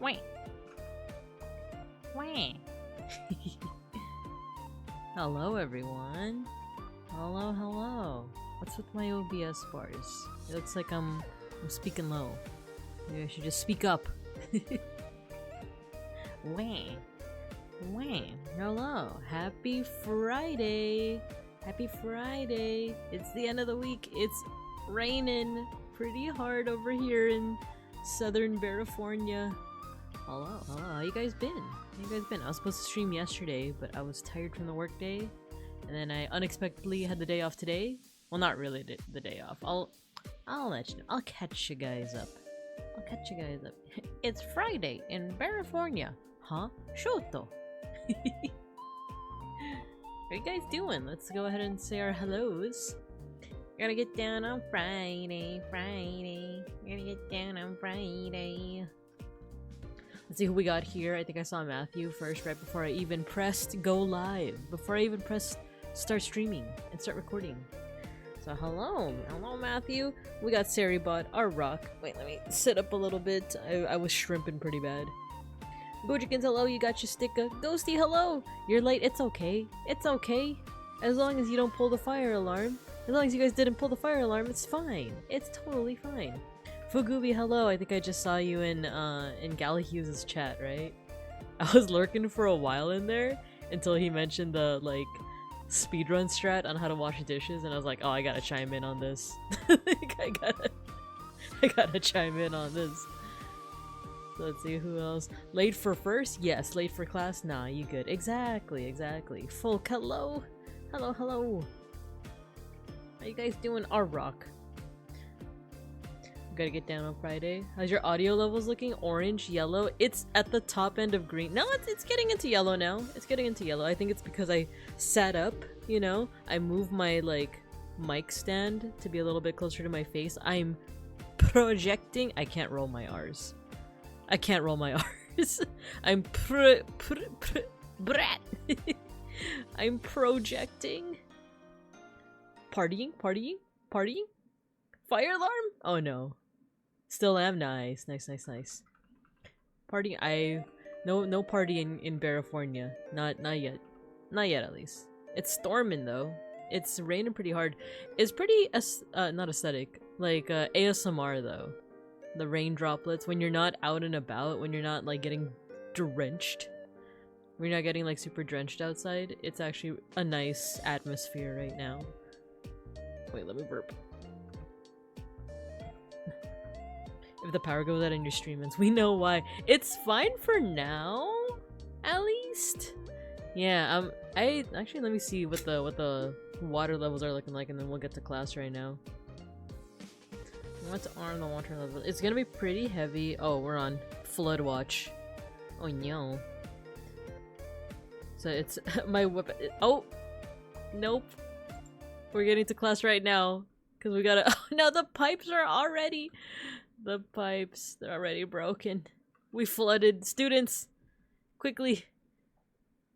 Wait. Wait. Hello, everyone. Hello, hello. What's with my OBS bars? It looks like I'm speaking low. Maybe I should just speak up. Wait. Wait. Hello. Happy Friday. Happy Friday. It's the end of the week. It's raining pretty hard over here in Southern California. Hello, hello, how you guys been? How you guys been? I was supposed to stream yesterday, but I was tired from the work day, and then I unexpectedly had the day off today. Well, not really the day off. I'll let you know. I'll catch you guys up. I'll catch you guys up. It's Friday in California. Huh? Shoto. How you guys doing? Let's go ahead and say our hellos. Gotta get down on Friday, Gotta get down on Friday. Let's see who we got here. I think I saw Matthew first, right before I even pressed go live. Before I even pressed start streaming and start recording. So hello Matthew. We got Saribot, our rock. Wait, let me sit up a little bit. I was shrimping pretty bad. Gojikins, hello, you got your sticker. Ghosty, hello. You're late, it's okay. It's okay. As long as you don't pull the fire alarm. As long as you guys didn't pull the fire alarm, it's fine. It's totally fine. Fugubi, hello. I think I just saw you in Gallahughes' chat, right? I was lurking for a while in there until he mentioned the, like, speedrun strat on how to wash dishes, and I was like, oh, I gotta chime in on this. I gotta chime in on this. So let's see, who else? Late for first? Yes. Late for class? Nah, you good. Exactly, exactly. Folk, hello. Hello, hello. How you guys doing? Our rock. Gotta get down on Friday. How's your audio levels looking? Orange, yellow. It's at the top end of green. No, it's getting into yellow now. It's getting into yellow. I think it's because I sat up, you know? I moved my, like, mic stand to be a little bit closer to my face. I'm projecting. I can't roll my R's. I can't roll my R's. I'm brat. I'm projecting. Partying? Fire alarm? Oh no. Still am. Nice. Party. No party in California. Not yet. Not yet, at least. It's storming though. It's raining pretty hard. It's pretty not aesthetic. Like ASMR though. The rain droplets when you're not out and about, when you're not like getting drenched. When you're not getting like super drenched outside. It's actually a nice atmosphere right now. Wait, let me burp. If the power goes out in your stream ends, we know why. It's fine for now, at least. Yeah, I actually, let me see what the water levels are looking like, and then we'll get to class right now. What's on the water level? It's gonna be pretty heavy. Oh, we're on flood watch. Oh no. So it's my weapon. Oh, nope. We're getting to class right now because we gotta. Oh no, the pipes are already. The pipes, they're already broken. We flooded. Students, quickly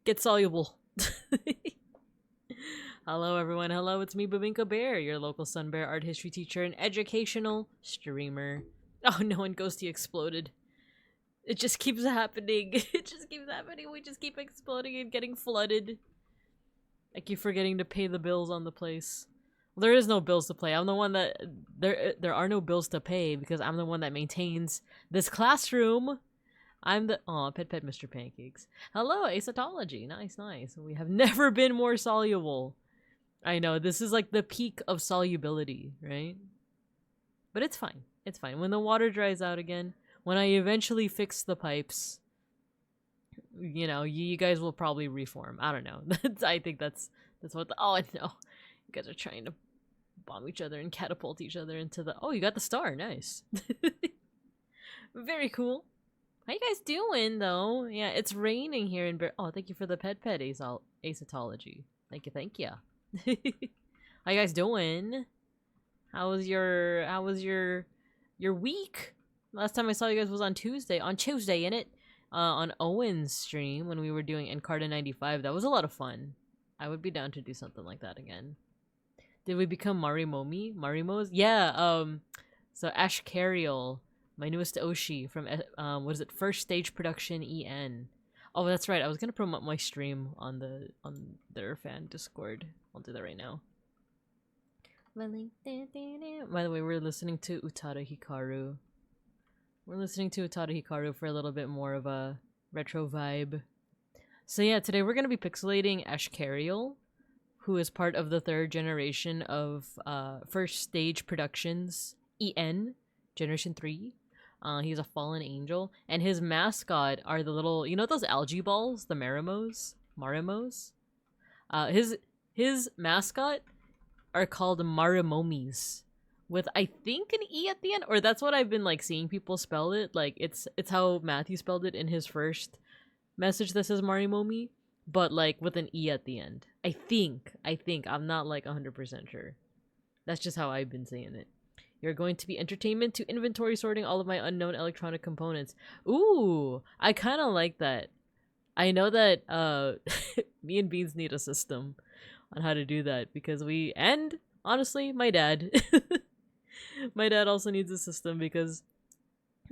get soluble. Hello everyone, hello, it's me, Babinka Bear, your local Sun Bear art history teacher and educational streamer. Oh no, and Ghosty exploded. It just keeps happening. It just keeps happening. We just keep exploding and getting flooded. I keep forgetting to pay the bills on the place. There is no bills to pay. I'm the one that there are no bills to pay because I'm the one that maintains this classroom. I'm the pet Mr. Pancakes. Hello, Asatology. Nice. We have never been more soluble. I know this is like the peak of solubility, right? But it's fine. It's fine. When the water dries out again, when I eventually fix the pipes, you know, you guys will probably reform. I don't know. I think that's what the no. You guys are trying to bomb each other and catapult each other into the... Oh, you got the star. Nice. Very cool. How you guys doing though? Yeah, it's raining here in oh, thank you for the pet acetology. Thank you. How you guys doing? How was your week? Last time I saw you guys was on Tuesday, innit? On Owen's stream when we were doing Encarta 95. That was a lot of fun. I would be down to do something like that again. Did we become Marimos? Yeah, so Ash Cariel, my newest Oshi from, what is it, First Stage Production EN. Oh, that's right, I was gonna promote my stream on their fan Discord. I'll do that right now. By the way, we're listening to Utada Hikaru. We're listening to Utada Hikaru for a little bit more of a retro vibe. So yeah, today we're going to be pixelating Ash Cariel, who is part of the third generation of First Stage Productions, EN, Generation 3. He's a fallen angel, and his mascot are the little, you know those algae balls? The Marimos? His mascot are called Marimomies, with I think an E at the end, or that's what I've been like seeing people spell it. Like it's how Matthew spelled it in his first message that says Marimomi, but like with an E at the end. I think I'm not like 100% sure. That's just how I've been saying it. You're going to be entertainment to inventory sorting all of my unknown electronic components. Ooh, I kind of like that. I know that me and Beans need a system on how to do that because and honestly, my dad. My dad also needs a system because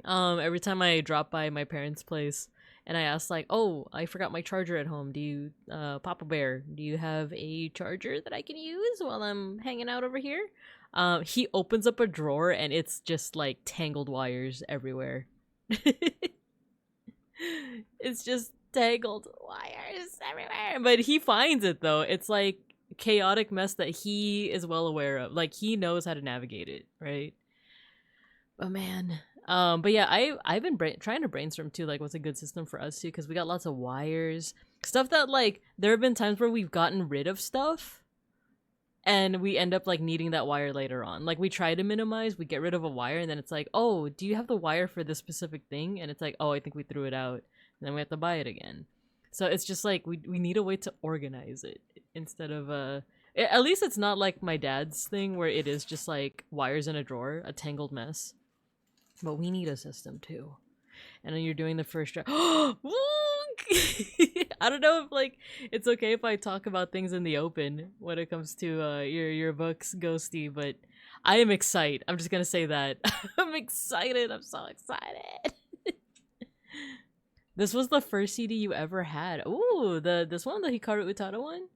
every time I drop by my parents' place and I ask like, oh, I forgot my charger at home. Do you, Papa Bear, do you have a charger that I can use while I'm hanging out over here? He opens up a drawer and it's just like tangled wires everywhere. It's just tangled wires everywhere. But he finds it though. It's like chaotic mess that he is well aware of. Like he knows how to navigate it, right? Oh man. But yeah, I've been trying to brainstorm too, like what's a good system for us too, because we got lots of wires, stuff that like there have been times where we've gotten rid of stuff and we end up like needing that wire later on. Like we try to minimize, we get rid of a wire and then it's like, oh, do you have the wire for this specific thing? And it's like, oh, I think we threw it out, and then we have to buy it again. So it's just like we need a way to organize it instead of at least it's not like my dad's thing where it is just like wires in a drawer, a tangled mess. But we need a system too. And then you're doing the first draft. I don't know if like it's okay if I talk about things in the open when it comes to your books, Ghosty, but I am excited. I'm just gonna say that. I'm excited. I'm so excited. This was the first CD you ever had. Ooh, this one, the Hikaru Utada one.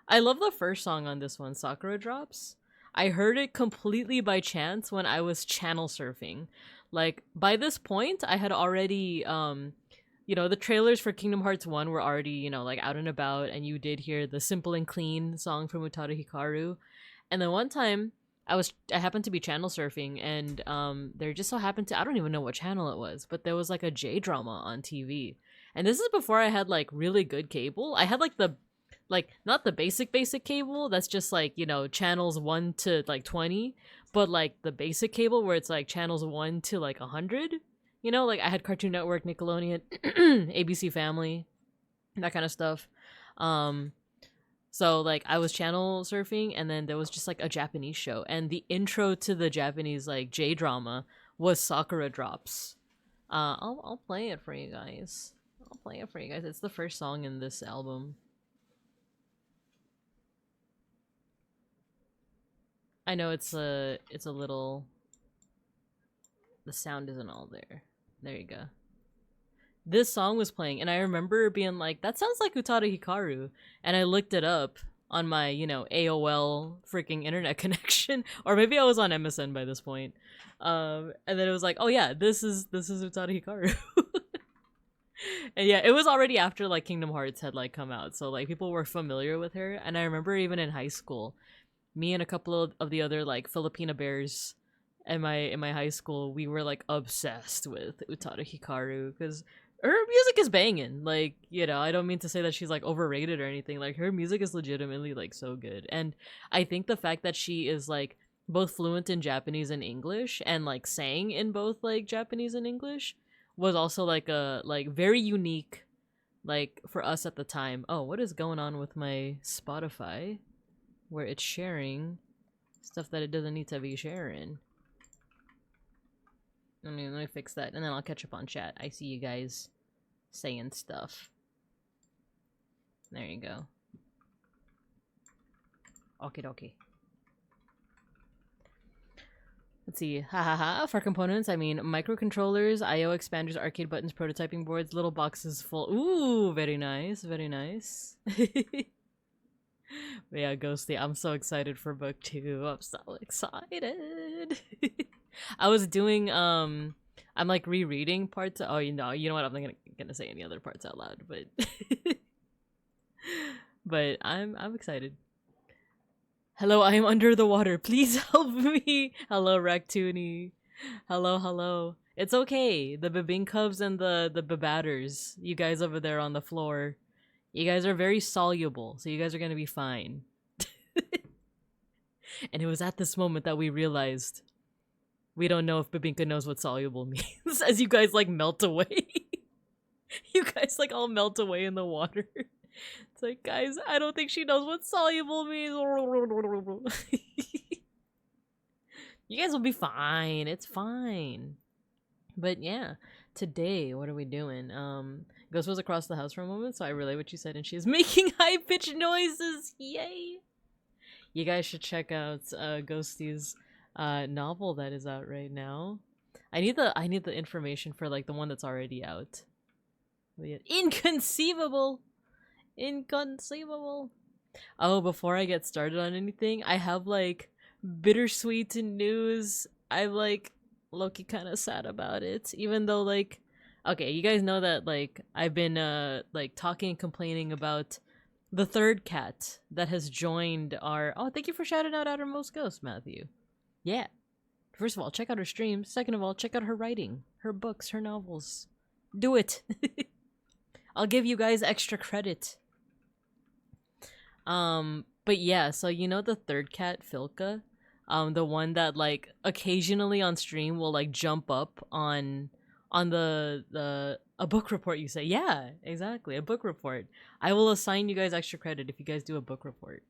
I love the first song on this one, Sakura Drops. I heard it completely by chance when I was channel surfing. Like, by this point, I had already, you know, the trailers for Kingdom Hearts 1 were already, you know, like out and about, and you did hear the Simple and Clean song from Utada Hikaru. And then one time, I happened to be channel surfing, and there just so happened to, I don't even know what channel it was, but there was like a J-drama on TV. And this is before I had like really good cable. I had like not the basic cable that's just like, you know, channels 1 to like 20, but like the basic cable where it's like channels 1 to like 100, you know, like I had Cartoon Network, Nickelodeon, ABC Family, that kind of stuff. So like I was channel surfing and then there was just like a Japanese show, and the intro to the Japanese like J-drama was Sakura Drops. I'll play it for you guys. It's the first song in this album. I know it's a little, the sound isn't all there. There you go. This song was playing and I remember being like, that sounds like Utada Hikaru. And I looked it up on my, you know, AOL freaking internet connection, or maybe I was on MSN by this point. And then it was like, oh yeah, this is Utada Hikaru. And yeah, it was already after like Kingdom Hearts had like come out, so like people were familiar with her. And I remember even in high school, me and a couple of the other like Filipina bears in my high school, we were like obsessed with Utada Hikaru because her music is banging. Like, you know, I don't mean to say that she's like overrated or anything. Like, her music is legitimately like so good. And I think the fact that she is like both fluent in Japanese and English and like sang in both like Japanese and English was also like a very unique, like for us at the time. Oh, what is going on with my Spotify where it's sharing stuff that it doesn't need to be sharing? Let me fix that, and then I'll catch up on chat. I see you guys saying stuff. There you go. Okie dokie. Let's see. Ha ha ha. For components, I mean microcontrollers, I/O expanders, arcade buttons, prototyping boards, little boxes full. Ooh, very nice, very nice. But yeah, Ghosty, I'm so excited for book 2. I'm so excited. I was doing I'm like rereading parts. Oh, you know what? I'm not gonna say any other parts out loud, but but I'm excited. Hello, I am under the water. Please help me. Hello, Ractoony. Hello. It's okay. The Bebinkovs and the Bebatters, you guys over there on the floor, you guys are very soluble, so you guys are gonna be fine. And it was at this moment that we realized we don't know if Bebinka knows what soluble means. As you guys like melt away. You guys like all melt away in the water. It's like, guys, I don't think she knows what soluble means. You guys will be fine. It's fine. But yeah, today, what are we doing? Ghost was across the house for a moment, so I relay what you said, and she is making high-pitched noises. Yay! You guys should check out Ghosty's novel that is out right now. I need the information for like the one that's already out. But yeah. Inconceivable! Inconceivable. Oh, before I get started on anything, I have like bittersweet news. I'm like low-key kind of sad about it, even though like, okay, you guys know that like I've been like talking and complaining about the third cat that has joined our. Oh, thank you for shouting out Outermost Ghost, Matthew. Yeah. First of all, check out her streams. Second of all, check out her writing, her books, her novels. Do it. I'll give you guys extra credit. But yeah, so you know the third cat, Filka? The one that like occasionally on stream will like jump up on the a book report, you say. Yeah, exactly, a book report. I will assign you guys extra credit if you guys do a book report.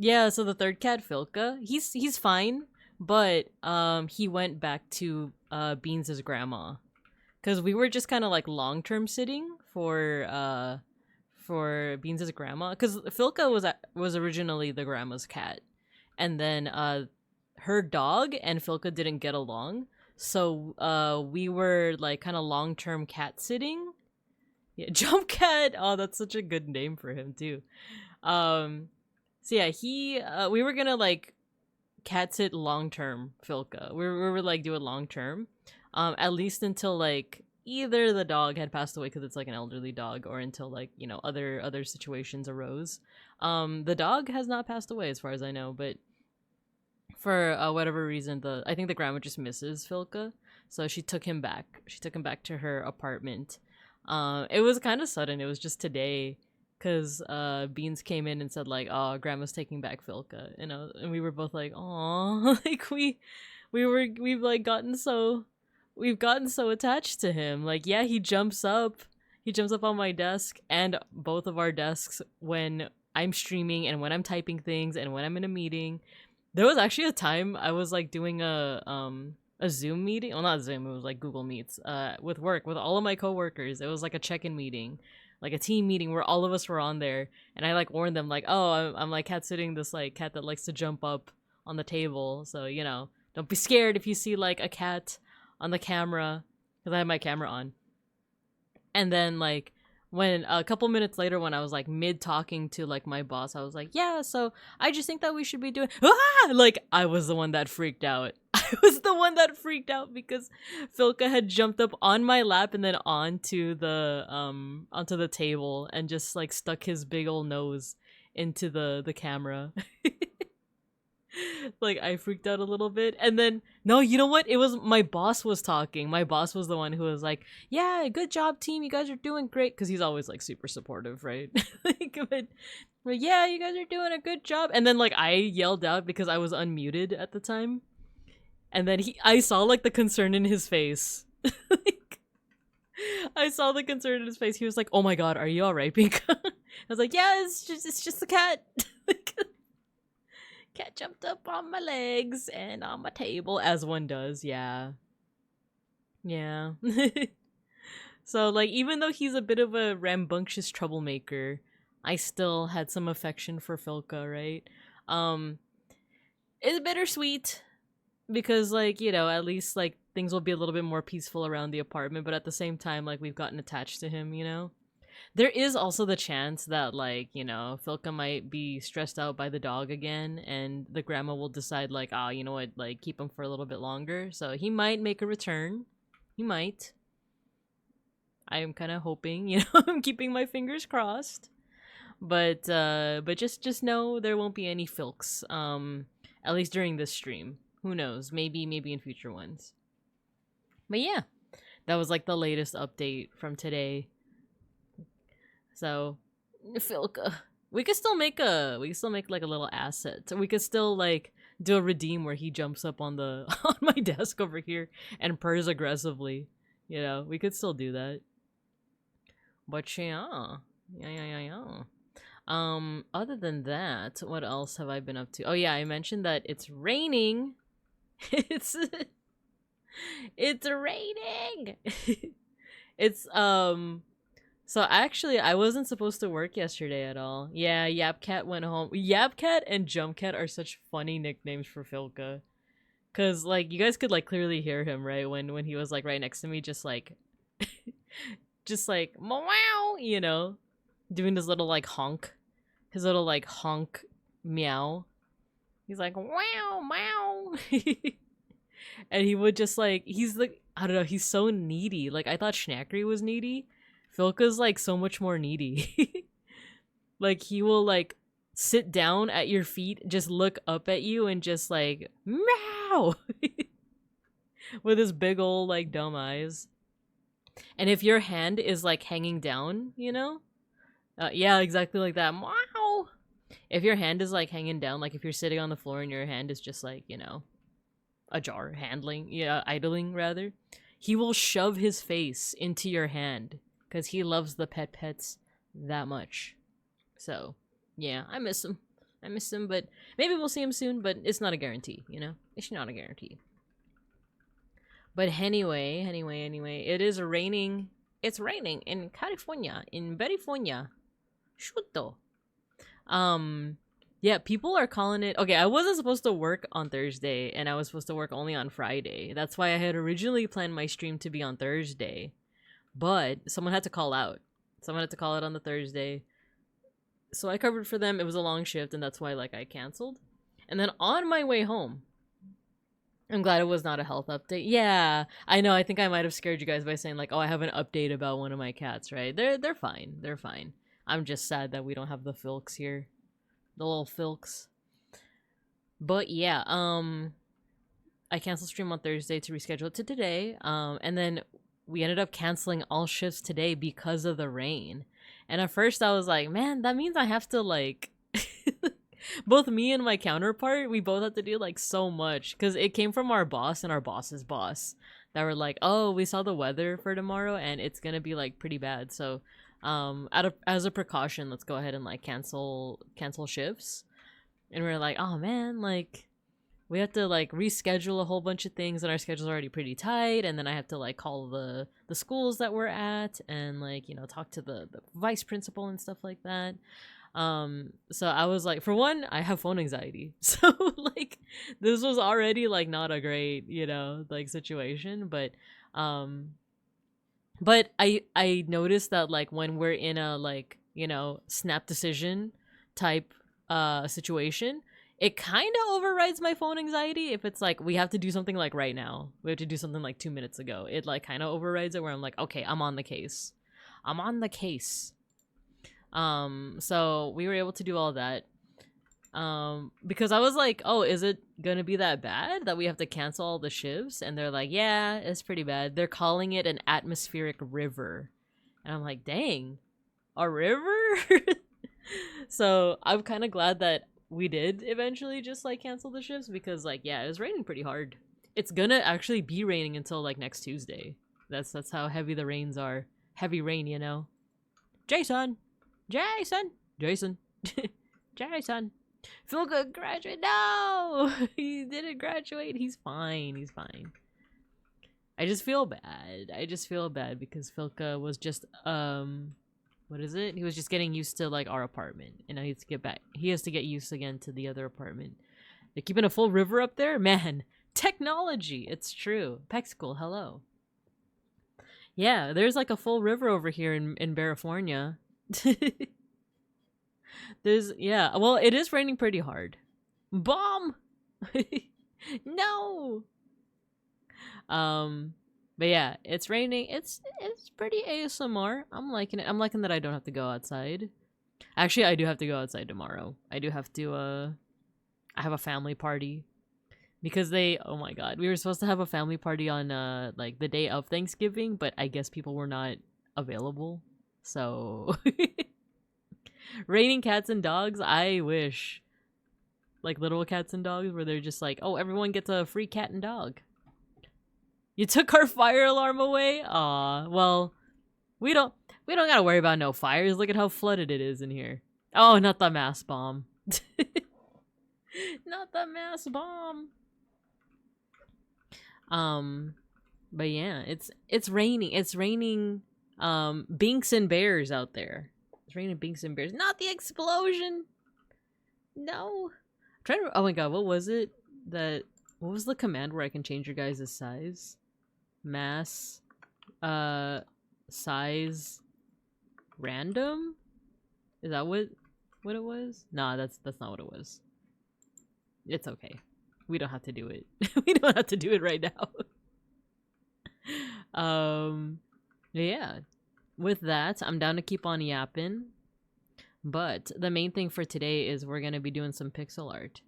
Yeah, so the third cat, Filka, he's fine, but he went back to Beans' grandma. Because we were just kind of like long-term sitting for Beans' grandma. Because Filka was originally the grandma's cat. And then her dog and Filka didn't get along. So we were like kind of long-term cat sitting. Yeah, Jump Cat! Oh, that's such a good name for him too. So yeah, we were gonna like cat sit long-term Filka. We were like do it long-term. At least until like either the dog had passed away because it's like an elderly dog, or until like, you know, other situations arose. The dog has not passed away as far as I know, but for whatever reason, I think the grandma just misses Filka, so she took him back. She took him back to her apartment. It was kind of sudden. It was just today, because Beans came in and said like, "Oh, grandma's taking back Filka," you know, and we were both like, "Aw," like we've gotten so attached to him. Like, yeah, he jumps up on my desk and both of our desks when I'm streaming and when I'm typing things and when I'm in a meeting. There was actually a time I was like doing a Zoom meeting. Well, not Zoom, it was like Google Meets with all of my coworkers. It was like a check-in meeting, like a team meeting where all of us were on there, and I like warned them like, "Oh, I'm like cat sitting this like cat that likes to jump up on the table, so you know, don't be scared if you see like a cat on the camera," because I had my camera on. And then like when a couple minutes later, when I was like mid talking to like my boss, I was like, "Yeah, so I just think that we should be doing," like I was the one that freaked out. I was the one that freaked out because Filka had jumped up on my lap and then onto the table and just like stuck his big old nose into the camera. Like, I freaked out a little bit. And then, no, you know what? It was my boss was talking. My boss was the one who was like, "Yeah, good job, team. You guys are doing great." Because he's always, like, super supportive, right? Like, but yeah, you guys are doing a good job. And then, like, I yelled out because I was unmuted at the time. And then I saw like the concern in his face. Like, I saw the concern in his face. He was like, "Oh my god, are you all right, Pink?" I was like, "Yeah, it's just a cat." Cat jumped up on my legs and on my table, as one does. Yeah. Yeah. So, like, even though he's a bit of a rambunctious troublemaker, I still had some affection for Filka, right? It's bittersweet because, like, you know, at least, like, things will be a little bit more peaceful around the apartment, but at the same time, like, we've gotten attached to him, you know? There is also the chance that, like, you know, Filka might be stressed out by the dog again, and the grandma will decide, like, ah, you know what, like, keep him for a little bit longer. So he might make a return. He might. I am kind of hoping, you know, I'm keeping my fingers crossed. But just know there won't be any Filks, at least during this stream. Who knows? Maybe in future ones. But yeah, that was like the latest update from today. So, Filka, we could still make like a little asset. We could still like do a redeem where he jumps up on the on my desk over here and purrs aggressively. You know, we could still do that. But yeah. Other than that, what else have I been up to? Oh yeah, I mentioned that it's raining. It's raining. It's so actually I wasn't supposed to work yesterday at all. Yeah, Yapcat went home. Yapcat and Jumpcat are such funny nicknames for Filka. Cause like you guys could like clearly hear him, right? When he was like right next to me, just like just like meow, you know, doing this little like honk. His little like honk meow. He's like wow meow. And he would just like he's like I don't know, he's so needy. Like I thought Schnackery was needy. Filka's like so much more needy. Like he will like sit down at your feet, just look up at you and just like meow with his big old like dumb eyes. And if your hand is like hanging down, you know, yeah, exactly like that. Wow. If your hand is like hanging down, like if you're sitting on the floor and your hand is just like, you know, ajar, idling rather, he will shove his face into your hand because he loves the pets that much. So, yeah, I miss him. But maybe we'll see him soon, but it's not a guarantee, you know? It's not a guarantee. But anyway, it is raining. It's raining in California, in California. Shuto. Yeah, people are calling it... Okay, I wasn't supposed to work on Thursday, and I was supposed to work only on Friday. That's why I had originally planned my stream to be on Thursday. But someone had to call out. Someone had to call out on the Thursday. So I covered for them. It was a long shift, and that's why, like, I canceled. And then on my way home... I'm glad it was not a health update. Yeah, I know. I think I might have scared you guys by saying, like, oh, I have an update about one of my cats, right? They're fine. They're fine. I'm just sad that we don't have the Filks here. The little Filks. But yeah, I canceled stream on Thursday to reschedule it to today. And then we ended up canceling all shifts today because of the rain. And at first I was like, man, that means I have to, like... Both me and my counterpart, we both had to do, like, so much. Because it came from our boss and our boss's boss. That were like, oh, we saw the weather for tomorrow and it's gonna be, like, pretty bad. So, as a precaution, let's go ahead and, like, cancel shifts. And we were like, oh, man, like, we have to, like, reschedule a whole bunch of things. And our schedule's already pretty tight. And then I have to, like, call the schools that we're at. And, like, you know, talk to the vice principal and stuff like that. So I was like, for one, I have phone anxiety. So like this was already like not a great, you know, like situation, but I noticed that like when we're in a like, you know, snap decision type situation, it kind of overrides my phone anxiety. If it's like we have to do something like right now, we have to do something like 2 minutes ago, it like kind of overrides it where I'm like, okay, I'm on the case. So we were able to do all that. Because I was like, oh, is it gonna be that bad that we have to cancel all the shifts? And they're like, yeah, it's pretty bad. They're calling it an atmospheric river. And I'm like, dang, a river? So I'm kind of glad that we did eventually just like cancel the shifts because like, yeah, it was raining pretty hard. it's gonna actually be raining until like next Tuesday. That's how heavy the rains are. Heavy rain, you know. Jason! Jason! Jason! Jason! Philka graduate. No! He didn't graduate. He's fine. He's fine. I just feel bad. I just feel bad because Philka was just what is it? He was just getting used to like our apartment, and now he has to get back. He has to get used again to the other apartment. They're keeping a full river up there, man. Technology. It's true. Pexicle, hello. Yeah, there's like a full river over here in California. There's yeah. Well, it is raining pretty hard. Bomb. No. But yeah, it's raining. It's pretty ASMR. I'm liking it. I'm liking that I don't have to go outside. Actually, I do have to go outside tomorrow. I do have to I have a family party because oh my god, we were supposed to have a family party on like the day of Thanksgiving, but I guess people were not available. So raining cats and dogs, I wish. Like little cats and dogs where they're just like, "Oh, everyone gets a free cat and dog." You took our fire alarm away? Aw, well, we don't gotta worry about no fires. Look at how flooded it is in here. Oh, not the mass bomb. Not the mass bomb. But yeah, it's raining. It's raining binks and bears out there. It's raining binks and bears. Not the explosion. No. I'm trying to, oh my god, what was it? What was the command where I can change your guys' size? Mass size random? Is that what it was? Nah, that's not what it was. It's okay. We don't have to do it. We don't have to do it right now. Yeah. With that, I'm down to keep on yapping. But the main thing for today is we're gonna be doing some pixel art.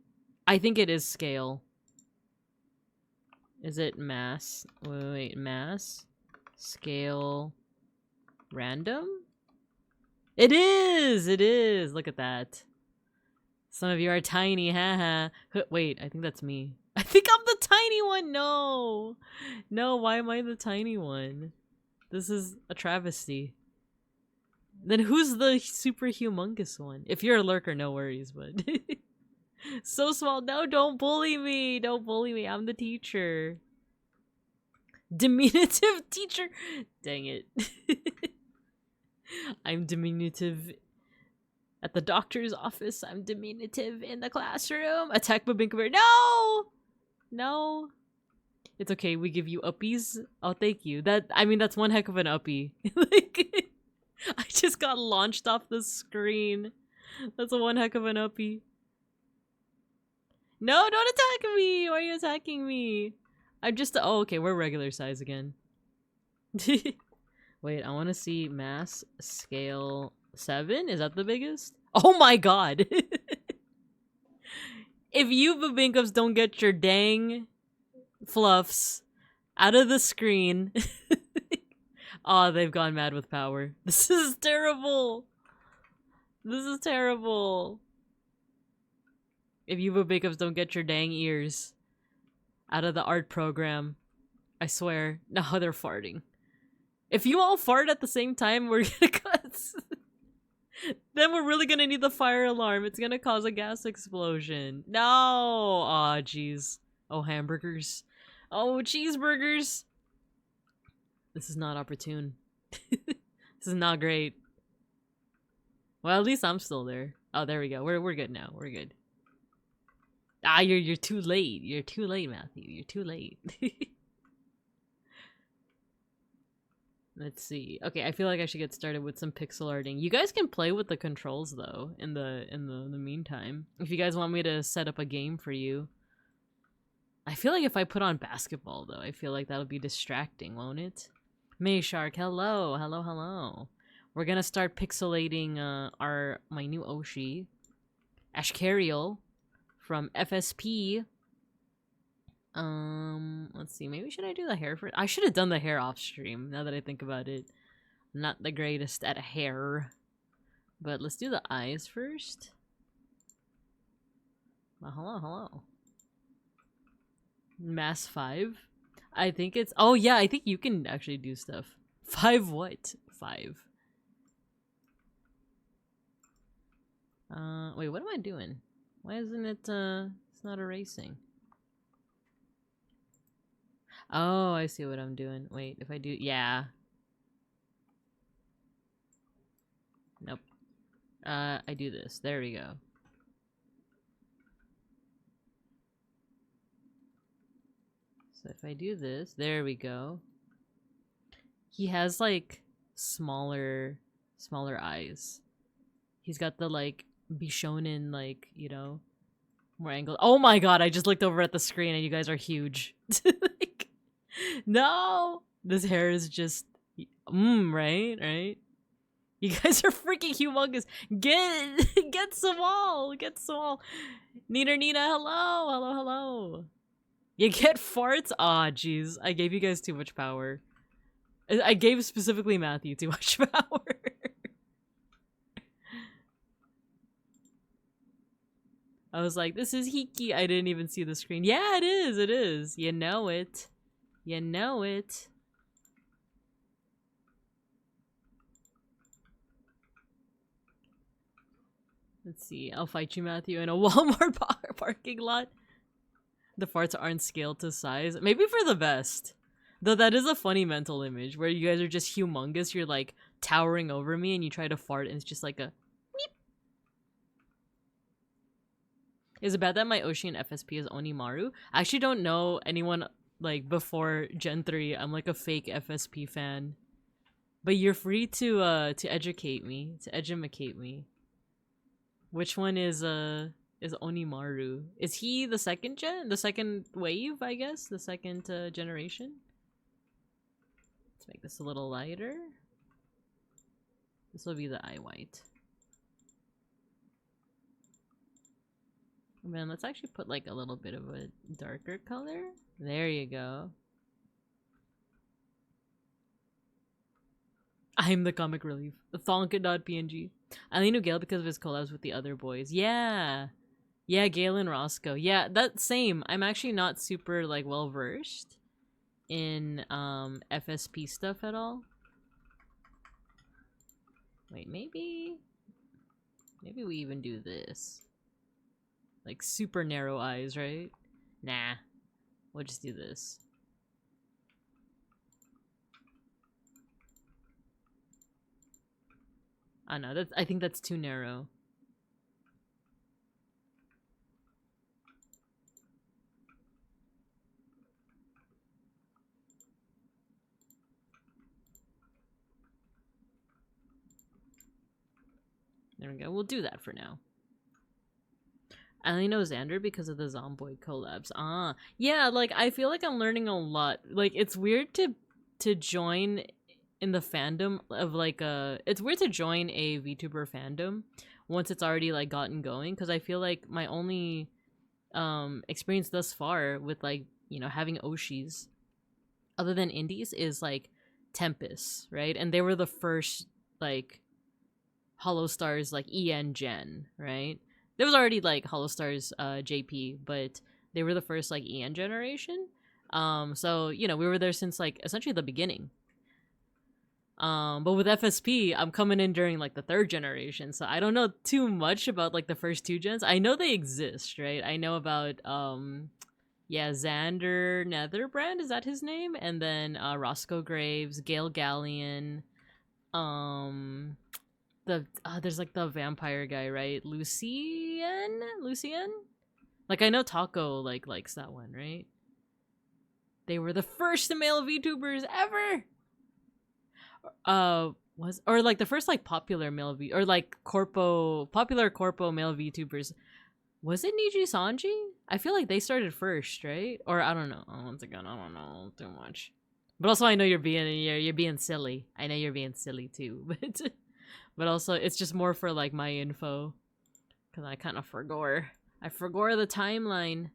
I think it is scale. Is it mass? Wait, mass? Scale? Random? It is! It is! Look at that. Some of you are tiny, haha. Wait, I think that's me. I think I'm the tiny one! No! No, why am I the tiny one? This is a travesty. Then who's the super humongous one? If you're a lurker, no worries, but... So small. No, don't bully me. Don't bully me. I'm the teacher. Diminutive teacher. Dang it. I'm diminutive at the doctor's office. I'm diminutive in the classroom. Attack Babinkabear. No! No. It's okay. We give you uppies. Oh, thank you. I mean, that's one heck of an uppie. Like, I just got launched off the screen. That's one heck of an uppie. No, don't attack me! Why are you attacking me? I'm just- oh, okay, we're regular size again. Wait, I want to see mass scale 7? Is that the biggest? Oh my god! If you Babinkups don't get your dang fluffs out of the screen... Oh, they've gone mad with power. This is terrible! This is terrible! If you Babinkups don't get your dang ears out of the art program, I swear. No, they're farting. If you all fart at the same time, we're gonna cut. Then we're really gonna need the fire alarm. It's gonna cause a gas explosion. No! Aw, jeez. Oh, hamburgers. Oh, cheeseburgers. This is not opportune. This is not great. Well, at least I'm still there. Oh, there we go. We're good now. We're good. Ah, you're too late. You're too late, Matthew. You're too late. Let's see. Okay, I feel like I should get started with some pixel arting. You guys can play with the controls though in the meantime. If you guys want me to set up a game for you. I feel like if I put on basketball though, I feel like that'll be distracting, won't it? May Shark, hello, hello, hello. We're gonna start pixelating my new Oshi, Ashkariel from FSP. Let's see. Maybe should I do the hair first? I should have done the hair off stream. Now that I think about it, I'm not the greatest at hair, but let's do the eyes first. Well, hello, hello. Mass 5? I think it's... Oh, yeah, I think you can actually do stuff. 5 what? 5. Wait, what am I doing? Why isn't it, it's not erasing? Oh, I see what I'm doing. Wait, if I do... Yeah. Nope. I do this. There we go. So if I do this, there we go. He has, like, smaller eyes. He's got the, like, Bishonen, like, you know, more angle. Oh my god, I just looked over at the screen and you guys are huge. Like, no! This hair is just... right? You guys are freaking humongous. Get small! Get small! Nina, hello! You get farts? Aw, jeez. I gave you guys too much power. I gave specifically Matthew too much power. I was like, this is Hiki. I didn't even see the screen. Yeah, it is. You know it. You know it. Let's see. I'll fight you, Matthew, in a Walmart parking lot. The farts aren't scaled to size. Maybe for the best. Though that is a funny mental image where you guys are just humongous. You're like towering over me and you try to fart and it's just like a meep. Is it bad that my Oshi and FSP is Onimaru? I actually don't know anyone like before Gen 3. I'm like a fake FSP fan. But you're free to educate me, to edumacate me. Which one is Onimaru? Is he the second gen? The second wave, I guess? The second generation? Let's make this a little lighter. This will be the eye white. And then let's actually put like a little bit of a darker color. There you go. I'm the comic relief. The Thonka.png. I only knew Gale because of his collabs with the other boys. Yeah. Yeah, Gale and Roscoe. Yeah, that's same. I'm actually not super like well versed in FSP stuff at all. Wait, maybe we even do this. Like super narrow eyes, right? Nah. We'll just do this. Oh no, I think that's too narrow. There we go. We'll do that for now. I only know Xander because of the Zomboid collabs. Ah, yeah. Like I feel like I'm learning a lot. Like it's weird to join in the fandom of like it's weird to join a VTuber fandom once it's already like gotten going, because I feel like my only experience thus far with like, you know, having Oshis other than indies is like Tempest, right? And they were the first like Hollow Stars like EN gen, right? There was already like Hollow Stars JP, but they were the first like EN generation. So you know, we were there since like essentially the beginning. But with FSP, I'm coming in during like the 3rd generation, so I don't know too much about like the first 2 gens. I know they exist, right? I know about yeah, Xander Netherbrand, is that his name? And then Roscoe Graves, Gale Galleon, there's like the vampire guy, right? Lucien? Like I know Taco like likes that one, right? They were the first male VTubers ever. Or like the first like popular male or like popular corpo male VTubers. Was it Niji Sanji? I feel like they started first, right? Or I don't know. Once again, I don't know too much. But also I know you're being silly. I know you're being silly too, but also it's just more for like my info, cuz I kind of forgot the timeline.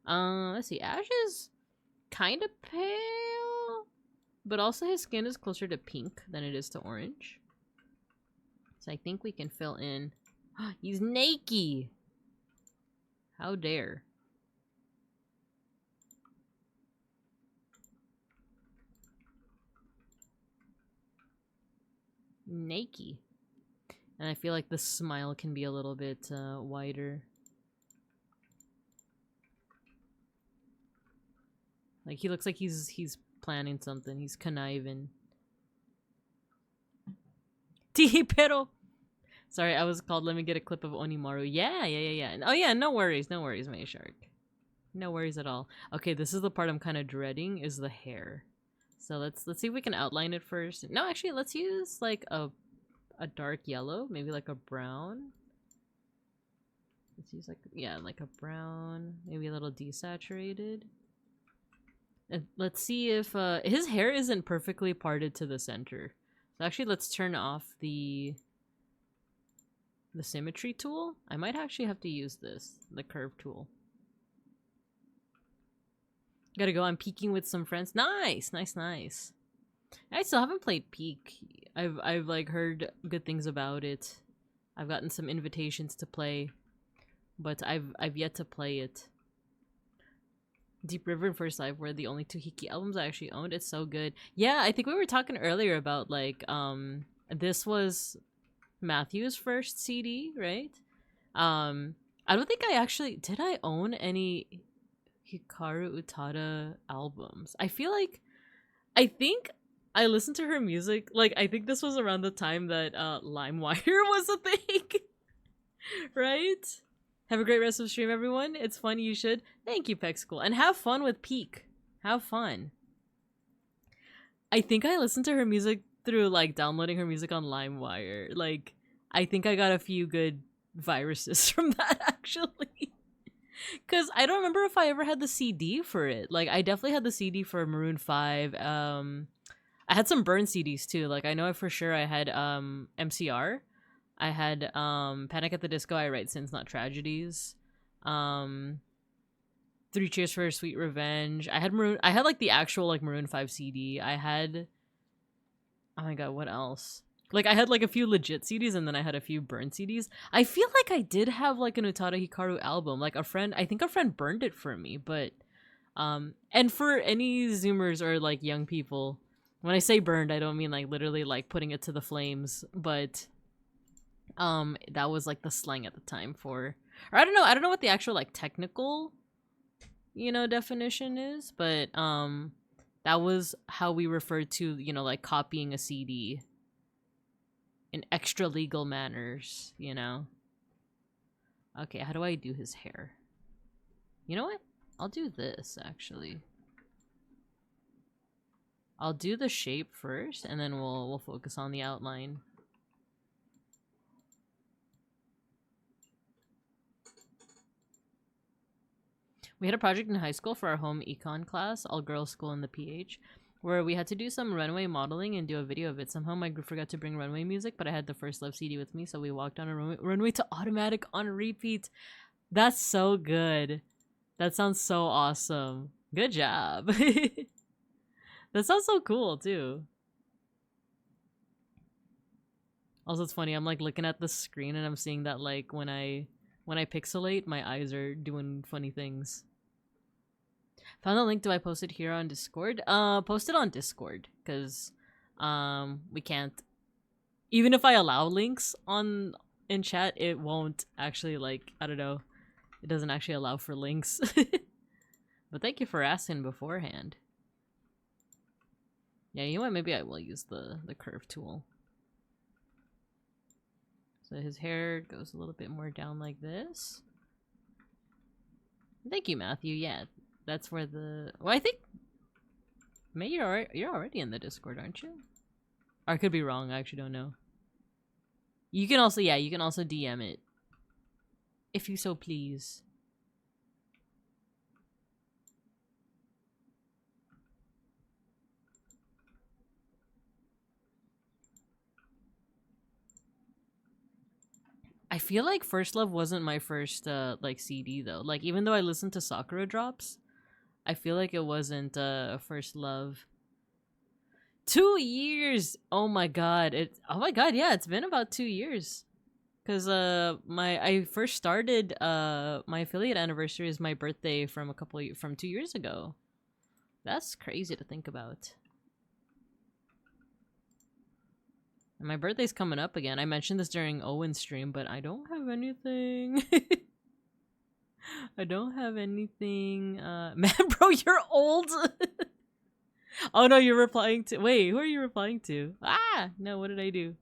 Let's see. Ash is kind of pale, but also his skin is closer to pink than it is to orange. So I think we can fill in. He's naked. How dare. Naked. And I feel like the smile can be a little bit wider. Like he looks like he's planning something. He's conniving. Tihi pero. Sorry, I was called. Let me get a clip of Onimaru. Yeah. Oh yeah, no worries, May Shark. No worries at all. Okay, this is the part I'm kind of dreading, is the hair. So let's see if we can outline it first. No, actually, let's use like a dark yellow, maybe like a brown. Let's use like a brown, maybe a little desaturated. And let's see if his hair isn't perfectly parted to the center. So actually, let's turn off the symmetry tool. I might actually have to use the curve tool. Gotta go. I'm peeking with some friends. Nice. I still haven't played Peak. I've like heard good things about it. I've gotten some invitations to play, but I've yet to play it. Deep River and First Life were the only two Hiki albums I actually owned. It's so good. Yeah, I think we were talking earlier about like this was Matthew's first CD, right? I don't think I actually did. I own any Hikaru Utada albums. I think I listened to her music. Like I think this was around the time that LimeWire was a thing, right? Have a great rest of the stream, everyone. It's fun. You should. Thank you, Pexcool, and have fun with Peak. Have fun. I think I listened to her music through like downloading her music on LimeWire. Like I think I got a few good viruses from that actually. Cause I don't remember if I ever had the CD for it. Like I definitely had the CD for Maroon 5. I had some burn CDs too. Like I know for sure I had MCR. I had Panic at the Disco, I Write Sins Not Tragedies. 3 Cheers for Sweet Revenge. I had like the actual like Maroon 5 CD. I had, oh my god, what else? Like I had like a few legit CDs and then I had a few burn CDs. I feel like I did have like an Utada Hikaru album. Like I think a friend burned it for me, but and for any Zoomers or like young people, when I say burned, I don't mean like literally like putting it to the flames, but that was like the slang at the time for, or I don't know what the actual like technical, definition is, but that was how we referred to, like copying a CD in extra legal manners, Okay, how do I do his hair? You know what? I'll do this actually. I'll do the shape first and then we'll focus on the outline. We had a project in high school for our home econ class, all-girls school in the PH, where we had to do some runway modeling and do a video of it. Somehow my group forgot to bring runway music, but I had the First Love CD with me, so we walked on a runway to Automatic on repeat. That's so good. That sounds so awesome. Good job. That sounds so cool, too. Also, it's funny, I'm like looking at the screen and I'm seeing that like when I pixelate, my eyes are doing funny things. Found the link. Do I post it here on Discord? Post it on Discord, because we can't, even if I allow links in chat, it won't actually, like, I don't know, it doesn't actually allow for links. But thank you for asking beforehand. Yeah, you know what, maybe I will use the curve tool. So his hair goes a little bit more down like this. Thank you, Matthew. Yeah, that's where the... Well, I think... May, you're already in the Discord, aren't you? Or I could be wrong. I actually don't know. You can also... Yeah, you can also DM it. If you so please. I feel like First Love wasn't my first like CD though. Like even though I listened to Sakura Drops, I feel like it wasn't First Love. 2 years. Oh my god. Yeah, it's been about 2 years. Cuz I first started my affiliate anniversary is my birthday from from 2 years ago. That's crazy to think about. And my birthday's coming up again. I mentioned this during Owen's stream, but I don't have anything. I don't have anything. Man, bro, you're old. Oh no, you're replying to. Wait, who are you replying to? Ah, no, what did I do?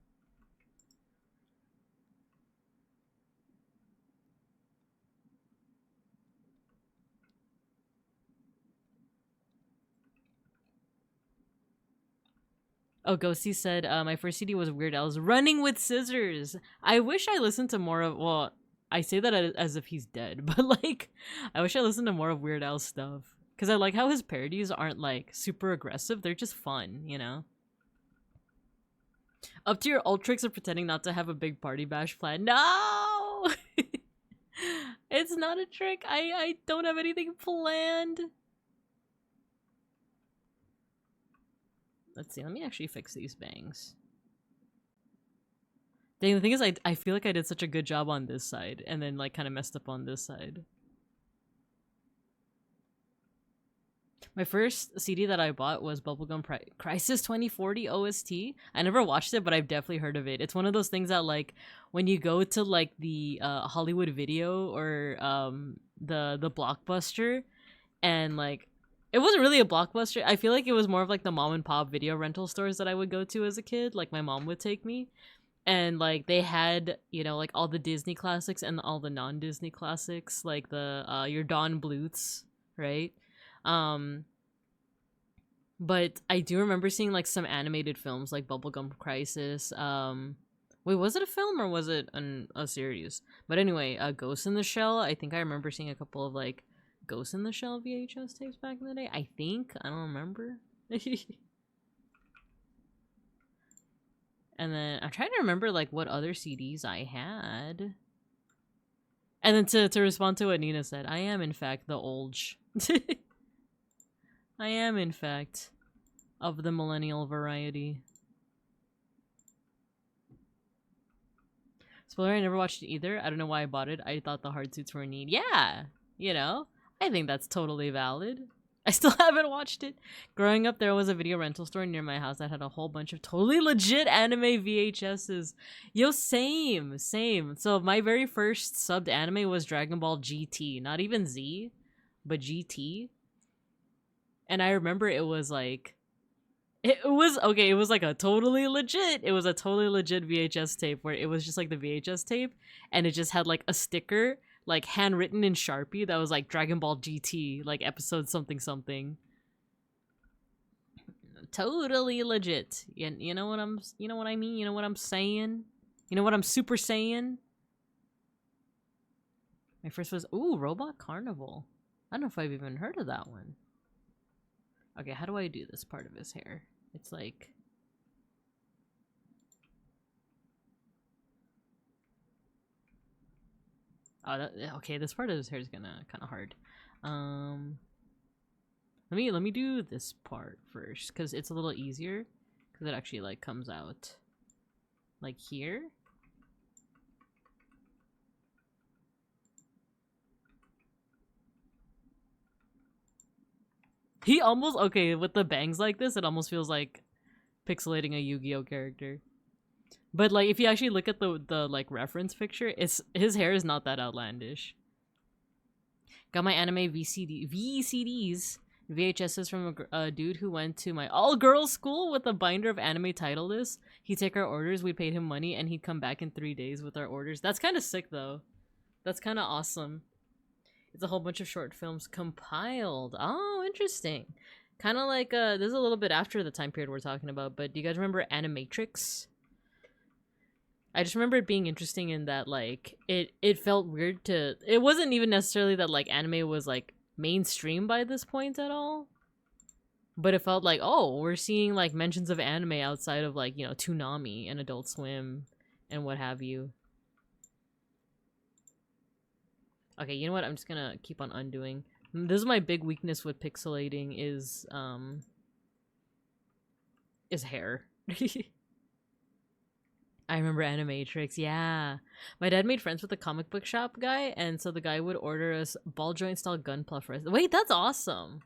Oh, Ghosty said, my first CD was Weird Al's Running with Scissors. I wish I listened to more of, well, I say that as if he's dead, but like, I wish I listened to more of Weird Al's stuff. Because I like how his parodies aren't like super aggressive, they're just fun, you know? Up to your old tricks of pretending not to have a big party bash plan. No! It's not a trick. I don't have anything planned. Let's see, let me actually fix these bangs. Dang, the thing is, I feel like I did such a good job on this side, and then like kind of messed up on this side. My first CD that I bought was Bubblegum Crisis 2040 OST. I never watched it, but I've definitely heard of it. It's one of those things that like, when you go to like the Hollywood Video or the Blockbuster, and like, it wasn't really a Blockbuster. I feel like it was more of like the mom and pop video rental stores that I would go to as a kid. Like my mom would take me. And like they had, you know, like all the Disney classics and all the non-Disney classics, like the your Don Bluths, right? But I do remember seeing like some animated films like Bubblegum Crisis. Wait, was it a film or was it a series? But anyway, Ghost in the Shell. I think I remember seeing a couple of like Ghost in the Shell VHS tapes back in the day. I think. I don't remember. And then I'm trying to remember like what other CDs I had. And then to respond to what Nina said, I am in fact the olge. I am in fact of the millennial variety. Spoiler, I never watched it either. I don't know why I bought it. I thought the hard suits were neat. Yeah, you know, I think that's totally valid. I still haven't watched it. Growing up, there was a video rental store near my house that had a whole bunch of totally legit anime VHSs. Yo, same. So my very first subbed anime was Dragon Ball GT. Not even Z, but GT. And I remember it was like... It was like a totally legit... It was a totally legit VHS tape where it was just like the VHS tape. And it just had like a sticker... like handwritten in Sharpie that was like Dragon Ball GT, like episode something something. Totally legit. You know what I mean? You know what I'm saying? You know what I'm super saying? My first was Robot Carnival. I don't know if I've even heard of that one. Okay, how do I do this part of his hair? It's like okay, this part of his hair is kind of hard. Let me do this part first because it's a little easier because it actually like comes out like here. He almost with the bangs like this, it almost feels like pixelating a Yu-Gi-Oh character. But like if you actually look at the like reference picture, his hair is not that outlandish. Got my anime VCDs, VHSs from a dude who went to my all-girls school with a binder of anime title lists. He'd take our orders, we paid him money, and he'd come back in 3 days with our orders. That's kind of sick though. That's kind of awesome. It's a whole bunch of short films compiled. Oh, interesting. Kind of like this is a little bit after the time period we're talking about, but do you guys remember Animatrix? I just remember it being interesting in that like it felt weird to... It wasn't even necessarily that like anime was like mainstream by this point at all, but it felt like, oh, we're seeing like mentions of anime outside of like, you know, Toonami and Adult Swim and what have you. Okay, you know what? I'm just gonna keep on undoing. This is my big weakness with pixelating is hair. I remember Animatrix, yeah. My dad made friends with the comic book shop guy, and so the guy would order us ball joint style Gunpla for us. Wait, that's awesome.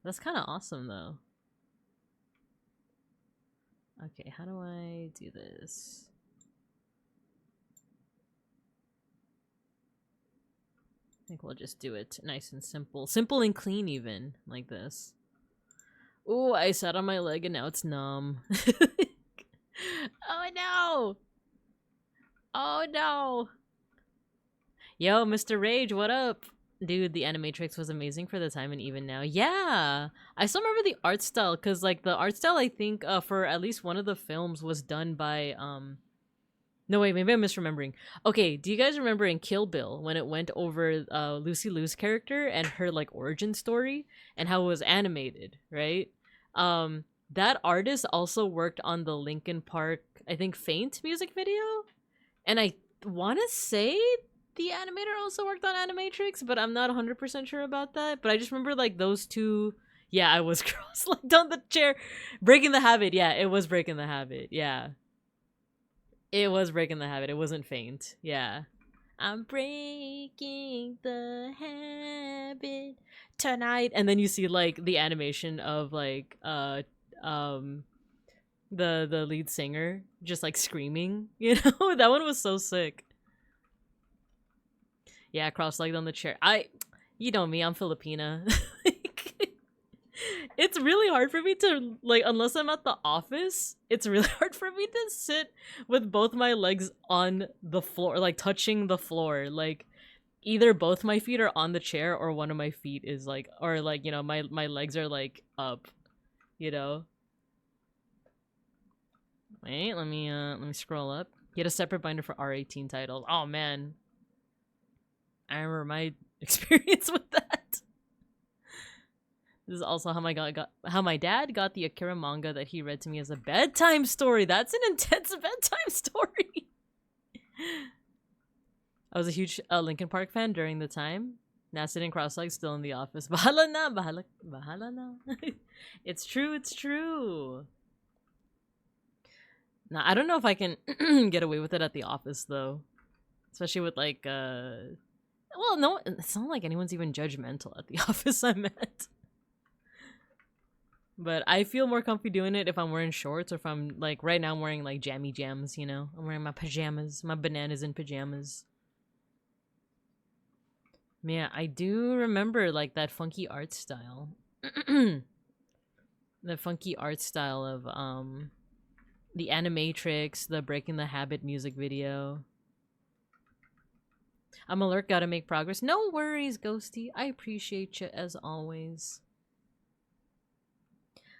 That's kind of awesome, though. Okay, how do I do this? I think we'll just do it nice and simple. Simple and clean even, like this. Ooh, I sat on my leg and now it's numb. Oh no! Oh no! Yo, Mr. Rage, what up? Dude, the Animatrix was amazing for the time and even now. Yeah! I still remember the art style, because, like, the art style, I think, for at least one of the films was done by, No, wait, maybe I'm misremembering. Okay, do you guys remember in Kill Bill, when it went over Lucy Liu's character and her, like, origin story, and how it was animated, right? That artist also worked on the Linkin Park, I think, Faint music video? And I want to say the animator also worked on Animatrix, but I'm not 100% sure about that. But I just remember, like, those two... Yeah, I was cross-legged on the chair. Breaking the Habit. Yeah, it was Breaking the Habit. Yeah. It was Breaking the Habit. It wasn't Faint. Yeah. I'm breaking the habit tonight. And then you see, like, the animation of, like, the lead singer just, like, screaming. You know? That one was so sick. Yeah, cross-legged on the chair. You know me, I'm Filipina. It's really hard for me to, like, unless I'm at the office, it's really hard for me to sit with both my legs on the floor, like, touching the floor. Like, either both my feet are on the chair or one of my feet is, like, or, like, you know, my legs are, like, up, you know? Wait, let me scroll up. Get a separate binder for R18 titles. Oh, man. I remember my experience with that. This is also how my dad got the Akira manga that he read to me as a bedtime story. That's an intense bedtime story. I was a huge Linkin Park fan during the time. Now sitting cross-legged, still in the office. Bahala na, bahala na. It's true, it's true. Now, I don't know if I can get away with it at the office, though. Especially with, like, well, no, it's not like anyone's even judgmental at the office I'm at. But I feel more comfy doing it if I'm wearing shorts or if I'm, like, right now I'm wearing, like, jammy jams, you know? I'm wearing my pajamas, my bananas in pajamas. Yeah, I do remember, like, that funky art style. The funky art style of, the Animatrix, the Breaking the Habit music video. I'm alert, gotta make progress. No worries, Ghosty. I appreciate you as always.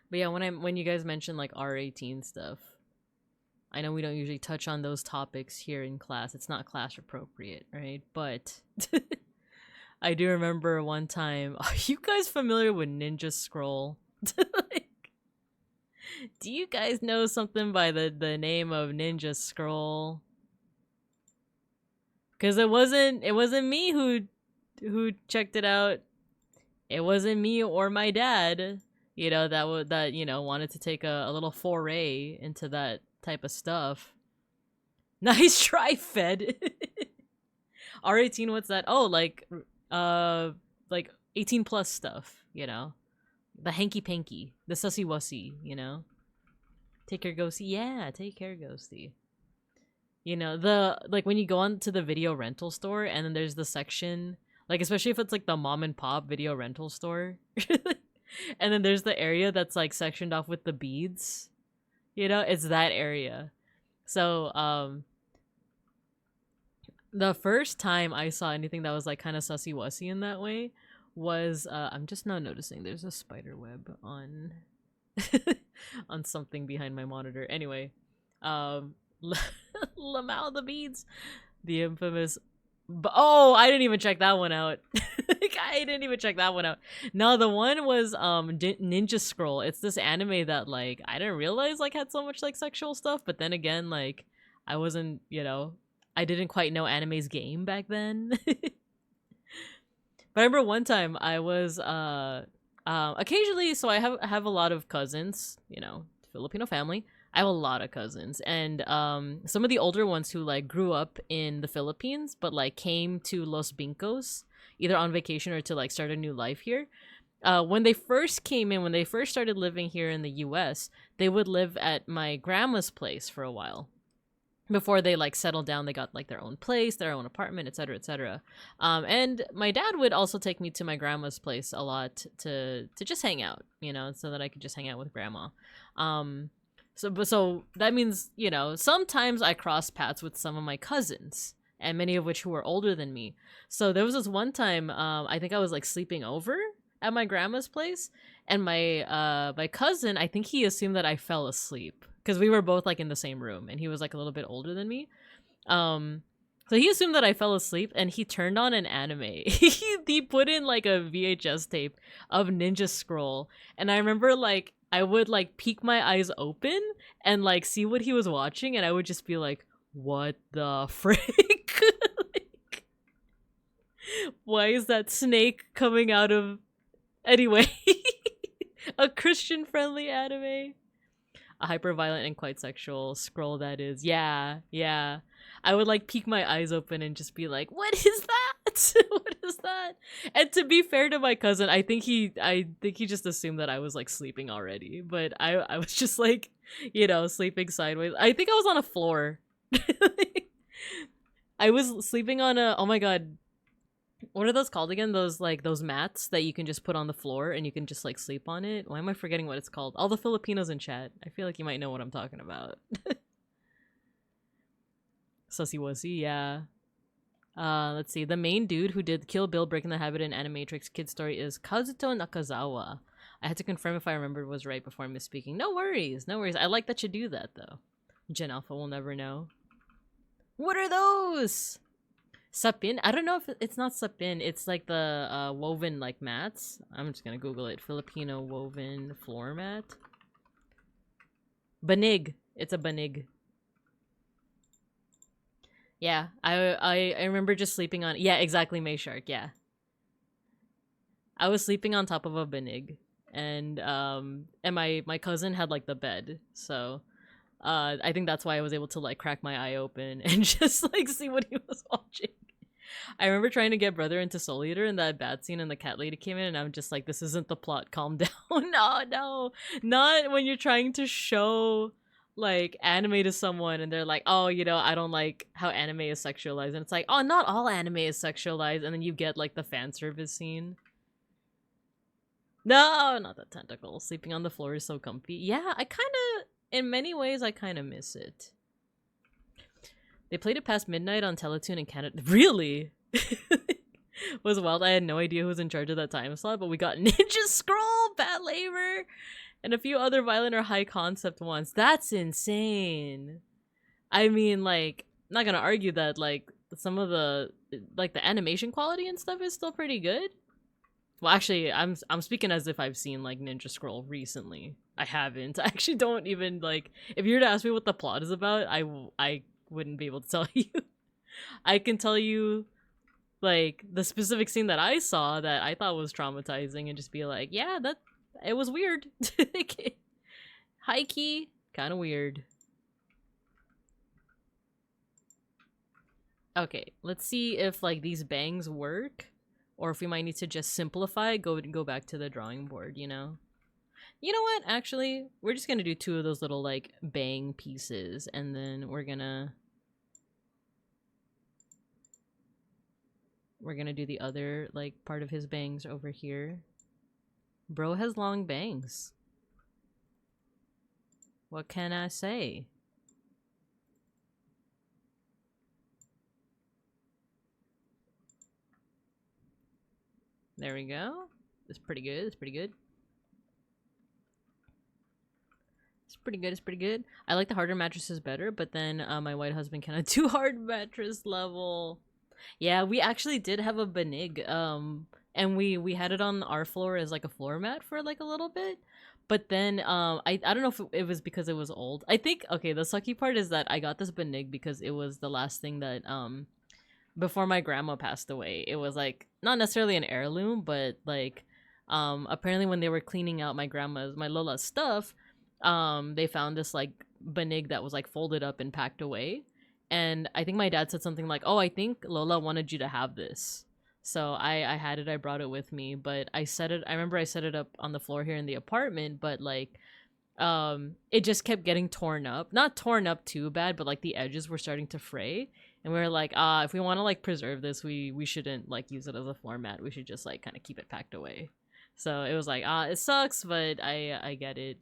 But yeah, when you guys mention like R18 stuff, I know we don't usually touch on those topics here in class. It's not class appropriate, right? But I do remember one time. Are you guys familiar with Ninja Scroll? Like, do you guys know something by the name of Ninja Scroll? Because it wasn't me who checked it out. It wasn't me or my dad, you know, that you know, wanted to take a little foray into that type of stuff. Nice try, Fed. R18, what's that? Oh, like 18 plus stuff, you know. The hanky panky, the sussy-wussy, you know. Take care, Ghosty. Yeah, take care, Ghosty. You know, like when you go on to the video rental store and then there's the section, like especially if it's like the mom and pop video rental store. And then there's the area that's like sectioned off with the beads. You know, it's that area. So, the first time I saw anything that was like kind of sussy-wussy in that way was, I'm just now noticing there's a spider web on on something behind my monitor. Anyway, Lamau the beads, the infamous. Oh, I didn't even check that one out. I didn't even check that one out. No, the one was Ninja Scroll. It's this anime that like I didn't realize like had so much like sexual stuff, but then again like I wasn't, you know, I didn't quite know anime's game back then. But I remember one time I was occasionally, so I have a lot of cousins, you know, Filipino family. I have a lot of cousins, and some of the older ones who like grew up in the Philippines but like came to Los Bincos either on vacation or to like start a new life here. when they first came in, when they first started living here in the US, they would live at my grandma's place for a while. Before they like settled down, they got like their own place, their own apartment, etc., etc. And my dad would also take me to my grandma's place a lot to just hang out, you know, so that I could just hang out with grandma. So that means, you know, sometimes I cross paths with some of my cousins, and many of which who were older than me. So there was this one time, I think I was like sleeping over at my grandma's place, and my cousin, I think he assumed that I fell asleep because we were both like in the same room, and he was like a little bit older than me. So he assumed that I fell asleep, and he turned on an anime. He put in like a VHS tape of Ninja Scroll, and I remember like I would like peek my eyes open and like see what he was watching, and I would just be like, what the frick? Like, why is that snake coming out of... Anyway, a Christian-friendly anime. A hyper-violent and quite sexual scroll, that is. Yeah. I would like peek my eyes open and just be like, what is that? What is that? And to be fair to my cousin, I think he just assumed that I was like sleeping already. But I was just like, you know, sleeping sideways. I think I was on a floor. I was sleeping on a... Oh my god. What are those called again? Those mats that you can just put on the floor and you can just like sleep on it. Why am I forgetting what it's called? All the Filipinos in chat, I feel like you might know what I'm talking about. Sussy-wussy, yeah. Let's see. The main dude who did Kill Bill, Breaking the Habit, and Animatrix Kid Story is Kazuto Nakazawa. I had to confirm if I remembered was right before misspeaking. No worries, no worries. I like that you do that though. Gen Alpha will never know. What are those? Sapin? I don't know if it's not sapin. It's like the woven like mats. I'm just gonna Google it. Filipino woven floor mat. Banig. It's a banig. Yeah, I remember just sleeping on... Yeah, exactly, May Shark, yeah. I was sleeping on top of a banig. And my cousin had like the bed, so... I think that's why I was able to like crack my eye open and just like see what he was watching. I remember trying to get brother into Soul Eater in that bad scene and the cat lady came in and I'm just like, this isn't the plot, calm down. No, not when you're trying to show like anime to someone and they're like, oh, you know, I don't like how anime is sexualized, and it's like, oh, not all anime is sexualized, and then you get like the fan service scene. No, not that tentacle. Sleeping on the floor is so comfy. Yeah, I kind of... In many ways, I kind of miss it. They played it past midnight on Teletoon in Canada. Really? Was wild. I had no idea who was in charge of that time slot, but we got Ninja Scroll, Bad Labor, and a few other violent or high concept ones. That's insane. I mean, like, I'm not gonna argue that, like, some of the, like, the animation quality and stuff is still pretty good. Well, actually, I'm speaking as if I've seen, like, Ninja Scroll recently. I haven't. I actually don't even, like... If you were to ask me what the plot is about, I wouldn't be able to tell you. I can tell you, like, the specific scene that I saw that I thought was traumatizing and just be like, yeah, it was weird. High-key, kind of weird. Okay, let's see if, like, these bangs work. Or if we might need to just simplify, go back to the drawing board, you know? You know what? Actually, we're just gonna do two of those little, like, bang pieces, and then we're gonna do the other, like, part of his bangs over here. Bro has long bangs. What can I say? There we go. It's pretty good. It's pretty good. It's pretty good. It's pretty good. I like the harder mattresses better, but then my white husband cannot do hard mattress level. Yeah, we actually did have a banig, and we had it on our floor as like a floor mat for like a little bit. But then I don't know if it was because it was old. I think, okay, the sucky part is that I got this banig because it was the last thing that before my grandma passed away. It was like not necessarily an heirloom, but like apparently when they were cleaning out my Lola's stuff, they found this like banig that was like folded up and packed away. And I think my dad said something like, oh, I think Lola wanted you to have this. So I had it, I brought it with me, but I remember I set it up on the floor here in the apartment, but like it just kept getting torn up. Not torn up too bad, but like the edges were starting to fray. And we were like, if we want to like preserve this, we shouldn't like use it as a floor mat. We should just like kind of keep it packed away. So it was like, it sucks, but I get it.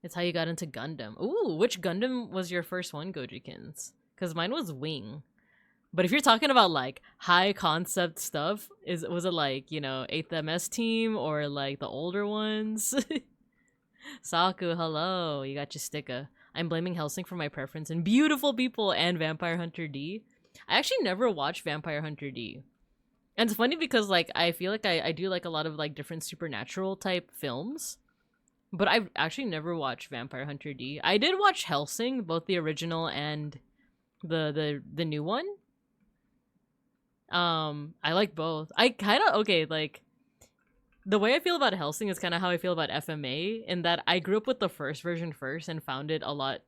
It's how you got into Gundam. Ooh, which Gundam was your first one, Gojikins? Because mine was Wing. But if you're talking about like high concept stuff, was it like, you know, 8th MS team or like the older ones? Saku, hello. You got your sticker. I'm blaming Hellsing for my preference in Beautiful People and Vampire Hunter D. I actually never watched Vampire Hunter D. And it's funny because like I feel like I do like a lot of like different supernatural type films. But I've actually never watched Vampire Hunter D. I did watch Hellsing, both the original and the new one. I like both. I kind of like the way I feel about Hellsing is kind of how I feel about FMA, in that I grew up with the first version first and found it a lot,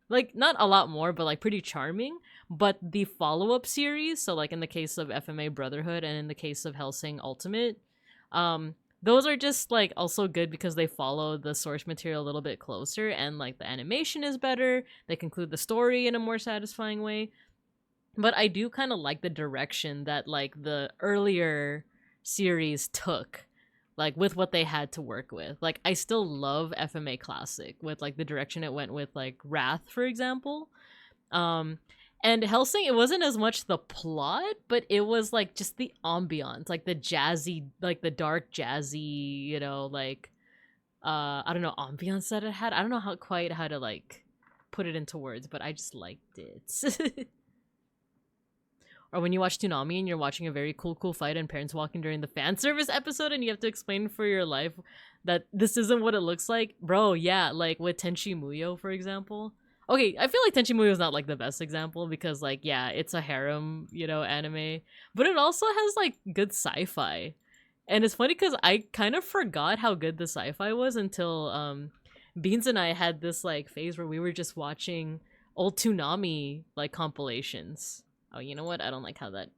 like, not a lot more, but like pretty charming. But the follow-up series, so like in the case of FMA Brotherhood and in the case of Hellsing Ultimate, those are just like also good because they follow the source material a little bit closer, and like the animation is better. They conclude the story in a more satisfying way. But I do kind of like the direction that like the earlier series took, like with what they had to work with. Like I still love FMA Classic with like the direction it went with like Wrath, for example. And Hellsing, it wasn't as much the plot, but it was like just the ambiance, like the jazzy, like the dark jazzy, you know, like I don't know, ambiance that it had. I don't know how to like put it into words, but I just liked it. Or when you watch Toonami and you're watching a very cool fight and parents walking during the fan service episode and you have to explain for your life that this isn't what it looks like. Bro, yeah, like with Tenchi Muyo, for example. Okay, I feel like Tenchi Muyo is not like the best example because like, yeah, it's a harem, you know, anime. But it also has like good sci-fi. And it's funny because I kind of forgot how good the sci-fi was until Beans and I had this like phase where we were just watching old Toonami like compilations. Oh, you know what? I don't like how that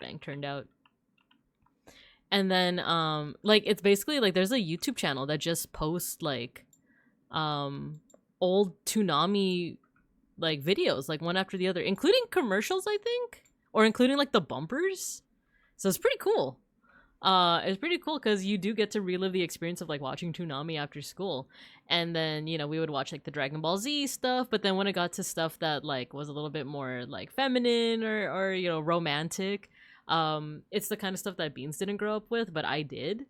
bang turned out. And then like it's basically like there's a YouTube channel that just posts like old Toonami like videos, like one after the other, including commercials, I think, or including like the bumpers. So it's pretty cool. It's pretty cool because you do get to relive the experience of like watching Toonami after school. And then, you know, we would watch like the Dragon Ball Z stuff, but then when it got to stuff that like was a little bit more like feminine or you know, romantic, it's the kind of stuff that Beans didn't grow up with, but I did.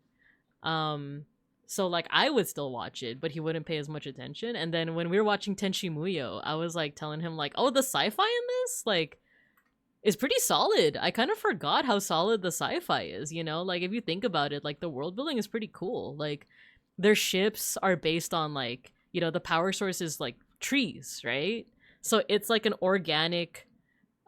So like I would still watch it, but he wouldn't pay as much attention. And then when we were watching Tenchi Muyo, I was like telling him like, oh, the sci-fi in this, like, is pretty solid. I kind of forgot how solid the sci-fi is, you know? Like, if you think about it, like, the world building is pretty cool. Like, their ships are based on, like, you know, the power source is, like, trees, right? So it's, like, an organic,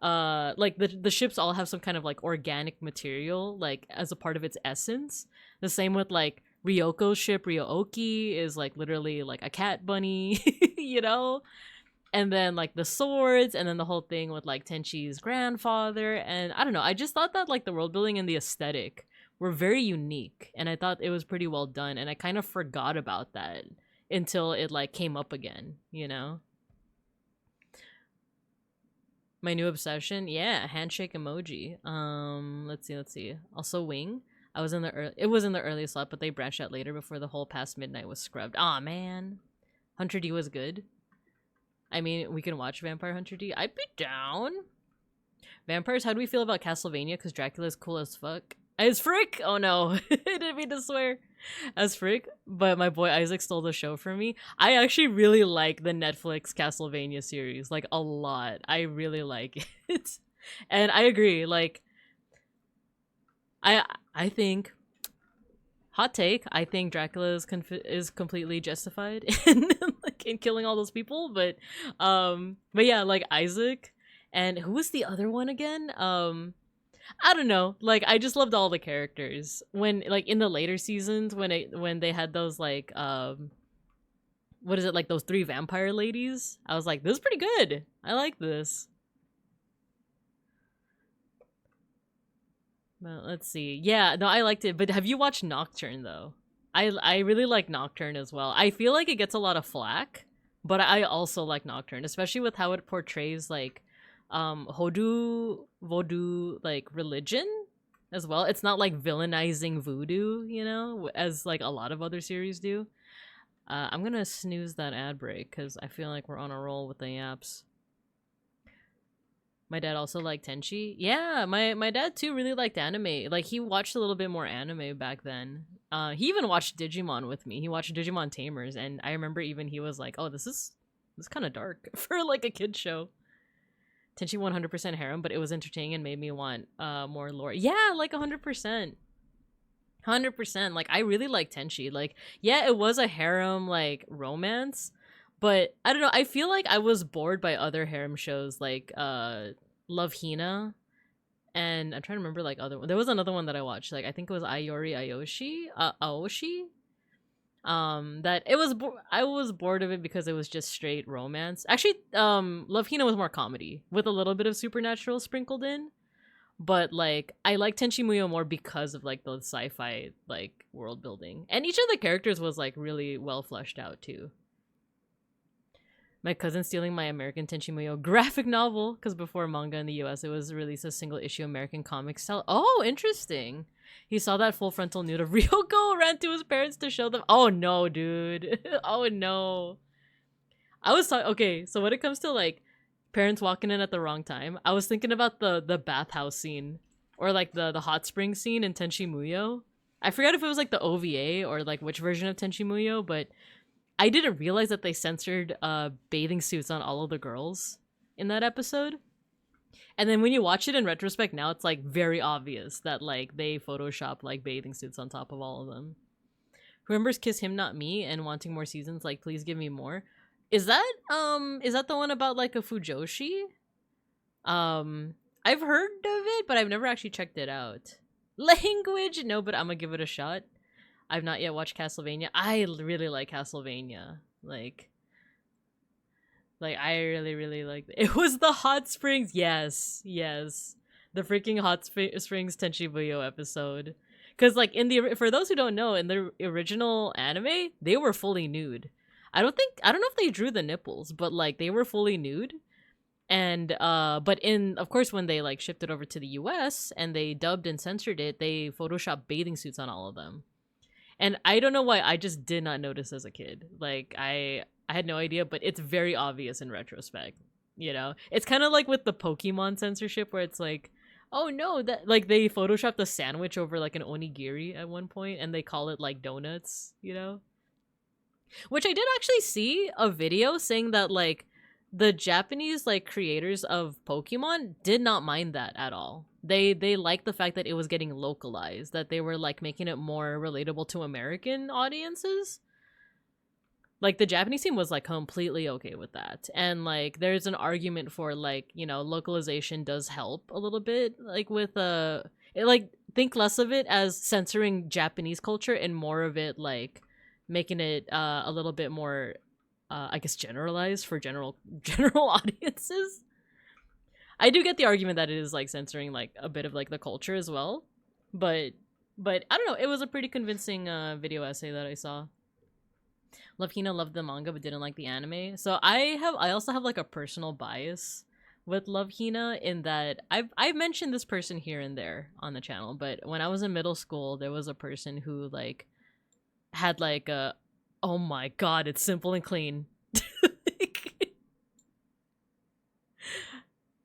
like, the ships all have some kind of, like, organic material, like, as a part of its essence. The same with, like, Ryoko's ship, Ryooki, is, like, literally, like, a cat bunny, you know? And then like the swords, and then the whole thing with like Tenchi's grandfather. And I don't know, I just thought that like the world building and the aesthetic were very unique, and I thought it was pretty well done, and I kind of forgot about that until it like came up again, you know? My new obsession, yeah, handshake emoji. Let's see. Also Wing. It was in the early slot, but they branched out later before the whole past midnight was scrubbed. Aw, man. Hunter D was good. I mean, we can watch Vampire Hunter D. I'd be down. Vampires, how do we feel about Castlevania? Because Dracula's cool as fuck. As frick! Oh no, I didn't mean to swear. As frick, but my boy Isaac stole the show from me. I actually really like the Netflix Castlevania series, like a lot. I really like it. And I agree, like, I think, hot take, I think Dracula is completely justified in like in killing all those people, but yeah, like Isaac, and who was the other one again? I don't know. Like I just loved all the characters when like in the later seasons when they had those like what is it, like those 3 vampire ladies? I was like, this is pretty good. I like this. Well, let's see. Yeah, no, I liked it. But have you watched Nocturne though? I really like Nocturne as well. I feel like it gets a lot of flack, but I also like Nocturne, especially with how it portrays like Hodu Vodou like religion as well. It's not like villainizing voodoo, you know, as like a lot of other series do. I'm gonna snooze that ad break because I feel like we're on a roll with the apps. My dad also liked Tenchi. Yeah, my dad too really liked anime. Like he watched a little bit more anime back then. He even watched Digimon with me. He watched Digimon Tamers, and I remember even he was like, "Oh, this is kind of dark for like a kid show." Tenchi 100% harem, but it was entertaining and made me want more lore. Yeah, like 100%. 100%. Like I really like Tenchi. Like yeah, it was a harem like romance, but I don't know, I feel like I was bored by other harem shows like Love Hina, and I'm trying to remember like other one. There was another one that I watched, like I think it was Ayori Aoshi. That it was I was bored of it because it was just straight romance. Actually, Love Hina was more comedy with a little bit of supernatural sprinkled in. But like I like Tenchi Muyo more because of like the sci-fi like world building. And each of the characters was like really well fleshed out too. My cousin stealing my American Tenchi Muyo graphic novel, because before manga in the US it was released as single issue American comic style. Oh, interesting. He saw that full frontal nude of Ryoko, ran to his parents to show them. Oh no, dude. Oh no. I was okay, so when it comes to like parents walking in at the wrong time, I was thinking about the bathhouse scene, or like the hot spring scene in Tenchi Muyo. I forgot if it was like the OVA or like which version of Tenchi Muyo, but I didn't realize that they censored bathing suits on all of the girls in that episode. And then when you watch it in retrospect now, it's like very obvious that like they Photoshop like bathing suits on top of all of them. Who remembers Kiss Him Not Me and wanting more seasons? Like, please give me more. Is that the one about like a Fujoshi? I've heard of it, but I've never actually checked it out. Language? No, but I'm gonna give it a shot. I've not yet watched Castlevania. I really like Castlevania. Like I really like it. Was the hot springs. Yes, the freaking hot springs Tenchi Muyo episode. Because like for those who don't know, in the original anime they were fully nude. I don't know if they drew the nipples, but like they were fully nude. And but of course when they like shipped it over to the US and they dubbed and censored it, they photoshopped bathing suits on all of them. And I don't know why I just did not notice as a kid. Like I had no idea, but it's very obvious in retrospect. You know, it's kind of like with the Pokemon censorship where it's like, oh no, that like they photoshopped a sandwich over like an onigiri at one point, and they call it like donuts. You know, which I did actually see a video saying that like the Japanese like creators of Pokemon did not mind that at all. They liked the fact that it was getting localized, that they were like making it more relatable to American audiences. Like the Japanese team was like completely okay with that. And like there's an argument for like, you know, localization does help a little bit, like with like think less of it as censoring Japanese culture and more of it like making it a little bit more I guess generalized for general audiences. I do get the argument that it is like censoring like a bit of like the culture as well, but I don't know. It was a pretty convincing video essay that I saw. Love Hina loved the manga but didn't like the anime. So I also have like a personal bias with Love Hina in that I've mentioned this person here and there on the channel, but when I was in middle school, there was a person who like had like a, oh my god, it's simple and clean.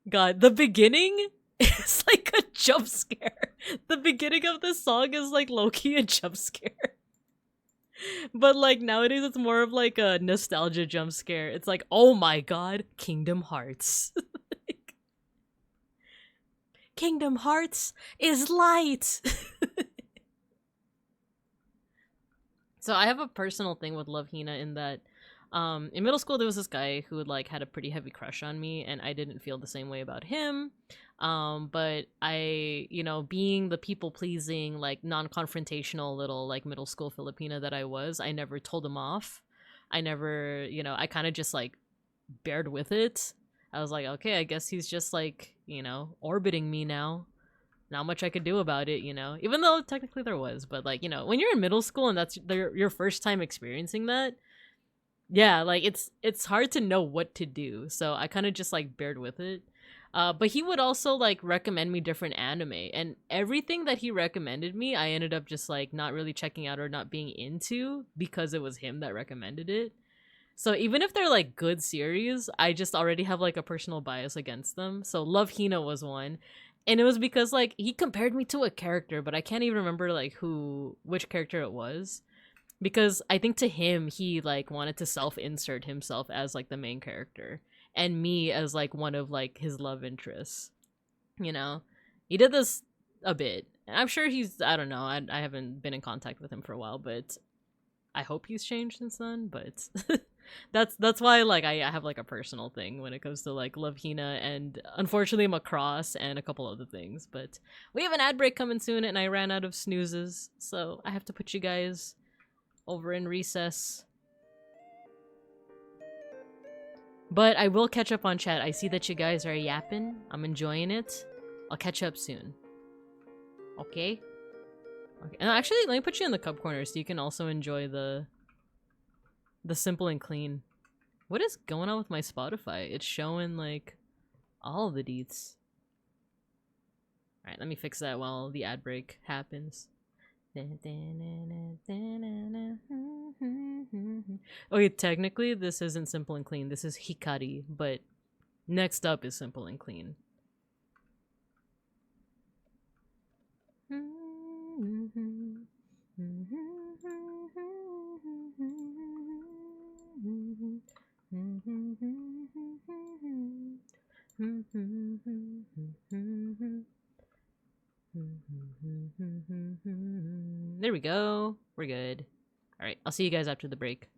God, the beginning is like a jump scare. The beginning of the song is like low-key a jump scare. But like nowadays it's more of like a nostalgia jump scare. It's like, oh my god, Kingdom Hearts. Kingdom Hearts is light. So I have a personal thing with Love Hina in that in middle school there was this guy who like had a pretty heavy crush on me, and I didn't feel the same way about him. But I, you know, being the people-pleasing, like non-confrontational little like middle school Filipina that I was, I never told him off. I never, you know, I kind of just like bared with it. I was like, okay, I guess he's just like, you know, orbiting me now. not much I could do about it, you know? Even though technically there was, but like, you know, when you're in middle school and that's your first time experiencing that, yeah, like it's hard to know what to do. So I kind of just like bared with it. But he would also like recommend me different anime, and everything that he recommended me, I ended up just like not really checking out or not being into because it was him that recommended it. So even if they're like good series, I just already have like a personal bias against them. So Love Hina was one. And it was because like he compared me to a character, but I can't even remember like which character it was. Because I think to him he like wanted to self-insert himself as like the main character and me as like one of like his love interests. You know? He did this a bit. And I'm sure he's I don't know, I haven't been in contact with him for a while, but I hope he's changed since then, but that's why like I have like a personal thing when it comes to like Love Hina and unfortunately Macross and a couple other things. But we have an ad break coming soon and I ran out of snoozes, so I have to put you guys over in recess. But I will catch up on chat. I see that you guys are yapping. I'm enjoying it. I'll catch up soon. Okay? Okay. And actually, let me put you in the cup corner so you can also enjoy the simple and clean. What is going on with my Spotify? It's showing like all the deets. Alright, let me fix that while the ad break happens. Okay, technically this isn't simple and clean. This is Hikari, but next up is simple and clean. There we go. We're good. Alright, I'll see you guys after the break.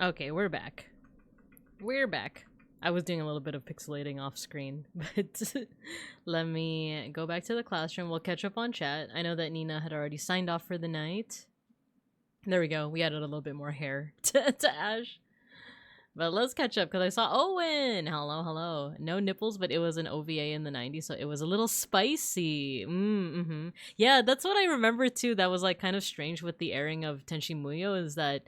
Okay, we're back. We're back. I was doing a little bit of pixelating off screen, but let me go back to the classroom. We'll catch up on chat. I know that Nina had already signed off for the night. There we go. We added a little bit more hair to Ash. But let's catch up because I saw Owen. Hello, hello. No nipples, but it was an OVA in the 90s, so it was a little spicy. Yeah, that's what I remember too. That was like kind of strange with the airing of Tenshi Muyo is that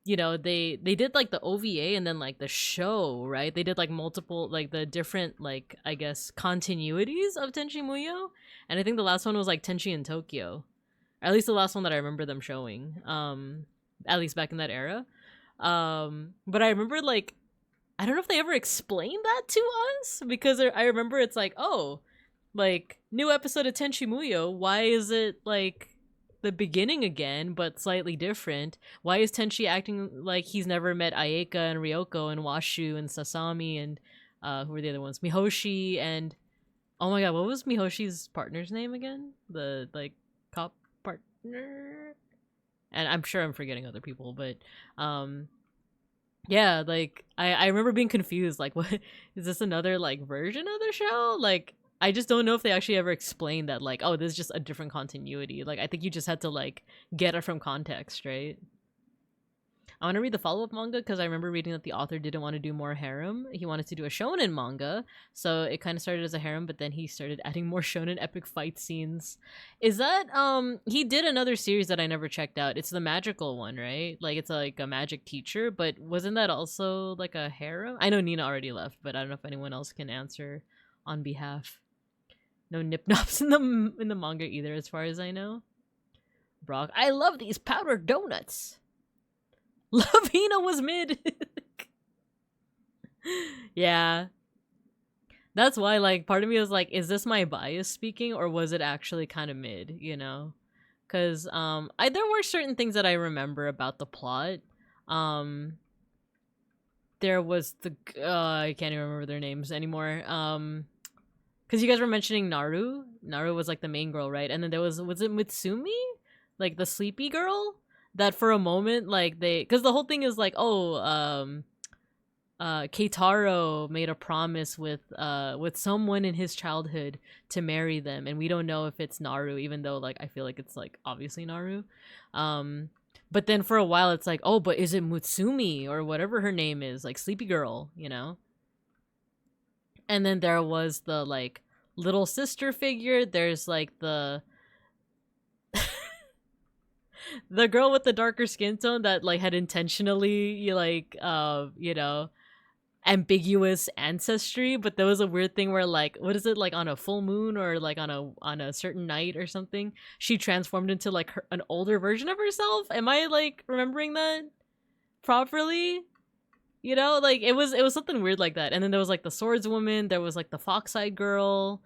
you know, they did like the OVA and then like the show, right? They did like multiple like the different like I guess continuities of Tenshi Muyo. And I think the last one was like Tenshi in Tokyo. Or at least the last one that I remember them showing. At least back in that era. But I remember like I don't know if they ever explained that to us because I remember it's like, oh, like new episode of Tenshi Muyo, why is it like the beginning again but slightly different? Why is Tenshi acting like he's never met Ayeka and Ryoko and Washu and Sasami and who were the other ones? Mihoshi and oh my god, what was Mihoshi's partner's name again? The like cop partner? And I'm sure I'm forgetting other people, but yeah, like I remember being confused, like what is this another like version of the show? Like I just don't know if they actually ever explained that like, oh, this is just a different continuity. Like I think you just had to like get it from context, right? I want to read the follow-up manga because I remember reading that the author didn't want to do more harem. He wanted to do a shonen manga, so it kind of started as a harem, but then he started adding more shonen epic fight scenes. Is that he did another series that I never checked out. It's the magical one, right? Like it's like a magic teacher, but wasn't that also like a harem? I know Nina already left, but I don't know if anyone else can answer on behalf. No nip nops in the manga either, as far as I know. Brock, I love these powdered donuts. Lavina was mid. Yeah. That's why, like, part of me was like, is this my bias speaking, or was it actually kind of mid, you know? Because, there were certain things that I remember about the plot. There was the, I can't even remember their names anymore. Because you guys were mentioning Naru. Naru was, like, the main girl, right? And then there was it Mitsumi? Like, the sleepy girl? That for a moment, like, because the whole thing is like, oh, Keitaro made a promise with someone in his childhood to marry them, and we don't know if it's Naru, even though, like, I feel like it's, like, obviously Naru. But then for a while, it's like, oh, but is it Mutsumi, or whatever her name is, like, Sleepy Girl, you know? And then there was the, like, little sister figure, there's, like, the girl with the darker skin tone that like had intentionally like you know, ambiguous ancestry, but there was a weird thing where like, what is it, like on a full moon or like on a certain night or something, she transformed into like an older version of herself. Am I like remembering that properly? You know, like it was something weird like that. And then there was like the swordswoman, there was like the fox-eyed girl,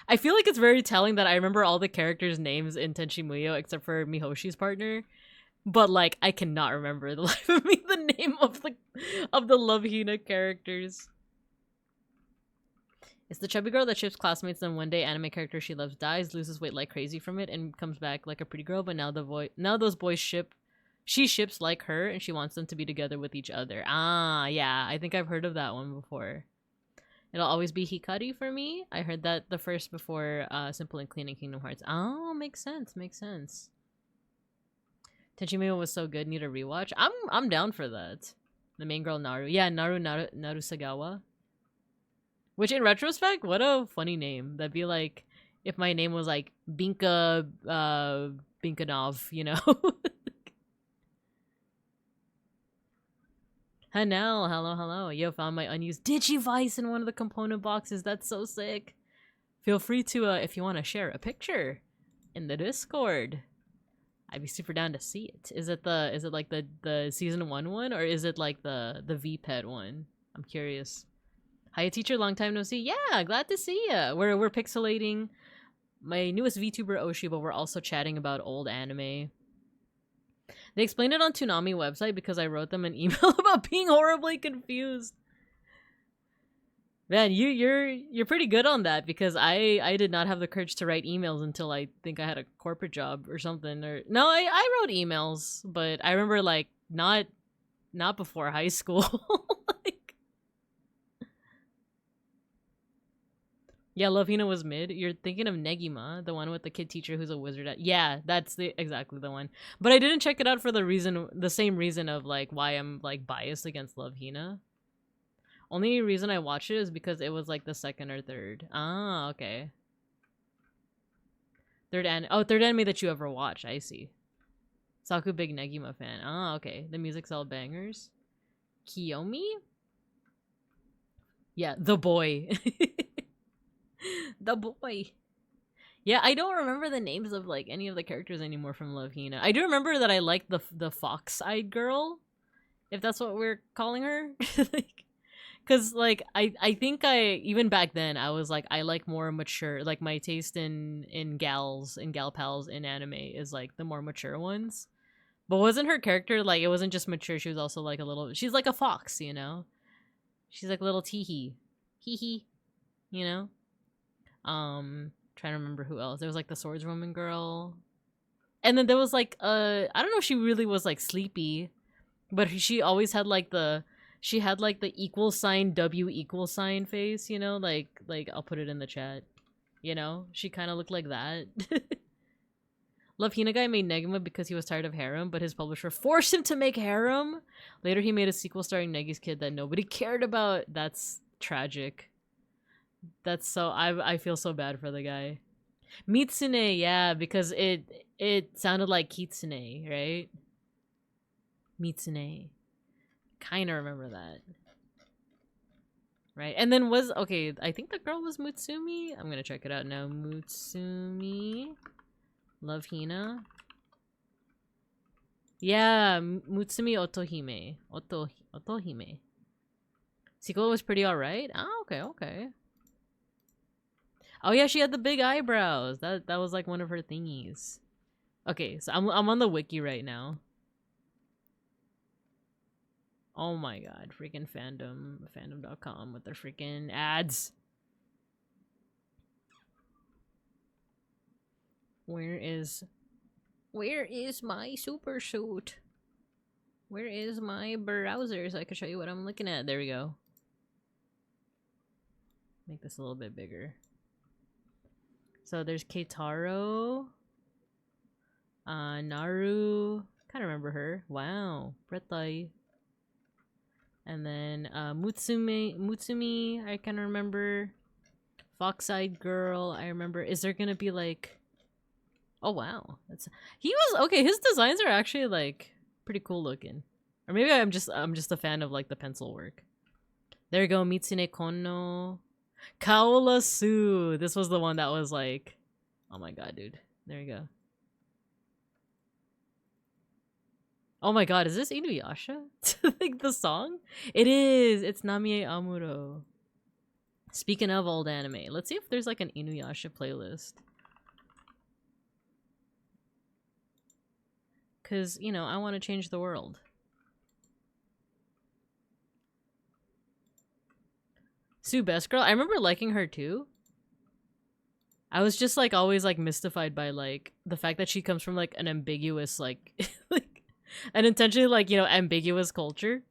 I feel like it's very telling that I remember all the characters' names in Tenshi Muyo except for Mihoshi's partner, but like I cannot remember the life of me the name of the Love Hina characters. It's the chubby girl that ships classmates, and one day anime character she loves dies, loses weight like crazy from it, and comes back like a pretty girl. But now those boys she ships like her, and she wants them to be together with each other. Ah, yeah, I think I've heard of that one before. It'll always be Hikari for me. I heard that the first before Simple and Clean and Kingdom Hearts. Oh, makes sense. Makes sense. Tenchi Muyo was so good. Need a rewatch. I'm down for that. The main girl Naru. Yeah, Naru Sagawa. Which in retrospect, what a funny name. That'd be like if my name was like Binka Binkanov, you know. Hanel, hello. Yo, found my unused Digivice in one of the component boxes. That's so sick. Feel free to, if you want to share a picture in the Discord. I'd be super down to see it. Is it like the season 1 one, or is it like the V-Pet one? I'm curious. Hiya teacher, long time no see. Yeah, glad to see ya. We're pixelating my newest VTuber Oshi, but we're also chatting about old anime. They explained it on Toonami website because I wrote them an email about being horribly confused. Man, you're pretty good on that because I did not have the courage to write emails until I think I had a corporate job or something. Or no, I wrote emails, but I remember like not before high school. Like, yeah, Love Hina was mid. You're thinking of Negima, the one with the kid teacher who's a wizard. Yeah, that's exactly the one. But I didn't check it out for the same reason of like why I'm like biased against Love Hina. Only reason I watched it is because it was like the second or third. Ah, okay. Third anime that you ever watched. I see. Saku big Negima fan. Ah, okay. The music's all bangers. Kiyomi? Yeah, the boy. The boy. Yeah, I don't remember the names of like any of the characters anymore from Love Hina. I do remember that I liked the fox-eyed girl, if that's what we're calling her. Like, because like I think even back then I was like I like more mature, like my taste in gals and gal pals in anime is like the more mature ones. But wasn't her character like it wasn't just mature, she was also like she's like a fox, you know? She's like a little teehee. Hee hee. You know? Trying to remember who else. There was like the swordswoman girl. And then there was like I don't know if she really was like sleepy, but she always had like the equal sign W equal sign face, you know, like I'll put it in the chat. You know, she kind of looked like that. Love Hina guy made Negima because he was tired of harem, but his publisher forced him to make harem. Later, he made a sequel starring Negi's kid that nobody cared about. That's tragic. That's so I feel so bad for the guy. Mitsune, yeah, because it sounded like Kitsune, right? Mitsune. Kind of remember that. Right. And then I think the girl was Mutsumi. I'm going to check it out now. Mutsumi. Love Hina. Yeah, Mutsumi Otohime. Otohime. Sequel was pretty alright. Oh, okay. Oh yeah, she had the big eyebrows. That was like one of her thingies. Okay, so I'm on the wiki right now. Oh my god, freaking fandom.com with their freaking ads. Where is my super suit? Where is my browser so I can show you what I'm looking at? There we go. Make this a little bit bigger. So there's Keitaro, Naru, kind of remember her. Wow, Pretai. And then Mutsumi, I kind of remember. Fox-eyed girl, I remember. Is there gonna be like? Oh wow, he was okay. His designs are actually like pretty cool looking. Or maybe I'm just a fan of like the pencil work. There you go, Mitsune Kono. Kaola Su. This was the one that was like, oh my god, dude. There you go. Oh my god, is this Inuyasha? Like the song? It is. It's Namie Amuro. Speaking of old anime, let's see if there's like an Inuyasha playlist. Cause, you know, I want to change the world. Sue Best Girl, I remember liking her too. I was just like always like mystified by like the fact that she comes from like an ambiguous like like an intentionally like, you know, ambiguous culture.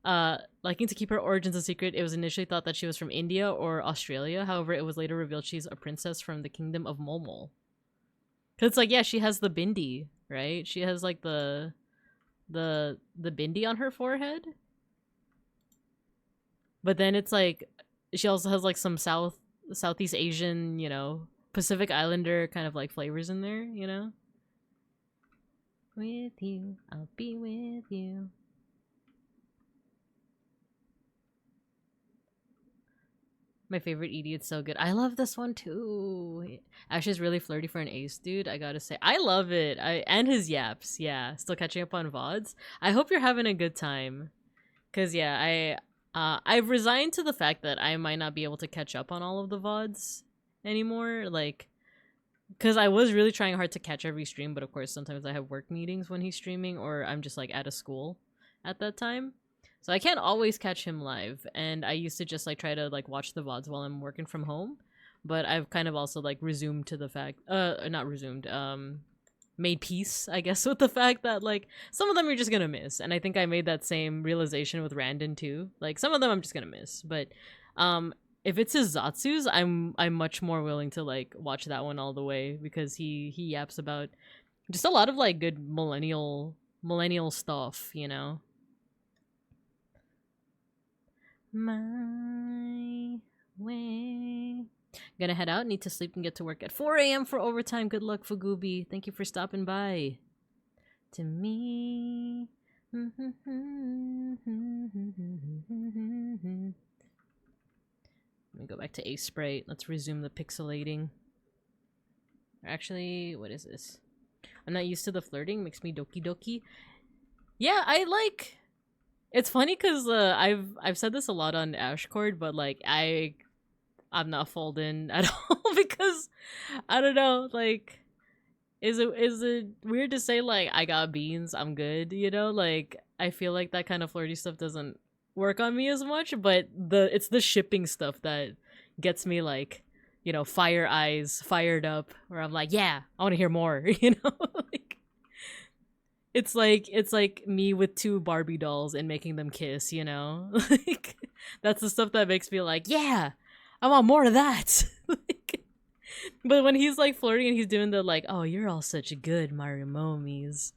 Liking to keep her origins a secret, it was initially thought that she was from India or Australia. However, it was later revealed she's a princess from the kingdom of Momol. Cause it's like, yeah, she has the bindi, right? She has like the bindi on her forehead. But then it's like she also has like some Southeast Asian, you know, Pacific Islander kind of like flavors in there, you know? With you, I'll be with you. My favorite Edie, it's so good. I love this one too. Ashley's really flirty for an ace dude, I gotta say. I love it. And his yaps, yeah. Still catching up on VODs. I hope you're having a good time. Cause yeah, I've resigned to the fact that I might not be able to catch up on all of the VODs anymore. Like, because I was really trying hard to catch every stream, but of course sometimes I have work meetings when he's streaming or I'm just like out of school at that time. So I can't always catch him live, and I used to just like try to like watch the VODs while I'm working from home. But I've kind of also like resumed to the fact not resumed, made peace, I guess, with the fact that like some of them you're just gonna miss. And I think I made that same realization with Randon too. Like some of them I'm just gonna miss. But if it's his Zatsus, I'm much more willing to like watch that one all the way, because he yaps about just a lot of like good millennial stuff, you know. My way. Gonna head out, need to sleep and get to work at 4 a.m. for overtime. Good luck, Fugooby. Thank you for stopping by. To me. Let me go back to ASEPRITE. Let's resume the pixelating. Actually, what is this? I'm not used to the flirting. Makes me doki doki. Yeah, I like... It's funny because I've said this a lot on Ashcord, but like I'm not folding at all because I don't know, like is it weird to say like I got beans, I'm good, you know? Like I feel like that kind of flirty stuff doesn't work on me as much, but it's the shipping stuff that gets me like, you know, fire eyes, fired up, where I'm like, yeah, I want to hear more, you know? Like it's like me with 2 Barbie dolls and making them kiss, you know? Like that's the stuff that makes me like, yeah, I want more of that. Like, but when he's like flirting and he's doing the like, oh, you're all such good Marimomis,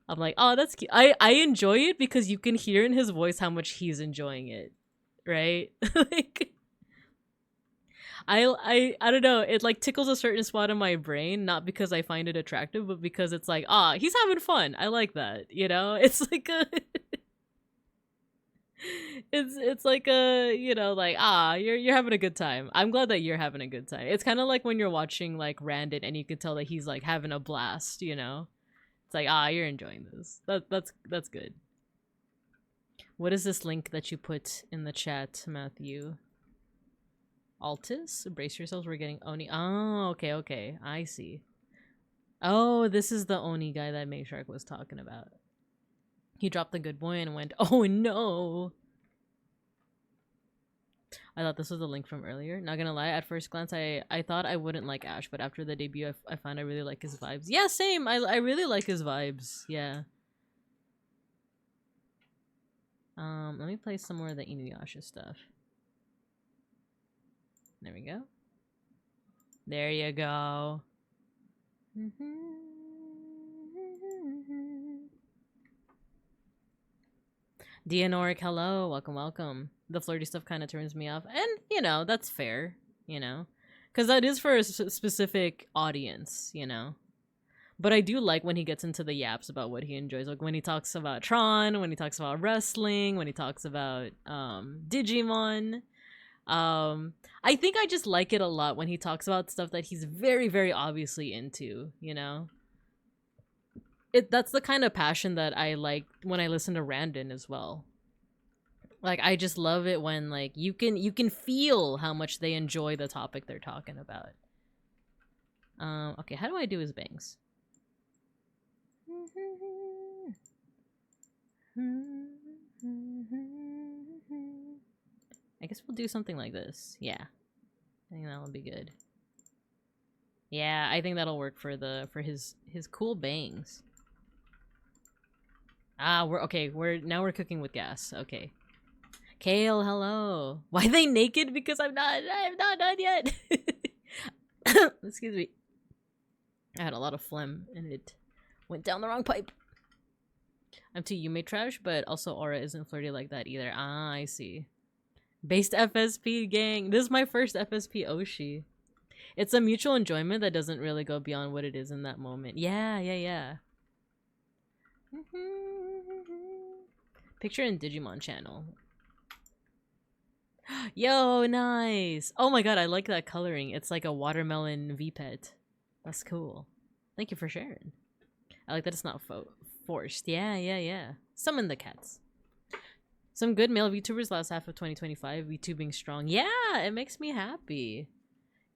I'm like, oh, that's cute. I enjoy it because you can hear in his voice how much he's enjoying it, right? Like I don't know, it like tickles a certain spot in my brain, not because I find it attractive, but because it's like, ah, he's having fun. I like that, you know? It's like a it's like a, you know, like, ah, you're having a good time. I'm glad that you're having a good time. It's kind of like when you're watching like Randon and you can tell that he's like having a blast, you know? It's like, ah, you're enjoying this. That's good. What is this link that you put in the chat, Matthew? Altus? Brace yourselves, we're getting Oni. Oh, okay. I see. Oh, this is the Oni guy that Mayshark was talking about. He dropped the good boy and went, oh no! I thought this was a link from earlier. Not gonna lie, at first glance, I thought I wouldn't like Ash, but after the debut, I found I really like his vibes. Yeah, same! I really like his vibes, yeah. Let me play some more of the Inuyasha stuff. There we go. There you go. Dianoric, hello. Welcome. The flirty stuff kind of turns me off. And, you know, that's fair, you know. Because that is for a specific audience, you know. But I do like when he gets into the yaps about what he enjoys. Like when he talks about Tron, when he talks about wrestling, when he talks about Digimon. I think I just like it a lot when he talks about stuff that he's very, very obviously into, you know? That's the kind of passion that I like when I listen to Randon as well. Like, I just love it when, like, you can feel how much they enjoy the topic they're talking about. Okay, how do I do his bangs? I guess we'll do something like this. Yeah. I think that'll be good. Yeah, I think that'll work for his cool bangs. Ah, now we're cooking with gas. Okay. Kale, hello. Why are they naked? Because I'm not done yet. Excuse me. I had a lot of phlegm and it went down the wrong pipe. I'm too Yume trash, but also Aura isn't flirty like that either. Ah, I see. Based FSP gang. This is my first FSP Oshi. It's a mutual enjoyment that doesn't really go beyond what it is in that moment. Yeah. Picture in Digimon channel. Yo, nice. Oh my god, I like that coloring. It's like a watermelon V-pet. That's cool. Thank you for sharing. I like that it's not forced. Yeah. Summon the cats. Some good male VTubers last half of 2025. VTubing strong. Yeah, it makes me happy.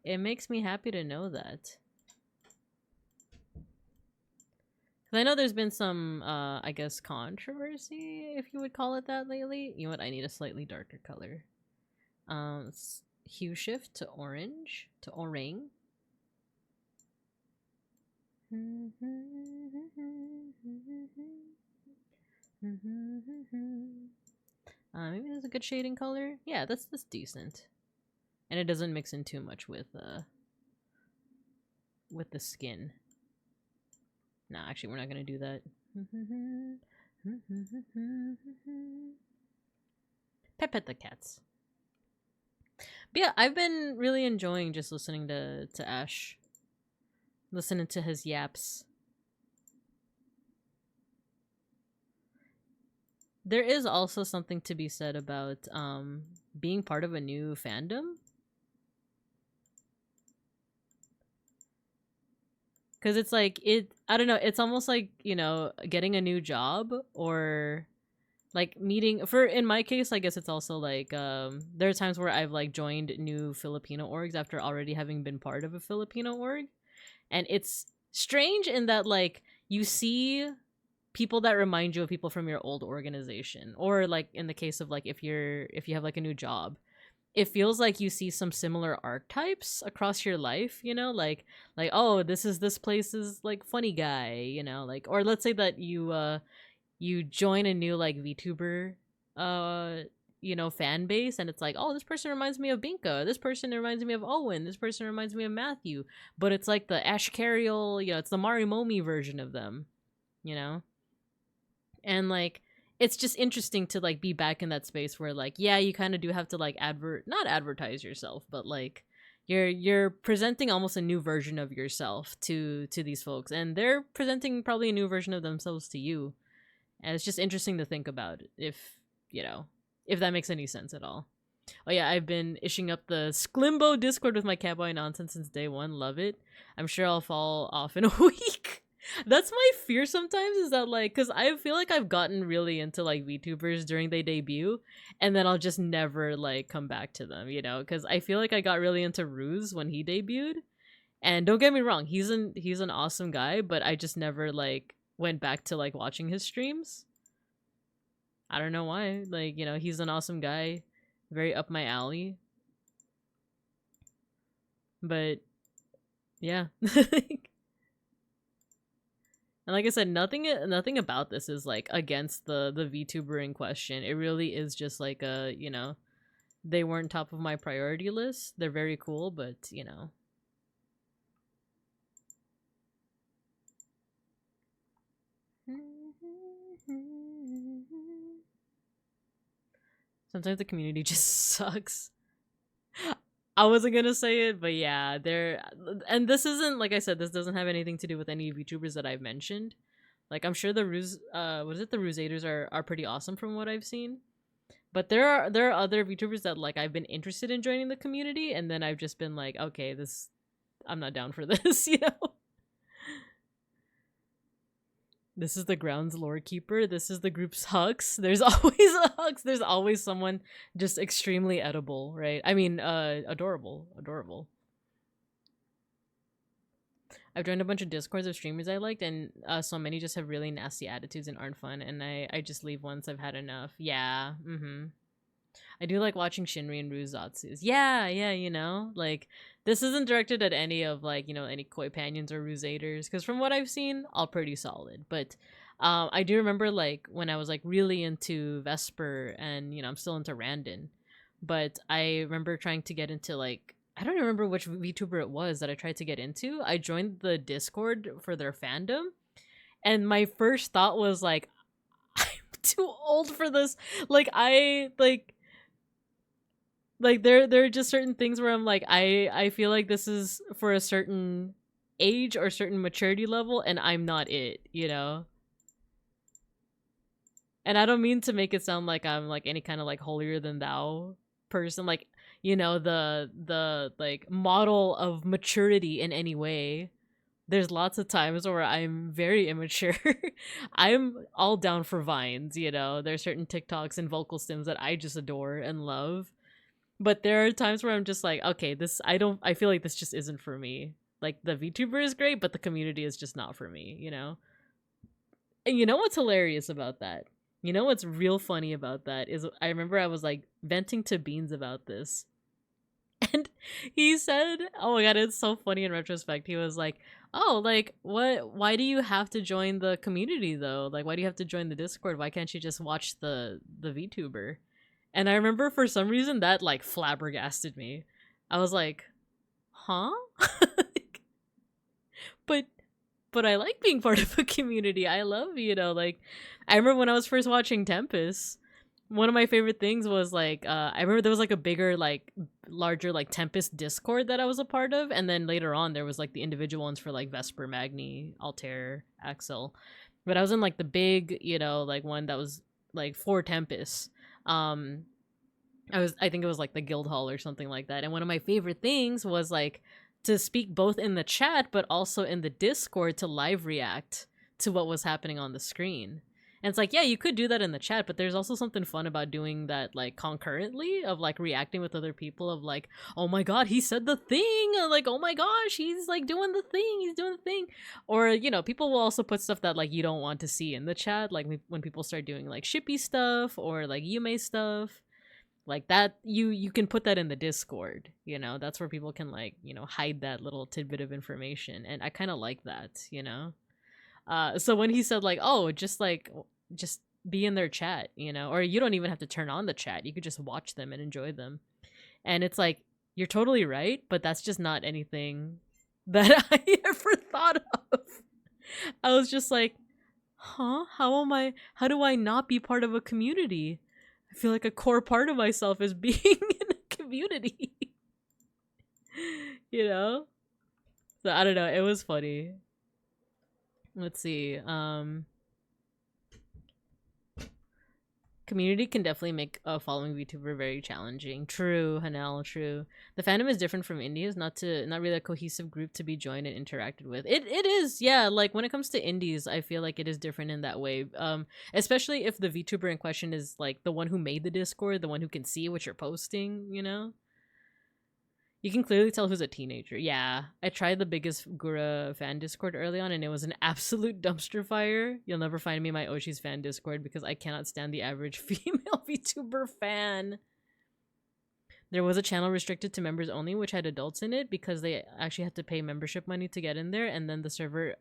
It makes me happy to know that. I know there's been some, I guess, controversy, if you would call it that, lately. You know what? I need a slightly darker color. Hue shift to orange, to orang. Maybe that's a good shading color. Yeah, that's decent, and it doesn't mix in too much with the skin. Nah, actually, we're not gonna do that. Pet the cats. But yeah, I've been really enjoying just listening to Ash, listening to his yaps. There is also something to be said about being part of a new fandom. Because it's like, I don't know, it's almost like, you know, getting a new job, or like meeting, in my case, I guess it's also like, there are times where I've like joined new Filipino orgs after already having been part of a Filipino org. And it's strange in that, like, you see people that remind you of people from your old organization, or like in the case of like if you have like a new job, it feels like you see some similar archetypes across your life, you know, like oh, this place's like funny guy, you know, like, or let's say that you join a new like VTuber you know, fan base, and it's like, oh, this person reminds me of Binka, this person reminds me of Owen, this person reminds me of Matthew, but it's like the Ash Carriel, you know, it's the Marimomi version of them, you know. And like, it's just interesting to like be back in that space where like, yeah, you kind of do have to like not advertise yourself, but like you're presenting almost a new version of yourself to these folks, and they're presenting probably a new version of themselves to you. And it's just interesting to think about, if you know, if that makes any sense at all. Oh yeah, I've been ishing up the Sklimbo Discord with my catboy nonsense since day one. Love it. I'm sure I'll fall off in a week. That's my fear sometimes, is that like, because I feel like I've gotten really into like VTubers during their debut, and then I'll just never like come back to them, you know, because I feel like I got really into Ruse when he debuted, and don't get me wrong, he's an awesome guy, but I just never like went back to like watching his streams. I don't know why. Like, you know, he's an awesome guy, very up my alley, but yeah. And like I said, nothing about this is like against the VTuber in question. It really is just like a, you know, they weren't top of my priority list. They're very cool, but you know. Sometimes the community just sucks. I wasn't gonna say it, but yeah, and this isn't, like I said, this doesn't have anything to do with any VTubers that I've mentioned. Like, I'm sure the Ruse, the Rusaders are pretty awesome from what I've seen. But there are other VTubers that like I've been interested in joining the community, and then I've just been like, okay, I'm not down for this, you know? This is the grounds lore keeper. This is the group's Hux. There's always a Hux. There's always someone just extremely edible, right? I mean, adorable. I've joined a bunch of Discords of streamers I liked, and so many just have really nasty attitudes and aren't fun, and I just leave once I've had enough. Yeah, I do like watching Shinri and Ruzatsus. Yeah, you know? Like, this isn't directed at any of, like, you know, any Koi Panions or Rusaders, because from what I've seen, all pretty solid. But I do remember, like, when I was, like, really into Vesper, and, you know, I'm still into Randon. But I remember trying to get into, like, I don't remember which VTuber it was that I tried to get into. I joined the Discord for their fandom, and my first thought was, like, I'm too old for this. Like, there are just certain things where I'm like, I feel like this is for a certain age or certain maturity level, and I'm not it, you know? And I don't mean to make it sound like I'm like any kind of like holier than thou person, like, you know, the like model of maturity in any way. There's lots of times where I'm very immature. I'm all down for vines, you know? There's certain TikToks and vocal stims that I just adore and love. But there are times where I'm just like, okay, I feel like this just isn't for me. Like, the VTuber is great, but the community is just not for me, you know? And you know what's hilarious about that? You know what's real funny about that is I remember I was like venting to Beans about this. And he said, oh my god, it's so funny in retrospect. He was like, oh, like, why do you have to join the community though? Like, why do you have to join the Discord? Why can't you just watch the VTuber? And I remember for some reason that like flabbergasted me. I was like, huh? but I like being part of a community. I love, like, I remember when I was first watching Tempest, one of my favorite things was like I remember there was like a bigger, like larger, like Tempest Discord that I was a part of, and then later on there was like the individual ones for like Vesper, Magni, Altair, Axel. But I was in like the big, like one that was like for Tempest. I think it was like the guild hall or something like that. And one of my favorite things was like to speak both in the chat but also in the Discord to live react to what was happening on the screen. And it's like, yeah, you could do that in the chat, but there's also something fun about doing that like concurrently, of like reacting with other people, of like, oh my god, he said the thing, like, oh my gosh, he's like doing the thing, he's doing the thing. Or, people will also put stuff that like you don't want to see in the chat, like when people start doing like shippy stuff or like Yume stuff. Like that, you can put that in the Discord, that's where people can like, hide that little tidbit of information. And I kind of like that, so when he said like, oh, just be in their chat, or you don't even have to turn on the chat, you could just watch them and enjoy them. And it's like, you're totally right, but that's just not anything that I ever thought of. I was just like, huh, how do I not be part of a community? I feel like a core part of myself is being in a community. So I don't know, it was funny. Let's see. Community can definitely make a following VTuber very challenging. True, Hanel, true. The fandom is different from indies, not really a cohesive group to be joined and interacted with. It is, yeah, like when it comes to indies, I feel like it is different in that way. Especially if the VTuber in question is like the one who made the Discord, the one who can see what you're posting, You can clearly tell who's a teenager. Yeah, I tried the biggest Gura fan Discord early on, and it was an absolute dumpster fire. You'll never find me in my Oshi's fan Discord because I cannot stand the average female VTuber fan. There was a channel restricted to members only, which had adults in it because they actually had to pay membership money to get in there. And then the server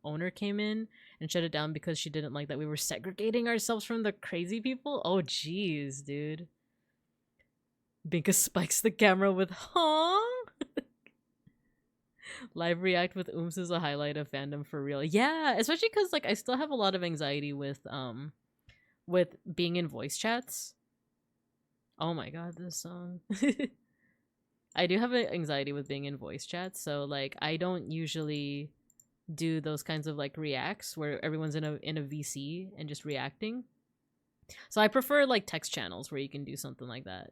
owner came in and shut it down because she didn't like that we were segregating ourselves from the crazy people. Oh, jeez, dude. Binka spikes the camera with huh? Live react with ooms is a highlight of fandom for real. Yeah, especially because like I still have a lot of anxiety with being in voice chats. Oh my god, this song. I do have anxiety with being in voice chats, so like I don't usually do those kinds of like reacts where everyone's in a VC and just reacting. So I prefer like text channels where you can do something like that.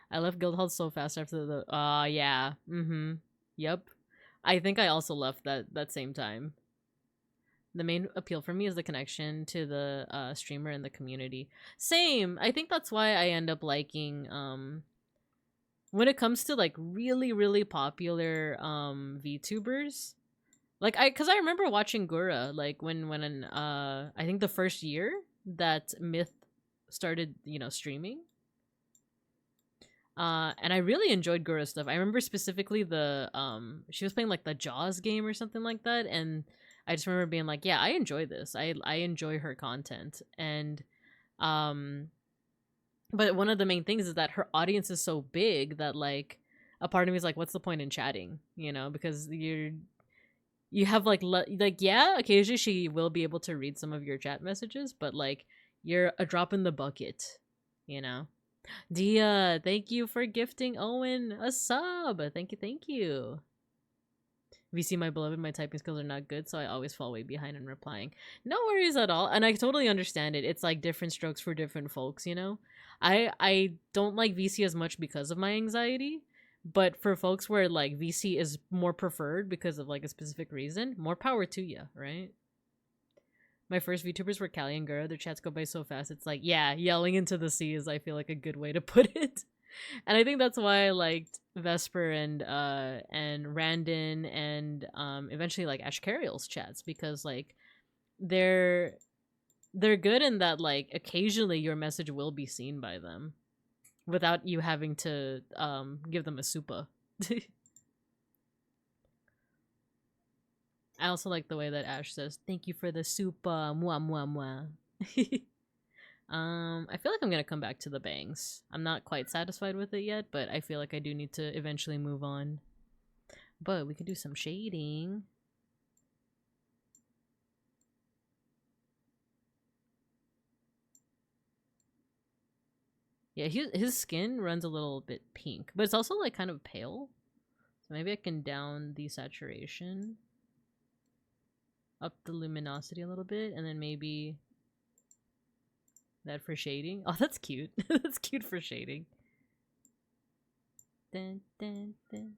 I left Guildhall so fast after the yeah. Yep. I think I also left that same time. The main appeal for me is the connection to the streamer and the community. Same. I think that's why I end up liking when it comes to like really, really popular VTubers. Like cause I remember watching Gura like when I think the first year that Myth started, streaming. And I really enjoyed Gura's stuff. I remember specifically the she was playing like the Jaws game or something like that, and I just remember being like, yeah, I enjoy this. I enjoy her content. And but one of the main things is that her audience is so big that like a part of me is like, what's the point in chatting? Because you have like yeah, occasionally she will be able to read some of your chat messages, but like you're a drop in the bucket, Dia, thank you for gifting Owen a sub. Thank you. VC, my beloved, my typing skills are not good, so I always fall way behind in replying. No worries at all, and I totally understand it. It's like different strokes for different folks, I don't like VC as much because of my anxiety, but for folks where like VC is more preferred because of like a specific reason, more power to you, right? My first VTubers were Callie and Gura. Their chats go by so fast. It's like, yeah, yelling into the sea is, I feel like, a good way to put it. And I think that's why I liked Vesper and Randon and eventually like Ashkariel's chats, because like they're good in that like occasionally your message will be seen by them without you having to give them a supa. I also like the way that Ash says, "Thank you for the supa, mwah mwah mwah." I feel like I'm gonna come back to the bangs. I'm not quite satisfied with it yet, but I feel like I do need to eventually move on. But we can do some shading. Yeah, his skin runs a little bit pink, but it's also like kind of pale. So maybe I can down the saturation, up the luminosity a little bit, and then maybe that for shading. Oh, that's cute. That's cute for shading. Dun, dun, dun.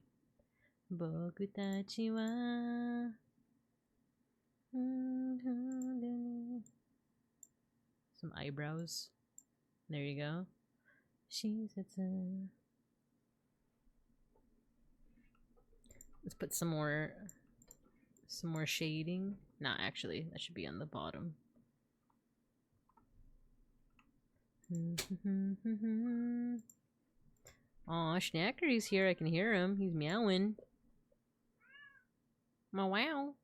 Boku tachi wa some eyebrows. There you go. Let's put some more shading. Nah, actually, that should be on the bottom. Aw, Schnackery's here. I can hear him. He's meowing. Wow.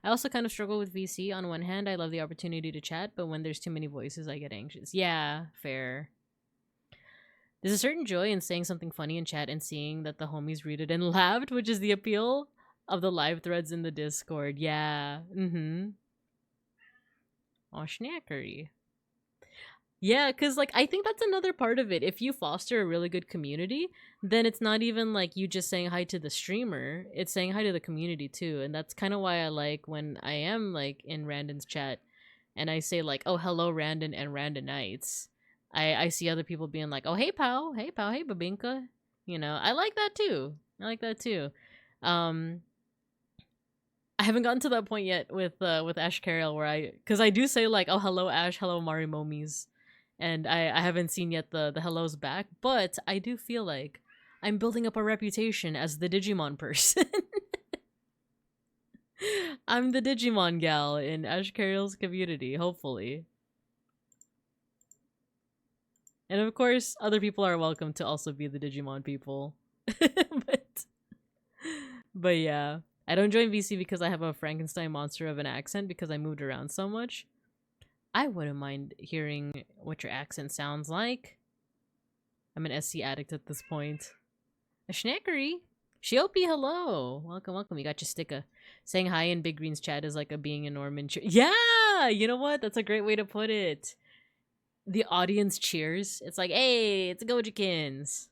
I also kind of struggle with VC. On one hand, I love the opportunity to chat, but when there's too many voices, I get anxious. Yeah, fair. There's a certain joy in saying something funny in chat and seeing that the homies read it and laughed, which is the appeal of the live threads in the Discord. Yeah. Aw, Schnackery. Yeah, because like I think that's another part of it. If you foster a really good community, then it's not even like you just saying hi to the streamer, it's saying hi to the community too. And that's kind of why I like when I am like in Randon's chat and I say like, oh, hello Randon and Randonites. I see other people being like, oh, hey pal, hey babinka. You know, I like that too. I haven't gotten to that point yet with Ash Carroll where because I do say like, oh, hello Ash, hello Marimomis. And I haven't seen yet the hellos back, but I do feel like I'm building up a reputation as the Digimon person. I'm the Digimon gal in Ash Carroll's community, hopefully. And of course, other people are welcome to also be the Digimon people. but yeah, I don't join VC because I have a Frankenstein monster of an accent because I moved around so much. I wouldn't mind hearing what your accent sounds like. I'm an SC addict at this point. A Schnackery! Shiopi, hello! Welcome. You got your sticker. Saying hi in Big Green's chat is like a being a Norman. Yeah! You know what? That's a great way to put it. The audience cheers. It's like, hey, it's a Gojikins.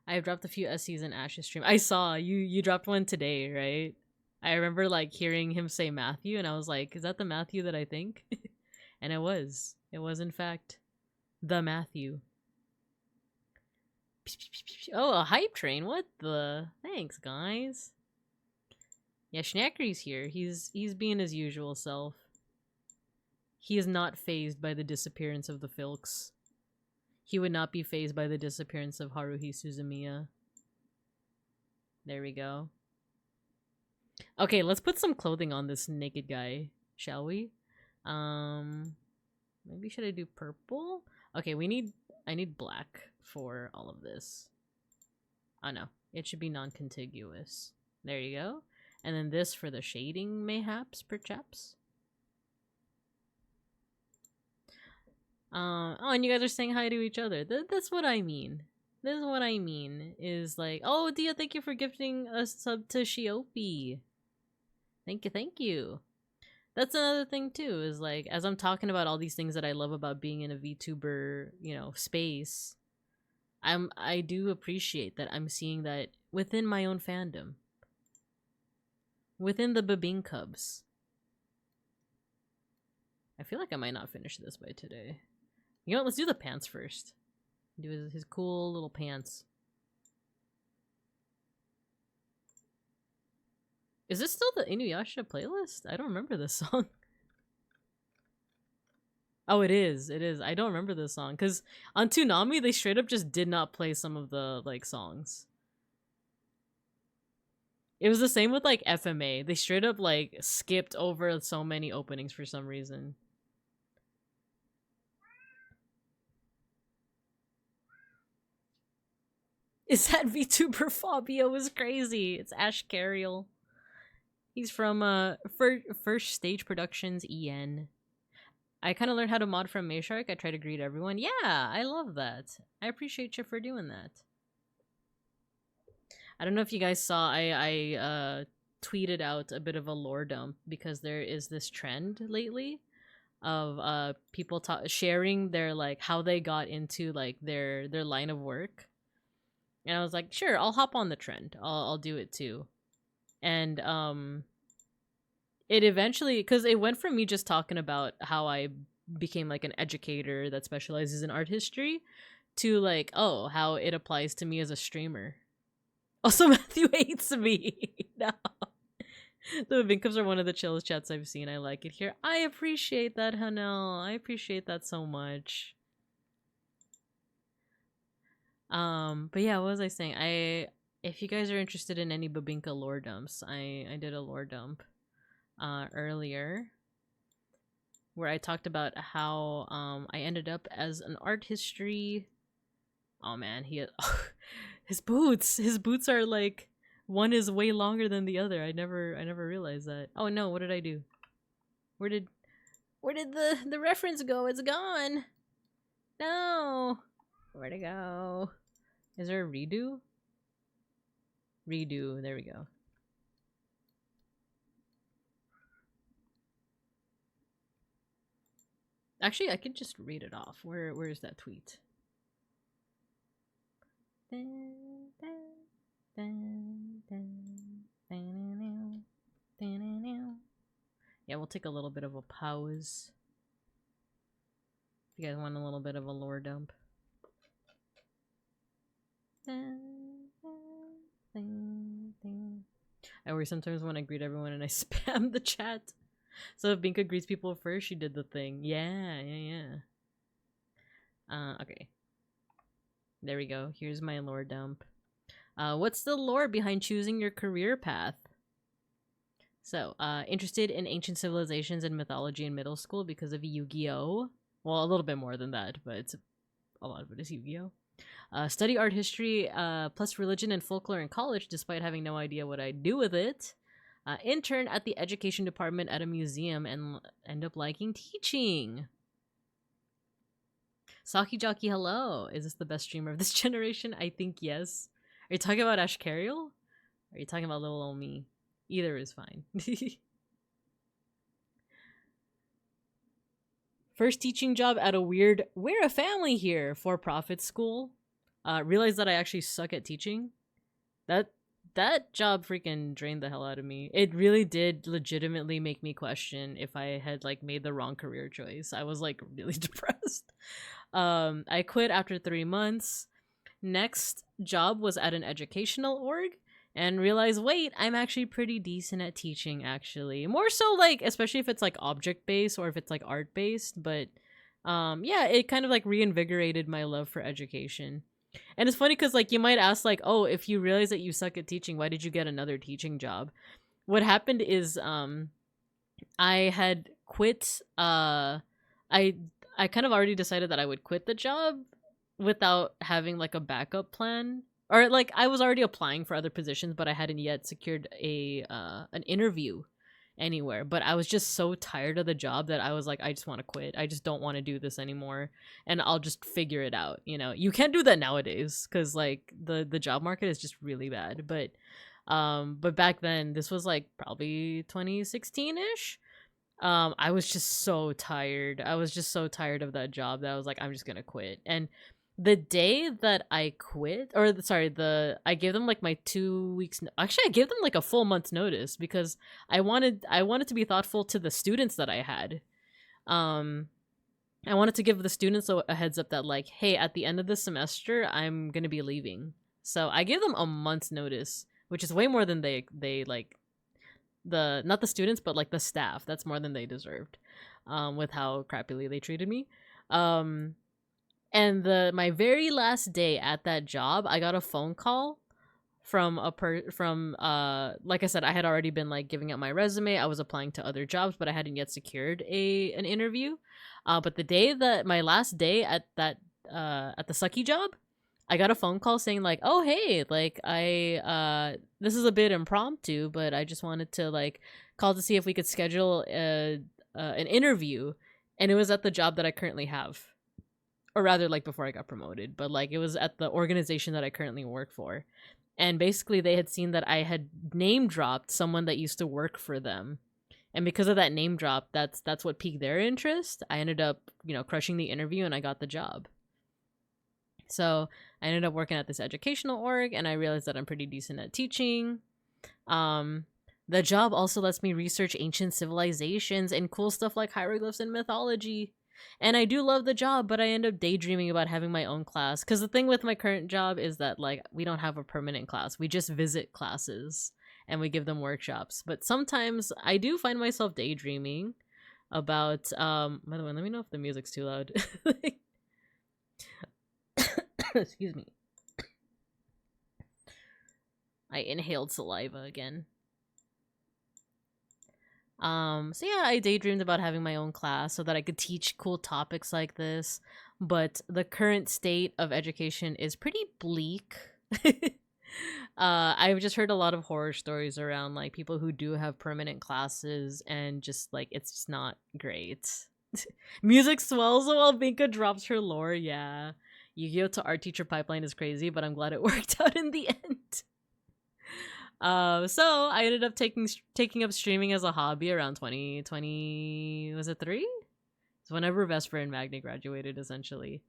I have dropped a few SCs in Ash's stream. I saw you dropped one today, right? I remember like hearing him say Matthew and I was like, is that the Matthew that I think? And it was. It was in fact the Matthew. Oh, a hype train. What the? Thanks, guys. Yeah, Schnackery's here. He's being his usual self. He is not fazed by the disappearance of the Filks. He would not be fazed by the disappearance of Haruhi Suzumiya. There we go. Okay, let's put some clothing on this naked guy, shall we? Maybe should I do purple? Okay, I need black for all of this. Oh no, it should be non-contiguous. There you go. And then this for the shading, mayhaps, perchaps. Oh, and you guys are saying hi to each other. That's what I mean. This is what I mean. Is like, oh, Dia, thank you for gifting a sub to Shiopi. Thank you. That's another thing too, is like, as I'm talking about all these things that I love about being in a VTuber, you know, space, I do appreciate that I'm seeing that within my own fandom. Within the Babing Cubs. I feel like I might not finish this by today. You know what, let's do the pants first. Do his cool little pants. Is this still the Inuyasha playlist? I don't remember this song. Oh, it is. It is. I don't remember this song because on Toonami they straight up just did not play some of the like songs. It was the same with like FMA. They straight up like skipped over so many openings for some reason. Is that VTuber Fabio is crazy? It's Ash Carriel. He's from First Stage Productions EN. I kind of learned how to mod from Mayshark. I try to greet everyone. Yeah, I love that. I appreciate you for doing that. I don't know if you guys saw, I tweeted out a bit of a lore dump because there is this trend lately of people sharing their like how they got into like their line of work. And I was like, sure, I'll hop on the trend. I'll do it too. And it eventually, because it went from me just talking about how I became like an educator that specializes in art history to like, oh, how it applies to me as a streamer. Also, Matthew hates me. No. The Vincups are one of the chillest chats I've seen. I like it here. I appreciate that, Hanel. I appreciate that so much. But yeah, what was I saying? If you guys are interested in any Babinka lore dumps, I did a lore dump earlier where I talked about how I ended up as an art history. Oh man, his boots are like one is way longer than the other. I never realized that. Oh no, what did I do? Where did the reference go? It's gone. No. Where'd it go? Is there a redo? Redo, there we go. Actually, I could just read it off. Where is that tweet? Yeah, we'll take a little bit of a pause. If you guys want a little bit of a lore dump. I worry sometimes when I greet everyone and I spam the chat. So if Binka greets people first, she did the thing. Yeah. Okay. There we go. Here's my lore dump. What's the lore behind choosing your career path? So, interested in ancient civilizations and mythology in middle school because of Yu-Gi-Oh! Well, a little bit more than that, but a lot of it is Yu-Gi-Oh! Study art history plus religion and folklore in college despite having no idea what I'd do with it. Intern at the education department at a museum and end up liking teaching. Saki Jockey, hello. Is this the best streamer of this generation? I think yes. Are you talking about Ash Carriel? Or are you talking about little old me? Either is fine. First teaching job at a weird, we're a family here, for-profit school. Realized that I actually suck at teaching. That job freaking drained the hell out of me. It really did legitimately make me question if I had like made the wrong career choice. I was like really depressed. I quit after 3 months. Next job was at an educational org and realized, wait, I'm actually pretty decent at teaching actually. More so like, especially if it's like object based or if it's like art based, but yeah, it kind of like reinvigorated my love for education. And it's funny because like you might ask like, oh, if you realize that you suck at teaching, why did you get another teaching job? What happened is I had quit I kind of already decided that I would quit the job without having like a backup plan. Or like I was already applying for other positions, but I hadn't yet secured an interview anywhere. But I was just so tired of the job that I was like, I just want to quit. I just don't want to do this anymore, and I'll just figure it out. You know, you can't do that nowadays because like the job market is just really bad. But back then, this was like probably 2016-ish. I was just so tired. I was just so tired of that job that I was like, I'm just gonna quit. And the day that I quit, or sorry, I gave them like my 2 weeks. Actually, I gave them like a full month's notice because I wanted to be thoughtful to the students that I had. I wanted to give the students a heads up that like, hey, at the end of the semester, I'm gonna be leaving. So I gave them a month's notice, which is way more than they like. not the students, but like the staff. That's more than they deserved, with how crappily they treated me. And my very last day at that job, I got a phone call from like I said, I had already been like giving out my resume. I was applying to other jobs, but I hadn't yet secured an interview. But the day that my last day at the sucky job, I got a phone call saying like, oh hey, like this is a bit impromptu, but I just wanted to like call to see if we could schedule an interview. And it was at the job that I currently have, or rather like before I got promoted, but like it was at the organization that I currently work for. And basically they had seen that I had name dropped someone that used to work for them. And because of that name drop, that's what piqued their interest. I ended up, crushing the interview and I got the job. So I ended up working at this educational org, and I realized that I'm pretty decent at teaching. The job also lets me research ancient civilizations and cool stuff like hieroglyphs and mythology. And I do love the job, but I end up daydreaming about having my own class. Because the thing with my current job is that, like, we don't have a permanent class. We just visit classes, and we give them workshops. But sometimes I do find myself daydreaming about, by the way, let me know if the music's too loud. Excuse me. I inhaled saliva again. So yeah, I daydreamed about having my own class so that I could teach cool topics like this, but the current state of education is pretty bleak. I've just heard a lot of horror stories around like people who do have permanent classes, and just like it's just not great. Music swells while Binka drops her lore. Yeah, Yu-Gi-Oh to art teacher pipeline is crazy, but I'm glad it worked out in the end. So I ended up taking up streaming as a hobby around 2020. Was it 3? It's whenever Vesper and Magni graduated, essentially.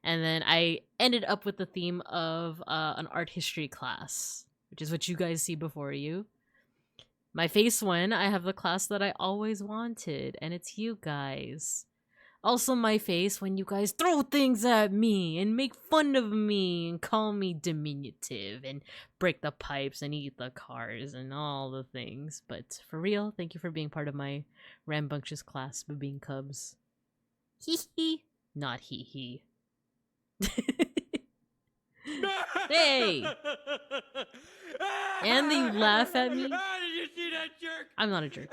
And then I ended up with the theme of an art history class, which is what you guys see before you. My face one, I have the class that I always wanted, and it's you guys. Also my face when you guys throw things at me and make fun of me and call me diminutive and break the pipes and eat the cars and all the things. But for real, thank you for being part of my rambunctious class, Babine Cubs. Hee hee. Not hee hee. Hey! And you laugh at me? Did you see that jerk? I'm not a jerk.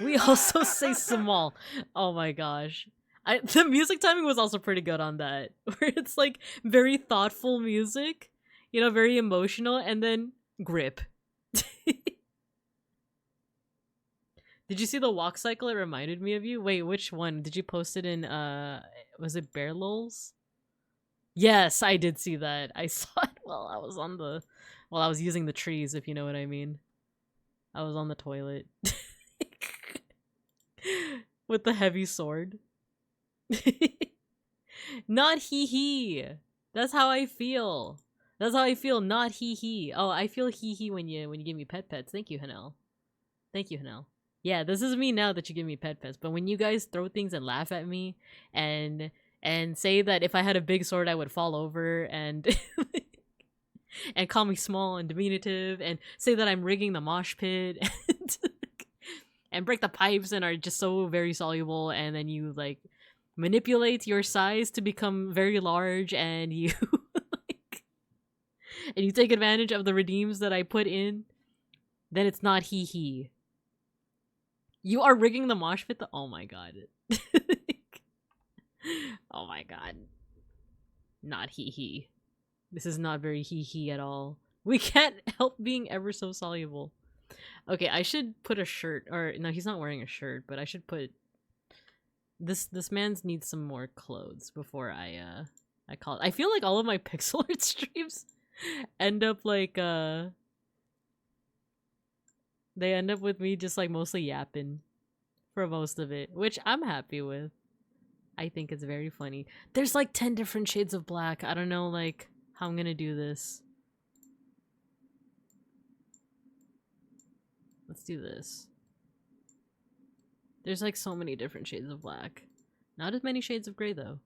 We also say small. Oh my gosh. The music timing was also pretty good on that. Where it's like very thoughtful music, very emotional, and then grip. Did you see the walk cycle? It reminded me of you. Wait, which one? Did you post it in was it Bear Lols? Yes, I did see that. I saw it while I was using the trees, if you know what I mean. I was on the toilet. With the heavy sword. Not hee hee. That's how I feel. That's how I feel, not hee hee. Oh, I feel hee hee when you give me pets. Thank you, Hanel. Thank you, Hanel. Yeah, this is me now that you give me pets. But when you guys throw things and laugh at me and say that if I had a big sword I would fall over and and call me small and diminutive and say that I'm rigging the mosh pit and break the pipes and are just so very soluble, and then you like manipulate your size to become very large, and you and you take advantage of the redeems that I put in, then it's not hee hee. You are rigging the mosh pit. Oh my god. Oh my god. Not hee hee. This is not very hee hee at all. We can't help being ever so soluble. Okay, I should put a shirt, or no, he's not wearing a shirt, but I should put this man's needs some more clothes before I call it. I feel like all of my pixel art streams end up like they end up with me just like mostly yapping for most of it, which I'm happy with. I think it's very funny. There's like 10 different shades of black. I don't know like how I'm gonna do this. Let's do this. There's like so many different shades of black. Not as many shades of gray though.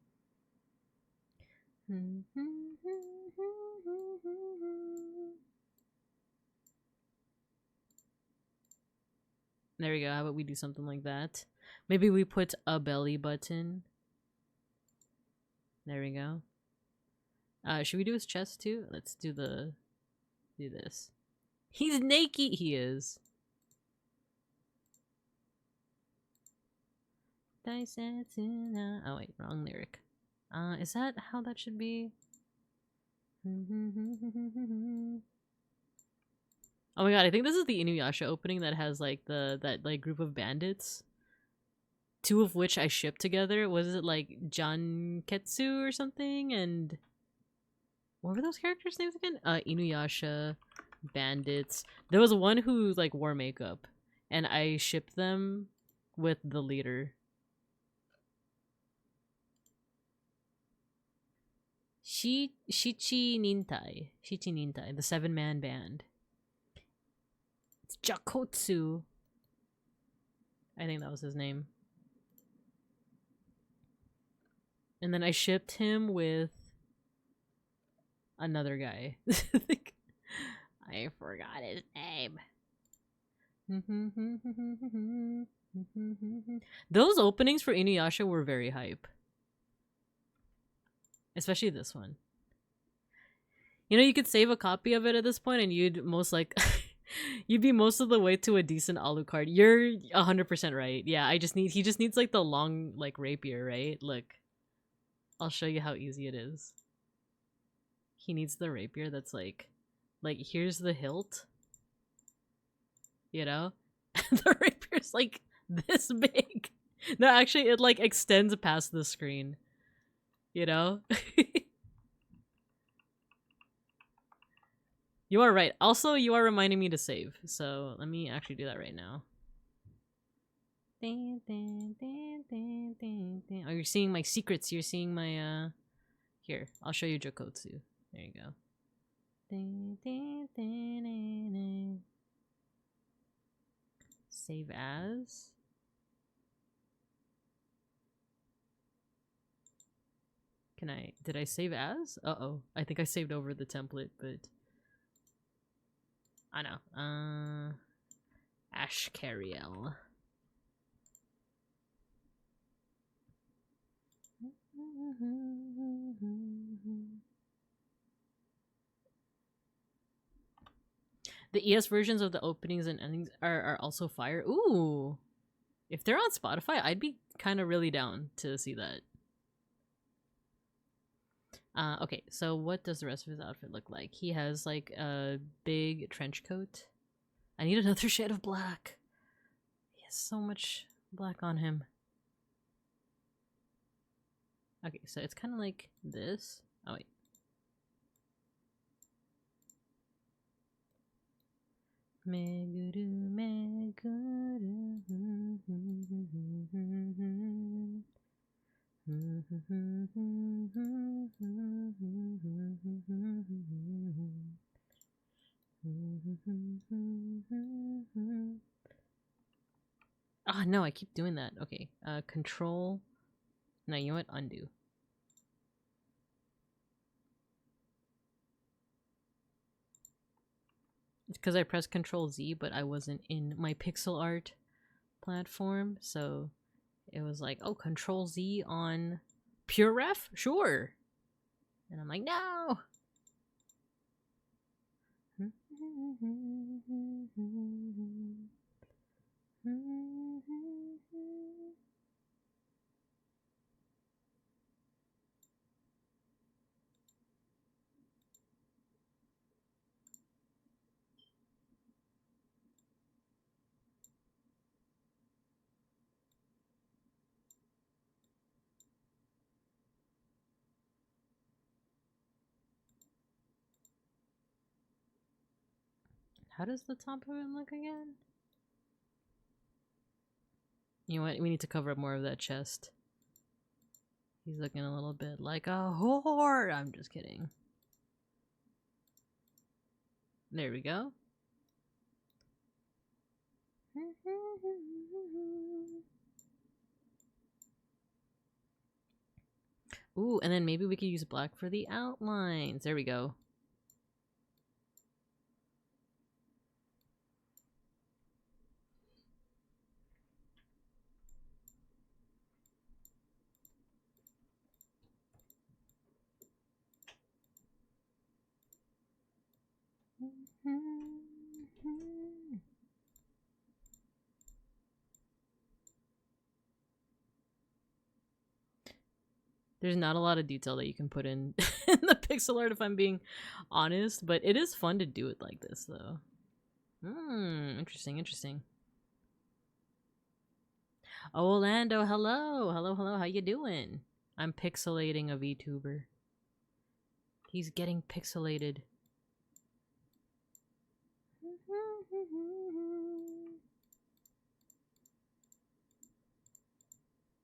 There we go. How about we do something like that? Maybe we put a belly button. There we go. Should we do his chest too? Let's do this. He's naked. He is. Oh wait, wrong lyric. Is that how that should be? Oh my god, I think this is the Inuyasha opening that has like that like group of bandits. Two of which I shipped together. Was it like Janketsu or something? And what were those characters' names again? Inuyasha, bandits. There was one who like wore makeup, and I shipped them with the leader. Shichi Nintai, the 7-man band. It's Jakotsu. I think that was his name. And then I shipped him with another guy. I forgot his name. Those openings for Inuyasha were very hype. Especially this one. You know, you could save a copy of it at this point and you'd most like... you'd be most of the way to a decent Alucard. You're 100% right. Yeah, he just needs like the long like rapier, right? Look. I'll show you how easy it is. He needs the rapier that's like here's the hilt. You know? The rapier's like this big. No, actually it like extends past the screen. You know? You are right. Also, you are reminding me to save. So let me actually do that right now. Oh, you're seeing my secrets. You're seeing my, Here, I'll show you Jokotsu. There you go. Save as. Did I save as? Uh-oh. I think I saved over the template, but... I know. Ashkariel. The ES versions of the openings and endings are also fire. Ooh! If they're on Spotify, I'd be kind of really down to see that. Okay, so what does the rest of his outfit look like? He has like a big trench coat. I need another shade of black. He has so much black on him. Okay, so it's kind of like this. Oh, wait. Meguru, meguru. Ah, no, I keep doing that. Okay, control. No, you know what? Undo. It's because I pressed Control Z, but I wasn't in my pixel art platform, so it was like, oh, Control Z on Pure Ref? Sure. And I'm like, no. How does the top of it look again? You know what? We need to cover up more of that chest. He's looking a little bit like a whore. I'm just kidding. There we go. Ooh, and then maybe we could use black for the outlines. There we go. There's not a lot of detail that you can put in, in the pixel art if I'm being honest, but it is fun to do it like this though. Interesting, interesting. Oh, Orlando, hello. Hello, how you doing? I'm pixelating a VTuber. He's getting pixelated.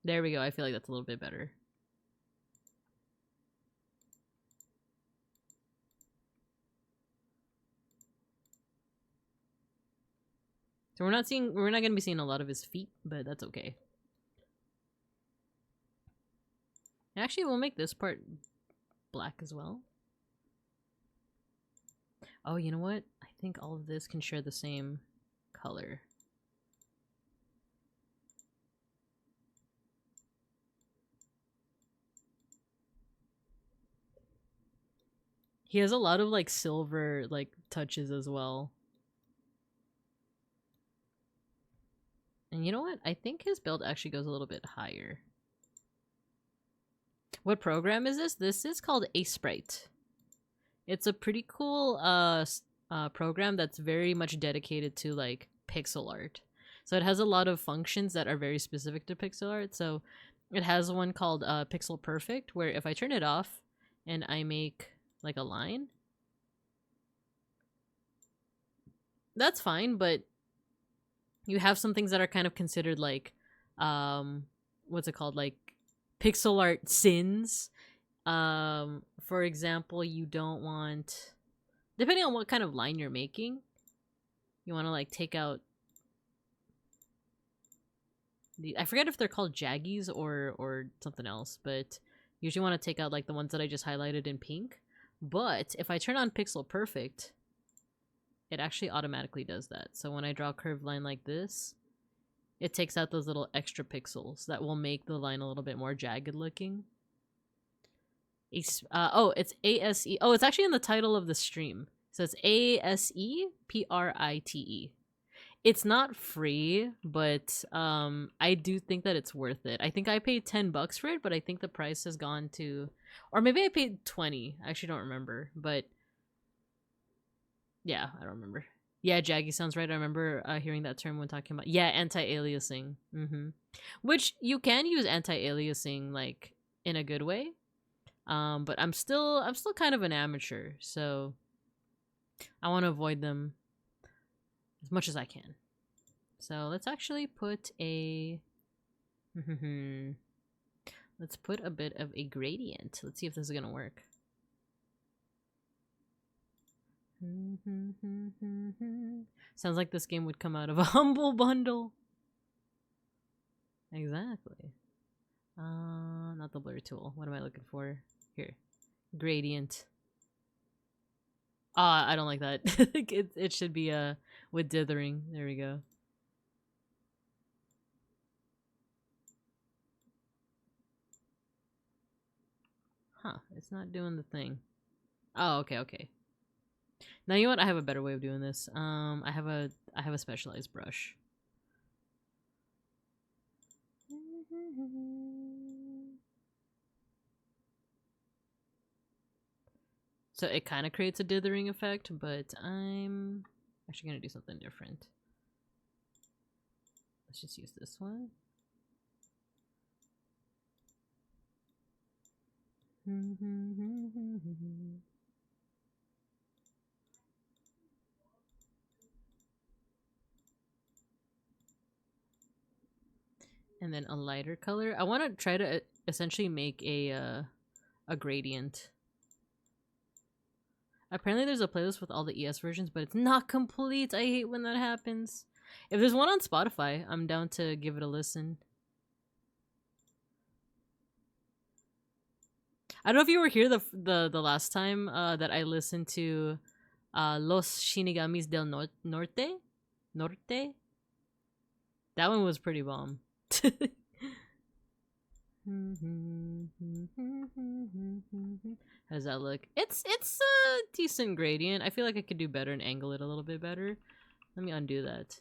There we go. I feel like that's a little bit better. So we're not going to be seeing a lot of his feet, but that's okay. Actually, we'll make this part black as well. Oh, you know what? I think all of this can share the same color. He has a lot of like silver like touches as well. And you know what? I think his build actually goes a little bit higher. What program is this? This is called ASEPRITE. It's a pretty cool program that's very much dedicated to like pixel art. So it has a lot of functions that are very specific to pixel art. So it has one called Pixel Perfect, where if I turn it off and I make like a line, that's fine, but you have some things that are kind of considered like what's it called, like pixel art sins. For example, you don't want, depending on what kind of line you're making, you want to like take out the, I forget if they're called jaggies or something else, but usually want to take out like the ones that I just highlighted in pink. But if I turn on Pixel Perfect, it actually automatically does that. So when I draw a curved line like this, it takes out those little extra pixels that will make the line a little bit more jagged looking. Oh, it's ASE. Oh, it's actually in the title of the stream. So it's ASEPRITE. It's not free, but I do think that it's worth it. I think I paid $10 for it, but I think the price has gone to, or maybe I paid 20. I actually don't remember, but yeah, I don't remember. Yeah, jaggy sounds right. I remember hearing that term when talking about, yeah, anti-aliasing. Which you can use anti-aliasing like in a good way. But I'm still kind of an amateur, so I want to avoid them as much as I can. So let's actually put a let's put a bit of a gradient. Let's see if this is gonna work. Sounds like this game would come out of a Humble Bundle. Exactly. Not the blur tool. What am I looking for? Here. Gradient. I don't like that. it should be with dithering. There we go. Huh, it's not doing the thing. Oh, okay. Now you know what? I have a better way of doing this. I have a specialized brush. So it kind of creates a dithering effect, but I'm actually going to do something different. Let's just use this one. And then a lighter color. I want to try to essentially make a gradient. Apparently there's a playlist with all the ES versions, but it's not complete. I hate when that happens. If there's one on Spotify, I'm down to give it a listen. I don't know if you were here the last time that I listened to Los Shinigamis del Norte? Norte? That one was pretty bomb. How does that look? It's a decent gradient. I feel like I could do better and angle it a little bit better. Let me undo that.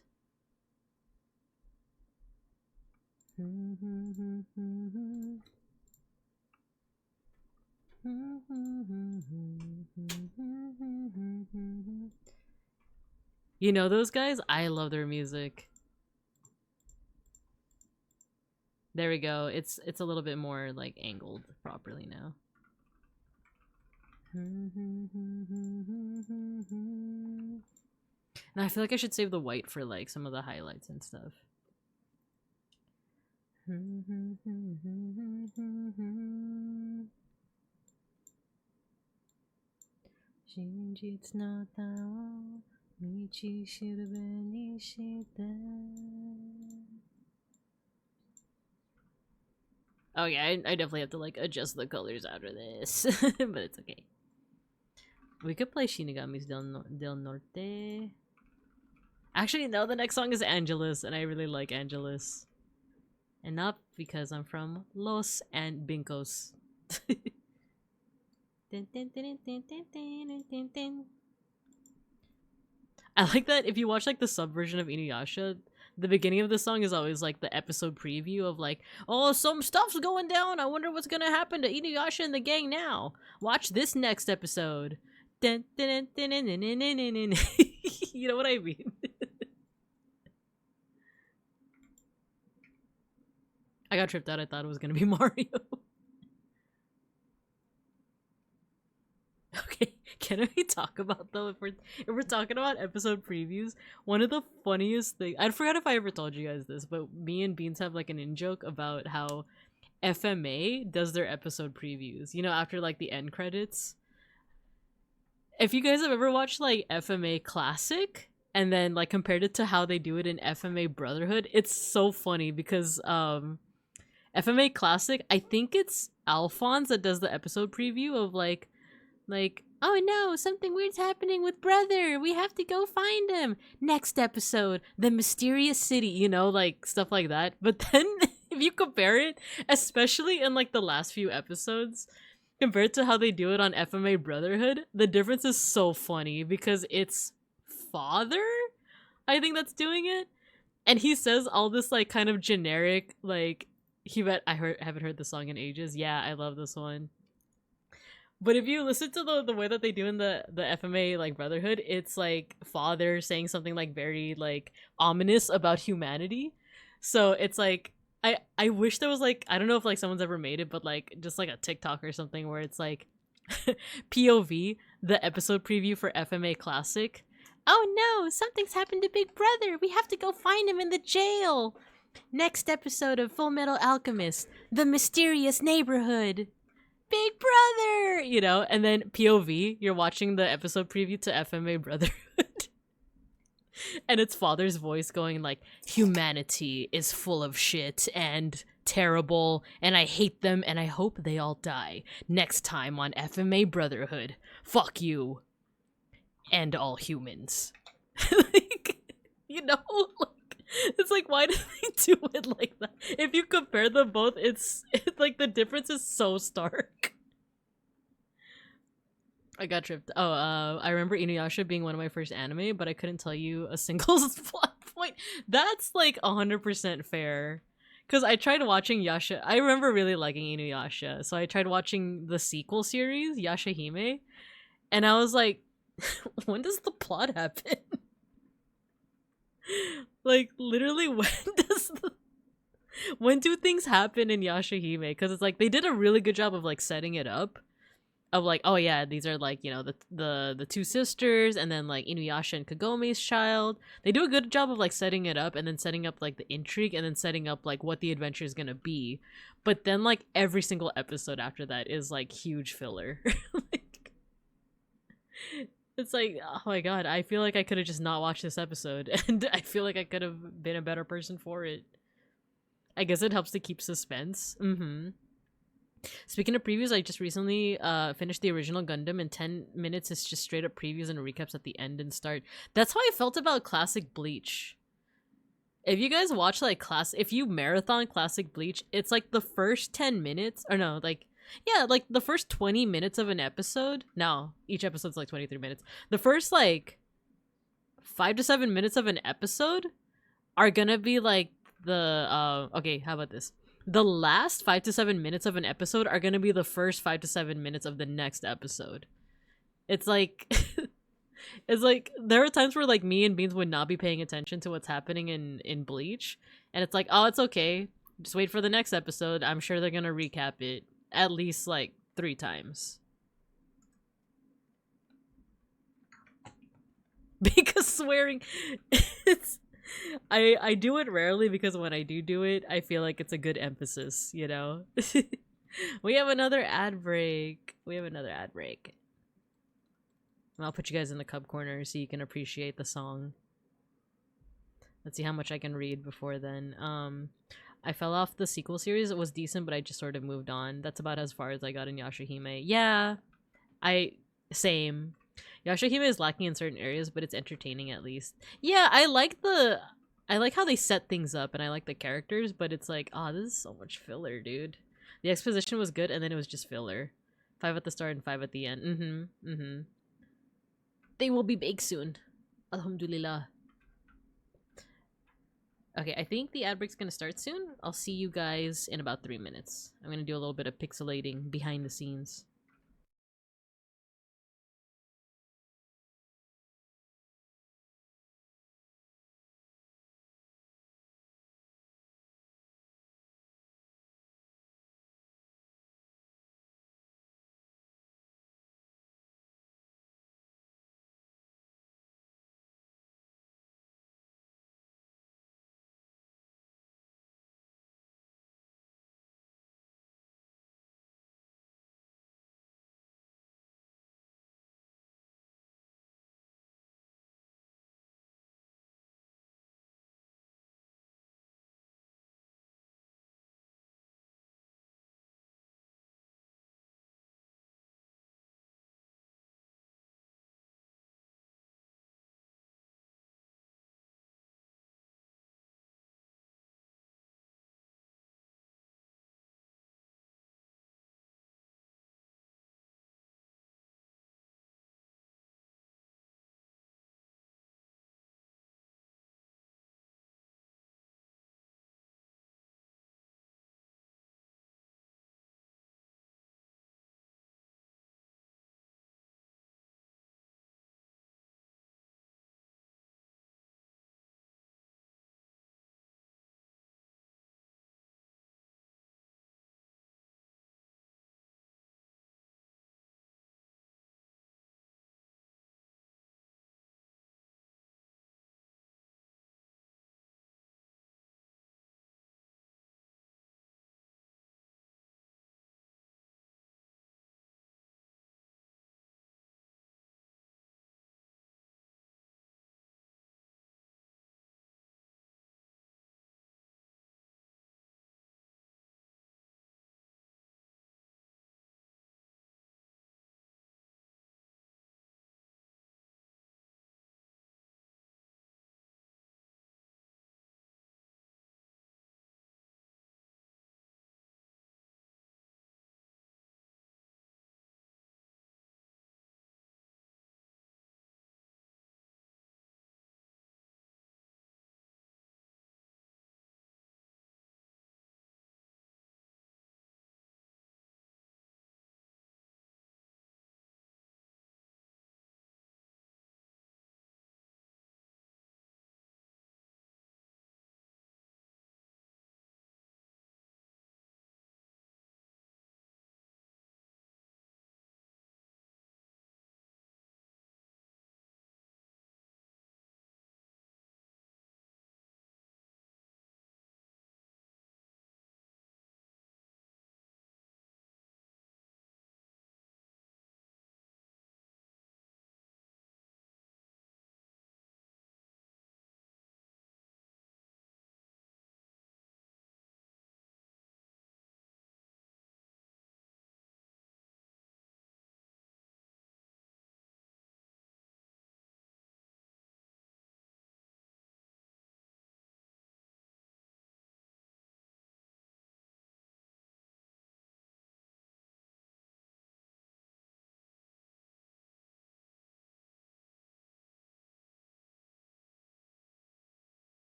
You know those guys? I love their music. There we go. It's a little bit more like angled properly now. Now I feel like I should save the white for like some of the highlights and stuff. Oh yeah, I definitely have to like adjust the colors out of this, but it's okay. We could play Shinigami's del Norte. Actually, no, the next song is Angeles, and I really like Angeles. And not because I'm from Los and Bincos. I like that if you watch like the subversion of Inuyasha, the beginning of the song is always like the episode preview of like, oh, some stuff's going down. I wonder what's gonna happen to Inuyasha and the gang now. Watch this next episode. You know what I mean? I got tripped out. I thought it was gonna be Mario. Okay, can we talk about though if we're talking about episode previews? One of the funniest things, I forgot if I ever told you guys this, but me and Beans have like an in-joke about how FMA does their episode previews. You know, after like the end credits. If you guys have ever watched like FMA Classic and then like compared it to how they do it in FMA Brotherhood, it's so funny because FMA Classic, I think it's Alphonse that does the episode preview of like, oh no, something weird's happening with brother. We have to go find him. Next episode, the mysterious city, you know, like stuff like that. But then if you compare it, especially in like the last few episodes, compared to how they do it on FMA Brotherhood, the difference is so funny because it's father, I think, that's doing it. And he says all this like kind of generic, like, haven't heard the song in ages. Yeah, I love this one. But if you listen to the way that they do in the FMA like Brotherhood, it's like father saying something like very like ominous about humanity. So it's like I wish there was like, I don't know if like someone's ever made it, but like just like a TikTok or something where it's like POV, the episode preview for FMA Classic. Oh no, something's happened to Big Brother. We have to go find him in the jail. Next episode of Full Metal Alchemist, the mysterious neighborhood. Big Brother, you know, and then POV, you're watching the episode preview to FMA Brotherhood. And it's father's voice going like, humanity is full of shit and terrible, and I hate them, and I hope they all die. Next time on FMA Brotherhood, fuck you and all humans. Like, you know, like, it's like, why do they do it like that? If you compare them both, it's like the difference is so stark. I got tripped. Oh, I remember Inuyasha being one of my first anime, but I couldn't tell you a single plot point. That's like 100% fair. Because I tried watching Yasha. I remember really liking Inuyasha, so I tried watching the sequel series, Yashahime, and I was like, when does the plot happen? Like, literally, when do things happen in Yashahime? Because it's like they did a really good job of like setting it up, of like, oh yeah, these are like, you know, the two sisters, and then like Inuyasha and Kagome's child. They do a good job of like setting it up, and then setting up like the intrigue, and then setting up like what the adventure is gonna be. But then like every single episode after that is like huge filler. Like, it's like, oh my god, I feel like I could have just not watched this episode, and I feel like I could have been a better person for it. I guess it helps to keep suspense. Speaking of previews, I just recently finished the original Gundam. In 10 minutes, it's just straight up previews and recaps at the end and start. That's how I felt about classic Bleach. If you guys watch like if you marathon classic Bleach, it's like the first 10 minutes, or no, like, yeah, like the first 20 minutes of an episode. No, each episode's like 23 minutes. The first like 5 to 7 minutes of an episode are gonna be like okay, how about this? The last 5 to 7 minutes of an episode are gonna be the first 5 to 7 minutes of the next episode. It's like it's like there are times where like me and Beans would not be paying attention to what's happening in Bleach, and it's like, oh, it's okay, just wait for the next episode. I'm sure they're gonna recap it at least like 3 times. Because swearing, it's I do it rarely, because when I do it, I feel like it's a good emphasis, you know. We have another ad break. I'll put you guys in the cub corner so you can appreciate the song. Let's see how much I can read before then. I fell off the sequel series. It was decent, but I just sort of moved on. That's about as far as I got in Yashahime. Yeah, same. Yashahime is lacking in certain areas, but it's entertaining at least. Yeah, I like how they set things up, and I like the characters, but it's like, oh, this is so much filler, dude. The exposition was good, and then it was just filler. 5 at the start and 5 at the end. They will be big soon. Alhamdulillah. Okay, I think the ad break's gonna start soon. I'll see you guys in about 3 minutes. I'm gonna do a little bit of pixelating behind the scenes.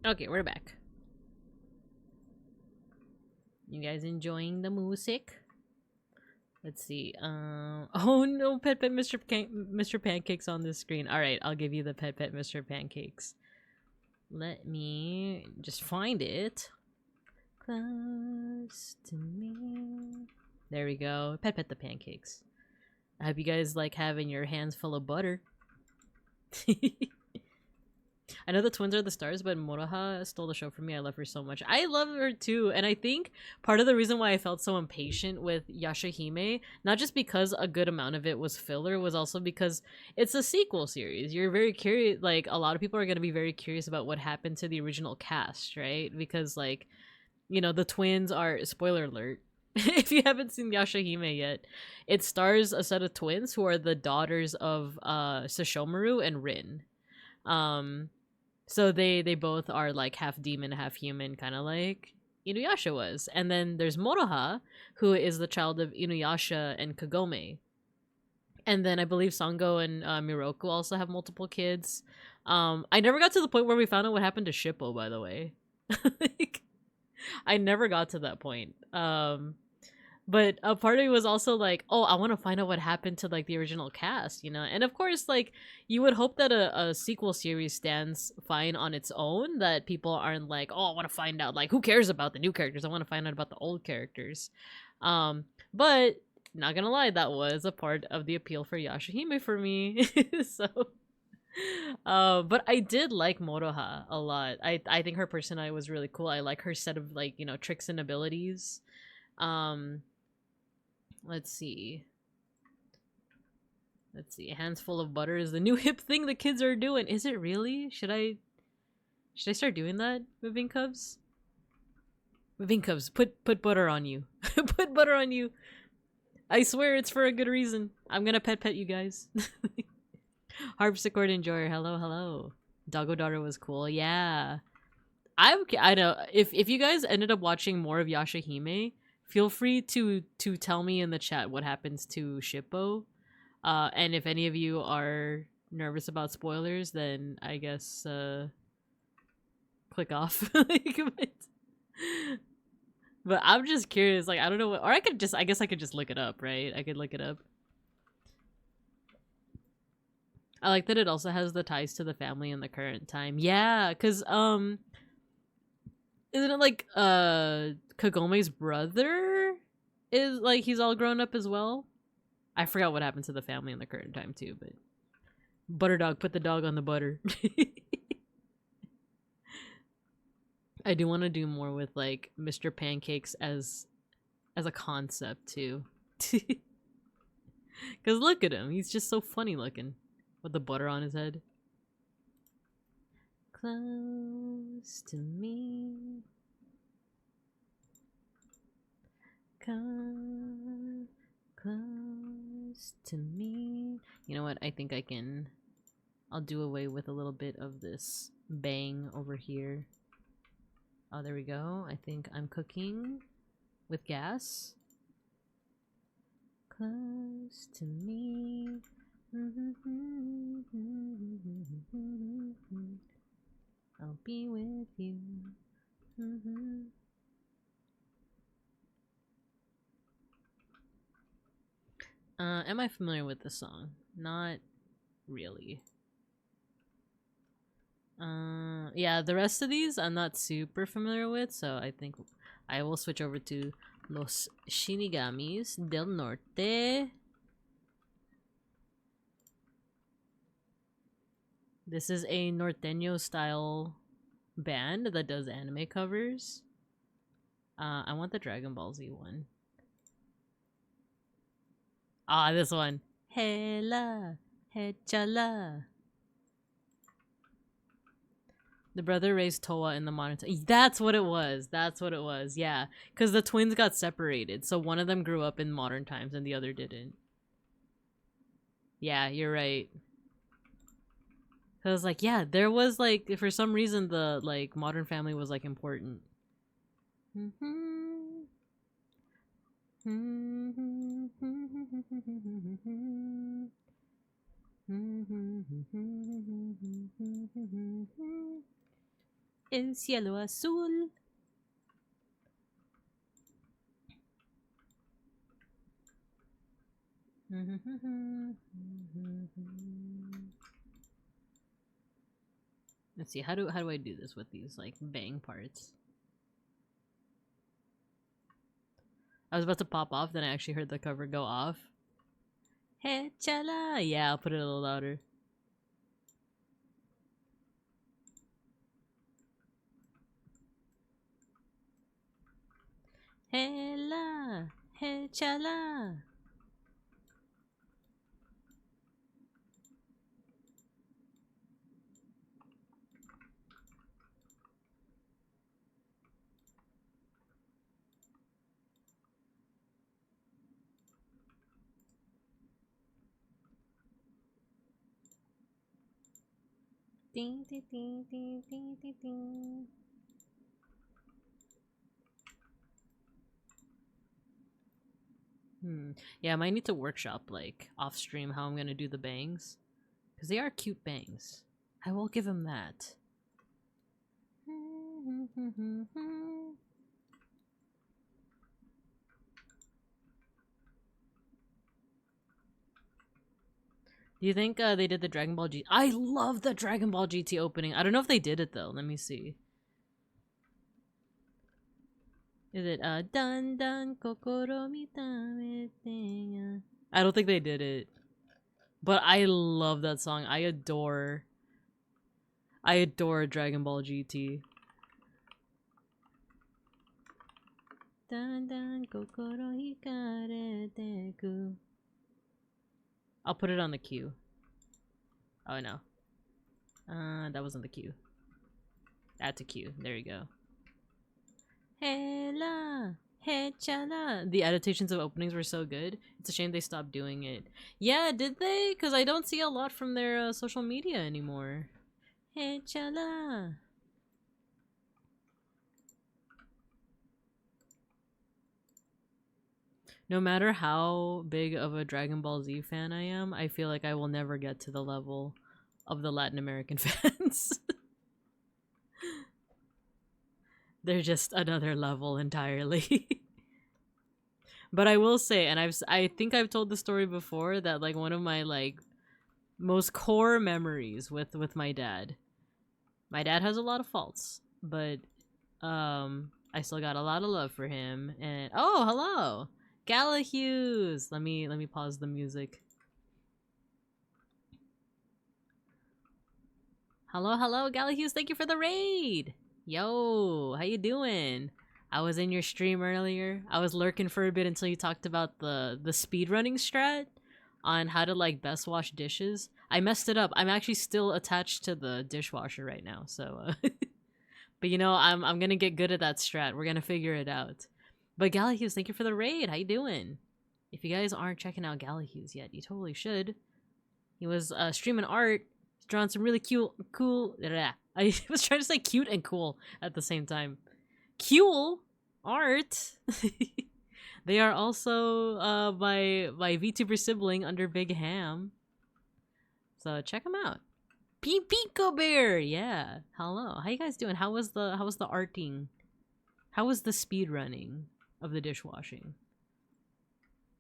Okay, we're back. You guys enjoying the music? Let's see. Oh no, Pet Mr. Pancakes on the screen. All right, I'll give you the Pet Mr. Pancakes. Let me just find it. Close to me. There we go. Pet the pancakes. I hope you guys like having your hands full of butter. I know the twins are the stars, but Moroha stole the show from me. I love her so much. I love her too, and I think part of the reason why I felt so impatient with Yashahime, not just because a good amount of it was filler, was also because it's a sequel series. You're very curious, like, a lot of people are going to be very curious about what happened to the original cast, right? Because, like, you know, the twins are, spoiler alert, if you haven't seen Yashahime yet, it stars a set of twins who are the daughters of Sesshomaru and Rin. So they both are like half demon, half human, kind of like Inuyasha was. And then there's Moroha, who is the child of Inuyasha and Kagome. And then I believe Sango and Miroku also have multiple kids. I never got to the point where we found out what happened to Shippo, by the way. Like, I never got to that point. But a part of me was also like, oh, I want to find out what happened to like the original cast, you know? And of course, like, you would hope that a sequel series stands fine on its own, that people aren't like, oh, I want to find out, like, who cares about the new characters? I want to find out about the old characters. But not gonna lie, that was a part of the appeal for Yashahime for me. So but I did like Moroha a lot. I think her personality was really cool. I like her set of, like, you know, tricks and abilities. Let's see. Hands full of butter is the new hip thing the kids are doing. Is it really? Should I start doing that, Moving Cubs? Moving Cubs, put butter on you. Put butter on you. I swear it's for a good reason. I'm gonna pet you guys. Harpsichord Enjoyer, hello. Doggo Daughter was cool. Yeah. I know if you guys ended up watching more of Yashahime, feel free to tell me in the chat what happens to Shippo. And if any of you are nervous about spoilers, then I guess click off. But I'm just curious, like, I don't know what, or I guess I could just look it up, right? I could look it up. I like that it also has the ties to the family in the current time. Yeah, because isn't it like Kagome's brother is like, he's all grown up as well? I forgot what happened to the family in the current time too, but butter dog, put the dog on the butter. I do want to do more with like Mr. Pancakes as a concept too. Cause look at him, he's just so funny looking with the butter on his head. Close to me. Come close to me. You know what? I think I'll do away with a little bit of this bang over here. Oh, there we go. I think I'm cooking with gas. Close to me. I'll be with you. Am I familiar with the song? Not really. Yeah, the rest of these I'm not super familiar with, so I think I will switch over to Los Shinigamis del Norte. This is a norteño style band that does anime covers. I want the Dragon Ball Z one. Ah, this one. Hela, hechala. The brother raised Toa in the modern time. That's what it was. That's what it was. Yeah. Because the twins got separated. So one of them grew up in modern times and the other didn't. Yeah, you're right. I was like, yeah, there was like, for some reason, the like modern family was like important. el cielo azul. Let's see, how do I do this with these like bang parts? I was about to pop off, then I actually heard the cover go off. Hey chala! Yeah, I'll put it a little louder. Hey la! Hey chala! Ding ding ding ding ding ding ding. Yeah, I might need to workshop like off stream how I'm gonna do the bangs. Because they are cute bangs. I will give him that. Do you think they did the Dragon Ball G? I love the Dragon Ball GT opening. I don't know if they did it though. Let me see. Is it Dan Dan Kokoro Mitamete? I don't think they did it. But I love that song. I adore Dragon Ball GT. Dan Dan Kokoro Hikarete ku. I'll put it on the queue. Oh no. That wasn't the queue. Add to queue. There you go. Hela! Hey chala! The adaptations of openings were so good. It's a shame they stopped doing it. Yeah, did they? Because I don't see a lot from their social media anymore. Hey chala! No matter how big of a Dragon Ball Z fan I am, I feel like I will never get to the level of the Latin American fans. They're just another level entirely. But I will say, and I think I've told the story before, that like one of my like most core memories with my dad. My dad has a lot of faults, but I still got a lot of love for him. And oh, hello. Galahughes! Let me pause the music. Hello, hello, Galahughes, thank you for the raid! Yo, how you doing? I was in your stream earlier. I was lurking for a bit until you talked about the speedrunning strat on how to like best wash dishes. I messed it up. I'm actually still attached to the dishwasher right now, so but you know, I'm gonna get good at that strat. We're gonna figure it out. But Galahughes, thank you for the raid. How you doing? If you guys aren't checking out Galahughes yet, you totally should. He was streaming art. He's drawing some really cool. I was trying to say cute and cool at the same time. Cool art. They are also my VTuber sibling under Big Ham. So check them out. Pico Bear, yeah. Hello. How you guys doing? How was the arting? How was the speed running of the dishwashing?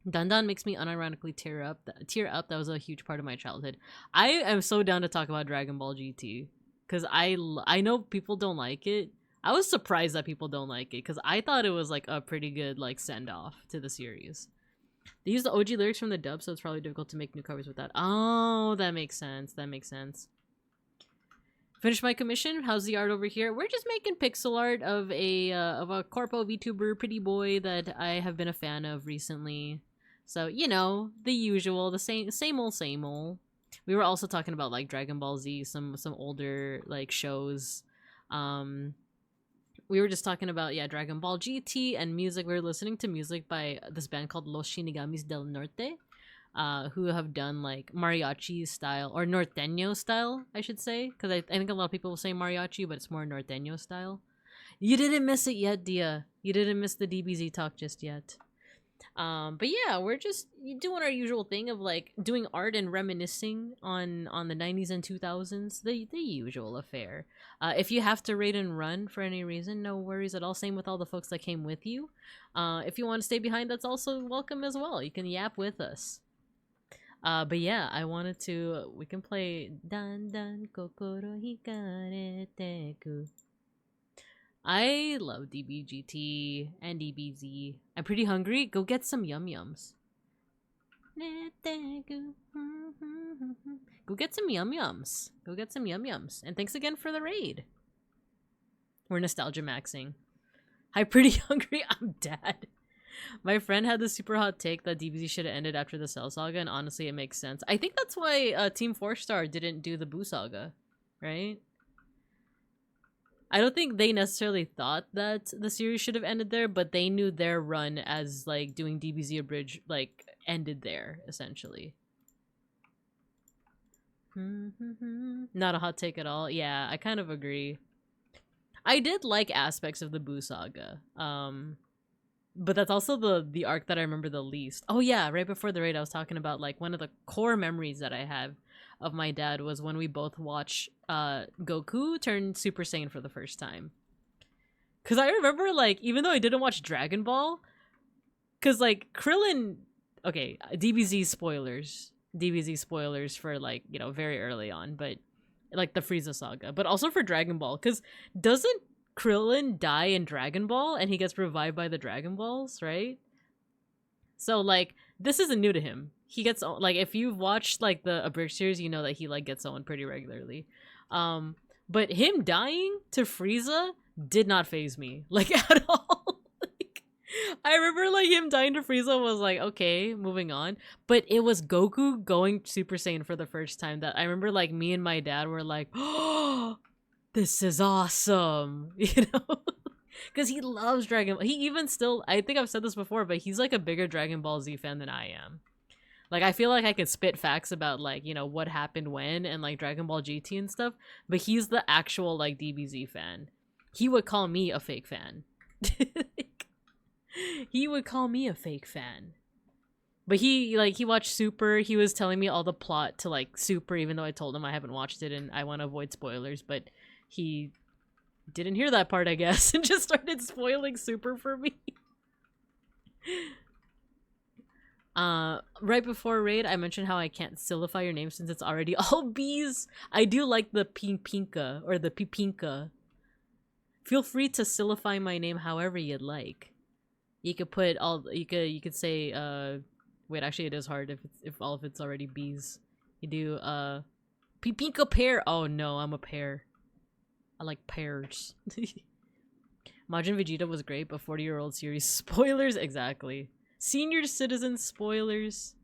Dandan makes me unironically tear up. That was a huge part of my childhood. I am so down to talk about Dragon Ball GT because I know people don't like it. I was surprised that people don't like it because I thought it was like a pretty good like send off to the series. They use the OG lyrics from the dub, so it's probably difficult to make new covers with that. Oh, that makes sense. That makes sense. Finished my commission. How's the art over here? We're just making pixel art of a corpo VTuber pretty boy that I have been a fan of recently. So, you know, the usual, the same old. We were also talking about like Dragon Ball Z, some older like shows. We were just talking about Dragon Ball GT and music. We were listening to music by this band called Los Shinigamis del Norte, who have done like mariachi style or norteño style, I should say, because I think a lot of people will say mariachi, but it's more norteño style. You didn't miss it yet, Dia. You didn't miss the DBZ talk just yet. But yeah, we're just doing our usual thing of like doing art and reminiscing on the 90s and 2000s, the usual affair. If you have to raid and run for any reason, no worries at all. Same with all the folks that came with you. If you want to stay behind, that's also welcome as well. You can yap with us. But yeah, I wanted to. We can play Dan Dan Kokoro Hikarete ku. I love DBGT and DBZ. I'm pretty hungry. Go get some yum yums. Go get some yum yums. Go get some yum yums. And thanks again for the raid. We're nostalgia maxing. I'm pretty hungry. I'm dead. My friend had the super hot take that DBZ should have ended after the Cell Saga, and honestly, it makes sense. I think that's why Team 4-Star didn't do the Boo Saga, right? I don't think they necessarily thought that the series should have ended there, but they knew their run as like doing DBZ Abridged like ended there essentially. Not a hot take at all. Yeah, I kind of agree. I did like aspects of the Boo Saga, but that's also the arc that I remember the least. Oh yeah, right before the raid, I was talking about like one of the core memories that I have of my dad was when we both watched Goku turn Super Saiyan for the first time. Cause I remember like even though I didn't watch Dragon Ball, cause like Krillin, okay, DBZ spoilers for like, you know, very early on, but like the Frieza saga, but also for Dragon Ball, cause doesn't Krillin die in Dragon Ball and he gets revived by the Dragon Balls, right? So like this isn't new to him. He gets like if you've watched like the Abridged series, you know that he like gets on pretty regularly. But him dying to Frieza did not faze me like at all. Like, I remember like him dying to Frieza was like okay, moving on. But it was Goku going Super Saiyan for the first time that I remember like me and my dad were like, oh, this is awesome, you know. Because he loves Dragon Ball. He even still, I think I've said this before, but he's like a bigger Dragon Ball Z fan than I am. Like, I feel like I could spit facts about, like, you know, what happened when and, like, Dragon Ball GT and stuff. But he's the actual, like, DBZ fan. He would call me a fake fan. He would call me a fake fan. But he watched Super. He was telling me all the plot to, like, Super, even though I told him I haven't watched it and I want to avoid spoilers. But he didn't hear that part, I guess, and just started spoiling Super for me. Right before raid, I mentioned how I can't stylify your name since it's already all bees. I do like the pinka or the pipinka. Feel free to stylify my name however you'd like. You could put all you could say wait, actually it is hard if all of it's already bees. You do pipinka pear. Oh no, I'm a pear. I like pears. Majin Vegeta was great, but 40-year-old series spoilers exactly. Senior citizen spoilers.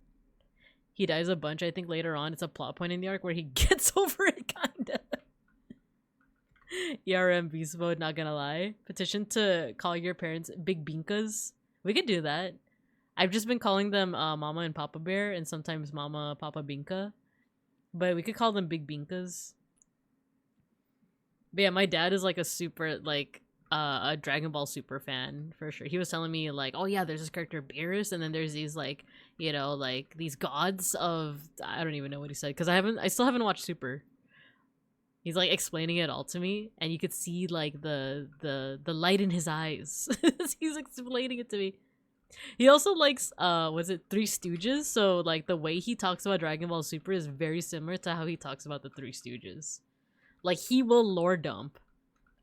He dies a bunch, I think later on. It's a plot point in the arc where he gets over it, kinda. ERM beast mode, not gonna lie. Petition to call your parents Big Binkas. We could do that. I've just been calling them Mama and Papa Bear, and sometimes Mama, Papa Binka. But we could call them Big Binkas. But yeah, my dad is like a super, like, a Dragon Ball Super fan for sure. He was telling me like, oh yeah, there's this character Beerus, and then there's these like, you know, like these gods of, I don't even know what he said because I still haven't watched Super. He's like explaining it all to me, and you could see like the light in his eyes. He's explaining it to me. He also likes was it Three Stooges? So like the way he talks about Dragon Ball Super is very similar to how he talks about the Three Stooges. Like he will lore dump.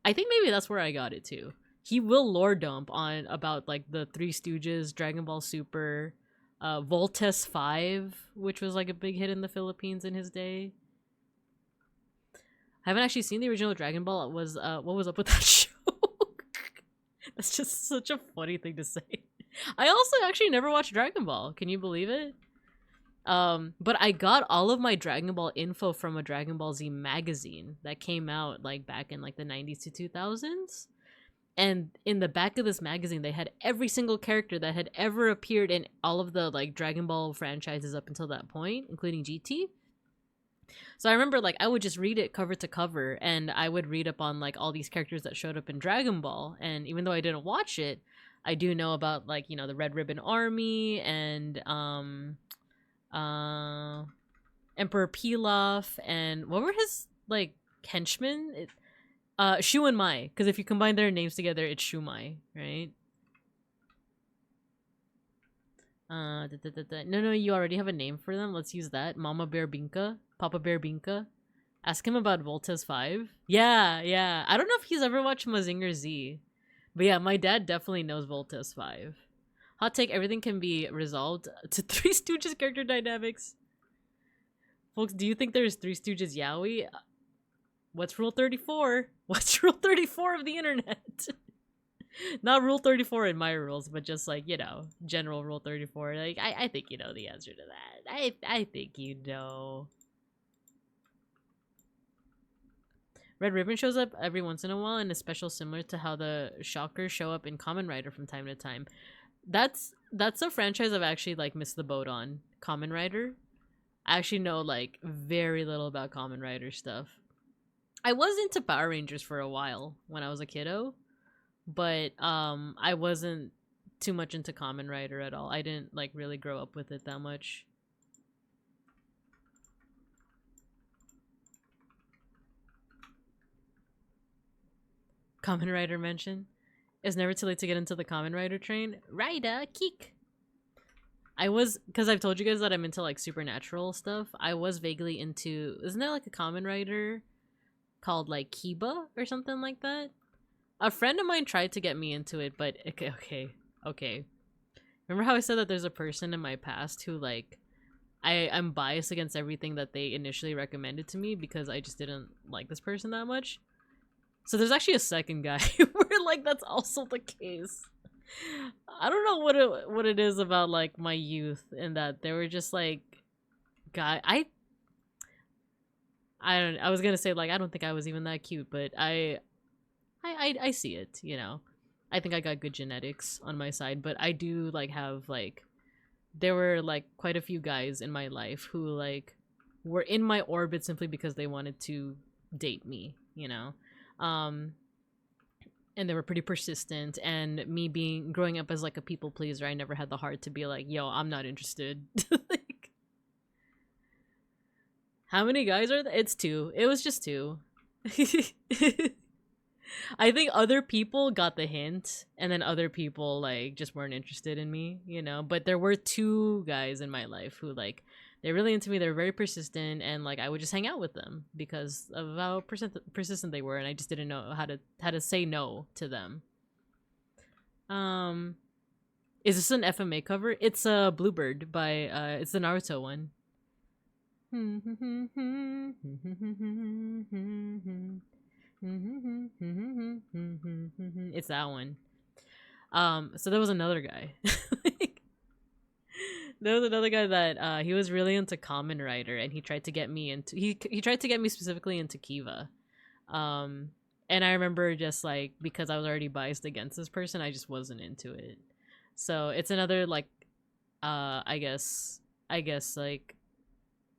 I think maybe that's where I got it too. He will lore dump on about like the Three Stooges, Dragon Ball Super, Voltes 5, which was like a big hit in the Philippines in his day. I haven't actually seen the original Dragon Ball. It was what was up with that show? That's just such a funny thing to say. I also actually never watched Dragon Ball. Can you believe it? But I got all of my Dragon Ball info from a Dragon Ball Z magazine that came out like back in like the 90s to 2000s. And in the back of this magazine, they had every single character that had ever appeared in all of the like Dragon Ball franchises up until that point, including GT. So I remember like I would just read it cover to cover, and I would read up on like all these characters that showed up in Dragon Ball. And even though I didn't watch it, I do know about like, you know, the Red Ribbon Army and Emperor Pilaf, and what were his like henchmen? Shu and Mai, because if you combine their names together, it's Shumai, right? No, you already have a name for them. Let's use that. Mama Bear Binka, Papa Bear Binka. Ask him about Voltes 5. Yeah. I don't know if he's ever watched Mazinger Z. But yeah, my dad definitely knows Voltes 5. Hot take, everything can be resolved to Three Stooges character dynamics. Folks, do you think there's Three Stooges yaoi? What's Rule 34? What's Rule 34 of the internet? Not Rule 34 in my rules, but just like, you know, general Rule 34. Like, I think you know the answer to that. I think you know. Red Ribbon shows up every once in a while in a special similar to how the Shockers show up in Kamen Rider from time to time. That's a franchise I've actually like missed the boat on. Kamen Rider. I actually know like very little about Kamen Rider stuff. I was into Power Rangers for a while when I was a kiddo, but I wasn't too much into Kamen Rider at all. I didn't like really grow up with it that much. Kamen Rider mention. It's never too late to get into the Kamen Rider train. Rider kick. I was, because I've told you guys that I'm into like supernatural stuff. I was vaguely into, isn't there like a Kamen Rider called like Kiba or something like that? A friend of mine tried to get me into it, but okay. Remember how I said that there's a person in my past who like, I'm biased against everything that they initially recommended to me because I just didn't like this person that much? So there's actually a second guy where like that's also the case. I don't know what it is about like my youth and that they were just like I was gonna say like I don't think I was even that cute, but I see it, you know. I think I got good genetics on my side, but I do like have like there were like quite a few guys in my life who like were in my orbit simply because they wanted to date me, you know. And they were pretty persistent, and me growing up as like a people pleaser, I never had the heart to be like, yo, I'm not interested. Like, how many guys are there? It's 2. It was just 2. I think other people got the hint, and then other people like just weren't interested in me, you know. But there were 2 guys in my life who like they're really into me. They're very persistent, and like I would just hang out with them because of how persistent they were, and I just didn't know how to say no to them. Is this an FMA cover? It's a Bluebird by it's the Naruto one. It's that one. So there was another guy. There was another guy that he was really into Kamen Rider, and he tried to get me into he tried to get me specifically into Kiva. And I remember just like because I was already biased against this person, I just wasn't into it. So it's another like I guess like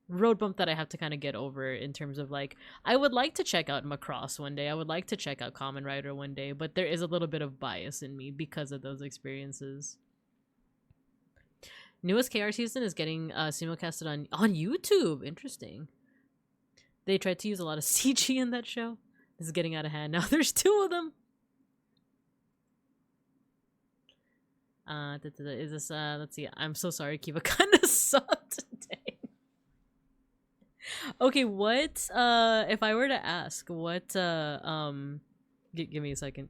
road bump that I have to kind of get over in terms of like I would like to check out Macross one day. I would like to check out Kamen Rider one day, but there is a little bit of bias in me because of those experiences. Newest KR season is getting simulcasted on YouTube. Interesting. They tried to use a lot of CG in that show. This is getting out of hand. Now there's 2 of them. Is this let's see. I'm so sorry, Kiva kind of sucked today. Okay, what if I were to ask what give me a second.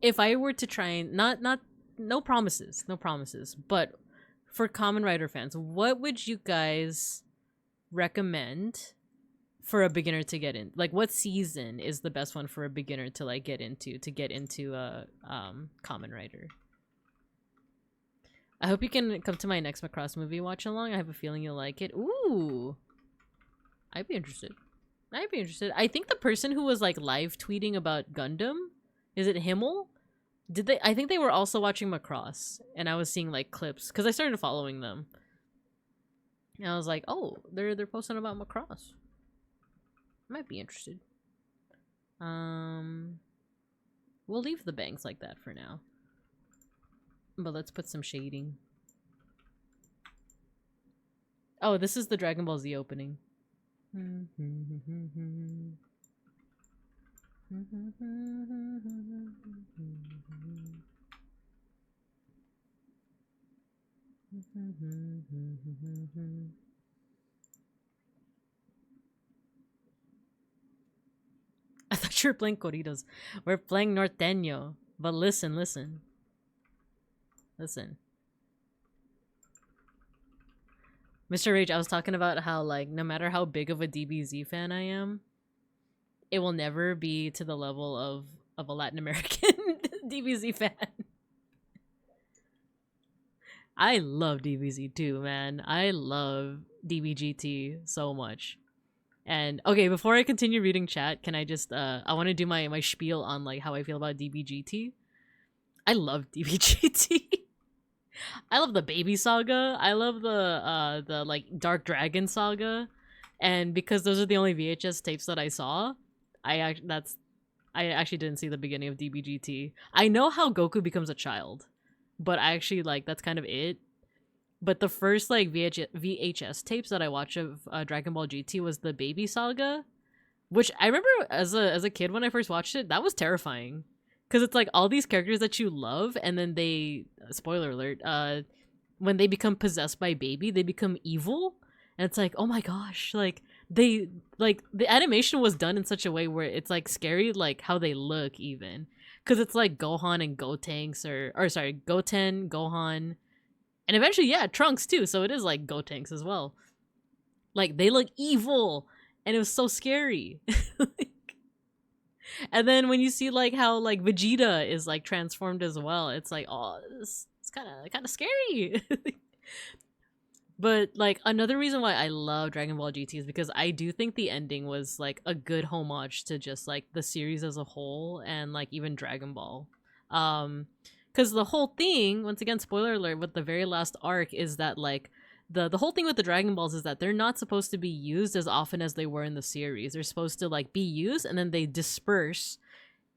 If I were to try and no promises, but for Kamen Rider fans, what would you guys recommend for a beginner to get in? Like, what season is the best one for a beginner to like get into Kamen Rider? I hope you can come to my next Macross movie watch along. I have a feeling you'll like it. Ooh, I'd be interested. I think the person who was like live tweeting about Gundam, is it Himmel? I think they were also watching Macross, and I was seeing like clips because I started following them. And I was like, oh, they're posting about Macross. Might be interested. We'll leave the bangs like that for now. But let's put some shading. Oh, this is the Dragon Ball Z opening. I thought you were playing corridos. We're playing norteño. But listen, listen. Listen. Mr. Rage, I was talking about how, like, no matter how big of a DBZ fan I am, it will never be to the level of a Latin American DBZ fan. I love DBZ too, man. I love DBGT so much. And okay, before I continue reading chat, can I just I want to do my spiel on like how I feel about DBGT. I love DBGT. I love the Baby Saga. I love the like Dark Dragon Saga, and because those are the only VHS tapes that I saw, I actually didn't see the beginning of DBGT. I know how Goku becomes a child, but I actually like that's kind of it. But the first like VHS tapes that I watched of Dragon Ball GT was the Baby Saga, which I remember as a kid when I first watched it, that was terrifying. Because it's like all these characters that you love, and then they, spoiler alert, when they become possessed by Baby, they become evil. And it's like, oh my gosh, like, the animation was done in such a way where it's like scary, like how they look even. Because it's like Gohan and Gotenks, or sorry, Goten, Gohan, and eventually, yeah, Trunks too, so it is like Gotenks as well. Like, they look evil, and it was so scary. And then when you see like how like Vegeta is like transformed as well, it's like, oh, it's kind of scary. But like another reason why I love Dragon Ball GT is because I do think the ending was like a good homage to just like the series as a whole and like even Dragon Ball. Because the whole thing, once again, spoiler alert, with the very last arc is that like the whole thing with the Dragon Balls is that they're not supposed to be used as often as they were in the series. They're supposed to like be used and then they disperse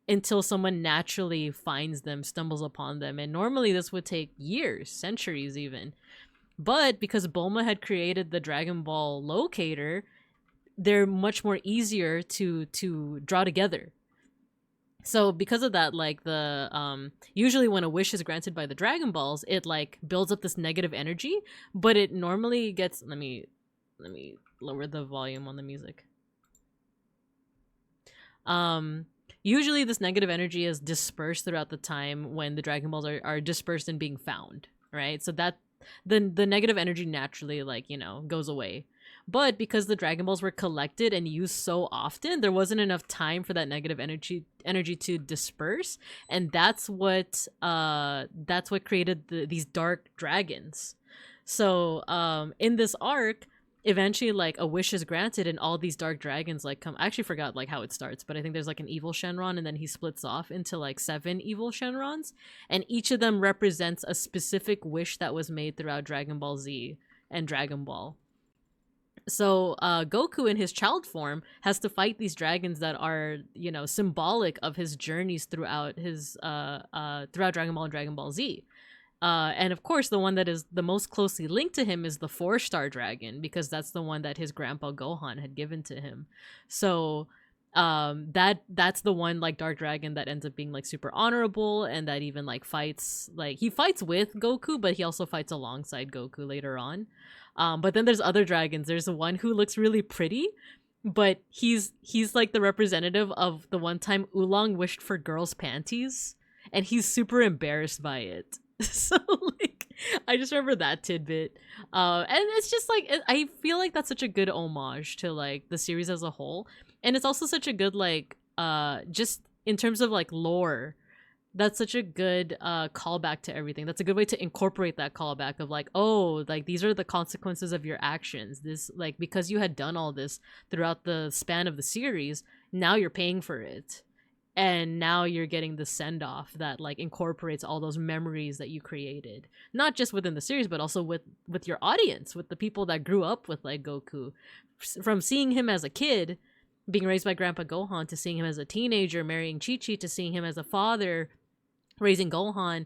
until someone naturally finds them, stumbles upon them. And normally this would take years, centuries even. But because Bulma had created the Dragon Ball locator, they're much more easier to draw together. So because of that, like the usually when a wish is granted by the Dragon Balls, it like builds up this negative energy, but it normally gets, let me lower the volume on the music. Usually this negative energy is dispersed throughout the time when the Dragon Balls are dispersed and being found, right? So that the negative energy naturally, like, you know, goes away. But because the Dragon Balls were collected and used so often, there wasn't enough time for that negative energy to disperse, and that's what created these dark dragons. So in this arc, eventually like a wish is granted and all these dark dragons like come. I actually forgot like how it starts, but I think there's like an evil Shenron and then he splits off into like 7 evil Shenrons, and each of them represents a specific wish that was made throughout Dragon Ball Z and Dragon Ball. So Goku in his child form has to fight these dragons that are, you know, symbolic of his journeys throughout his throughout Dragon Ball and Dragon Ball Z. And of course, the one that is the most closely linked to him is the 4-star dragon, because that's the one that his grandpa Gohan had given to him. So that's the one like dark dragon that ends up being like super honorable, and that even like fights, like he fights with Goku, but he also fights alongside Goku later on. But then there's other dragons. There's one who looks really pretty, but he's like the representative of the one time Oolong wished for girls' panties, and he's super embarrassed by it. So like I just remember that tidbit. And it's just like I feel like that's such a good homage to like the series as a whole, and it's also such a good like just in terms of like lore. That's such a good callback to everything. That's a good way to incorporate that callback of like, oh, like these are the consequences of your actions. This, like, because you had done all this throughout the span of the series, now you're paying for it. And now you're getting the send-off that like incorporates all those memories that you created. Not just within the series, but also with your audience, with the people that grew up with like Goku. From seeing him as a kid, being raised by Grandpa Gohan to seeing him as a teenager, marrying Chi-Chi to seeing him as a father, raising Gohan,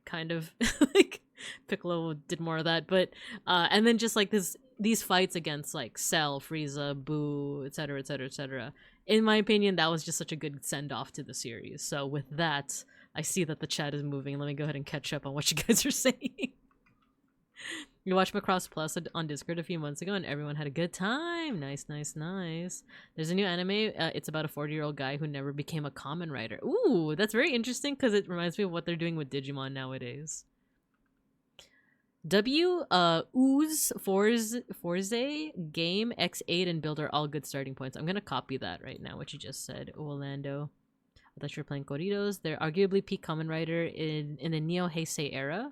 kind of like Piccolo did more of that, but and then just like these fights against like Cell, Frieza, Boo, etc., etc., etc. In my opinion, that was just such a good send-off to the series. So with that, I see that the chat is moving. Let me go ahead and catch up on what you guys are saying. You watched Macross Plus on Discord a few months ago and everyone had a good time. Nice, nice, nice. There's a new anime. It's about a 40-year-old guy who never became a common writer. Ooh, that's very interesting because it reminds me of what they're doing with Digimon nowadays. Ooze, Forze, Game, X8, and Build are all good starting points. I'm gonna copy that right now, what you just said. Orlando. I thought you were playing Corridos. They're arguably peak common writer in the Neo Heisei era.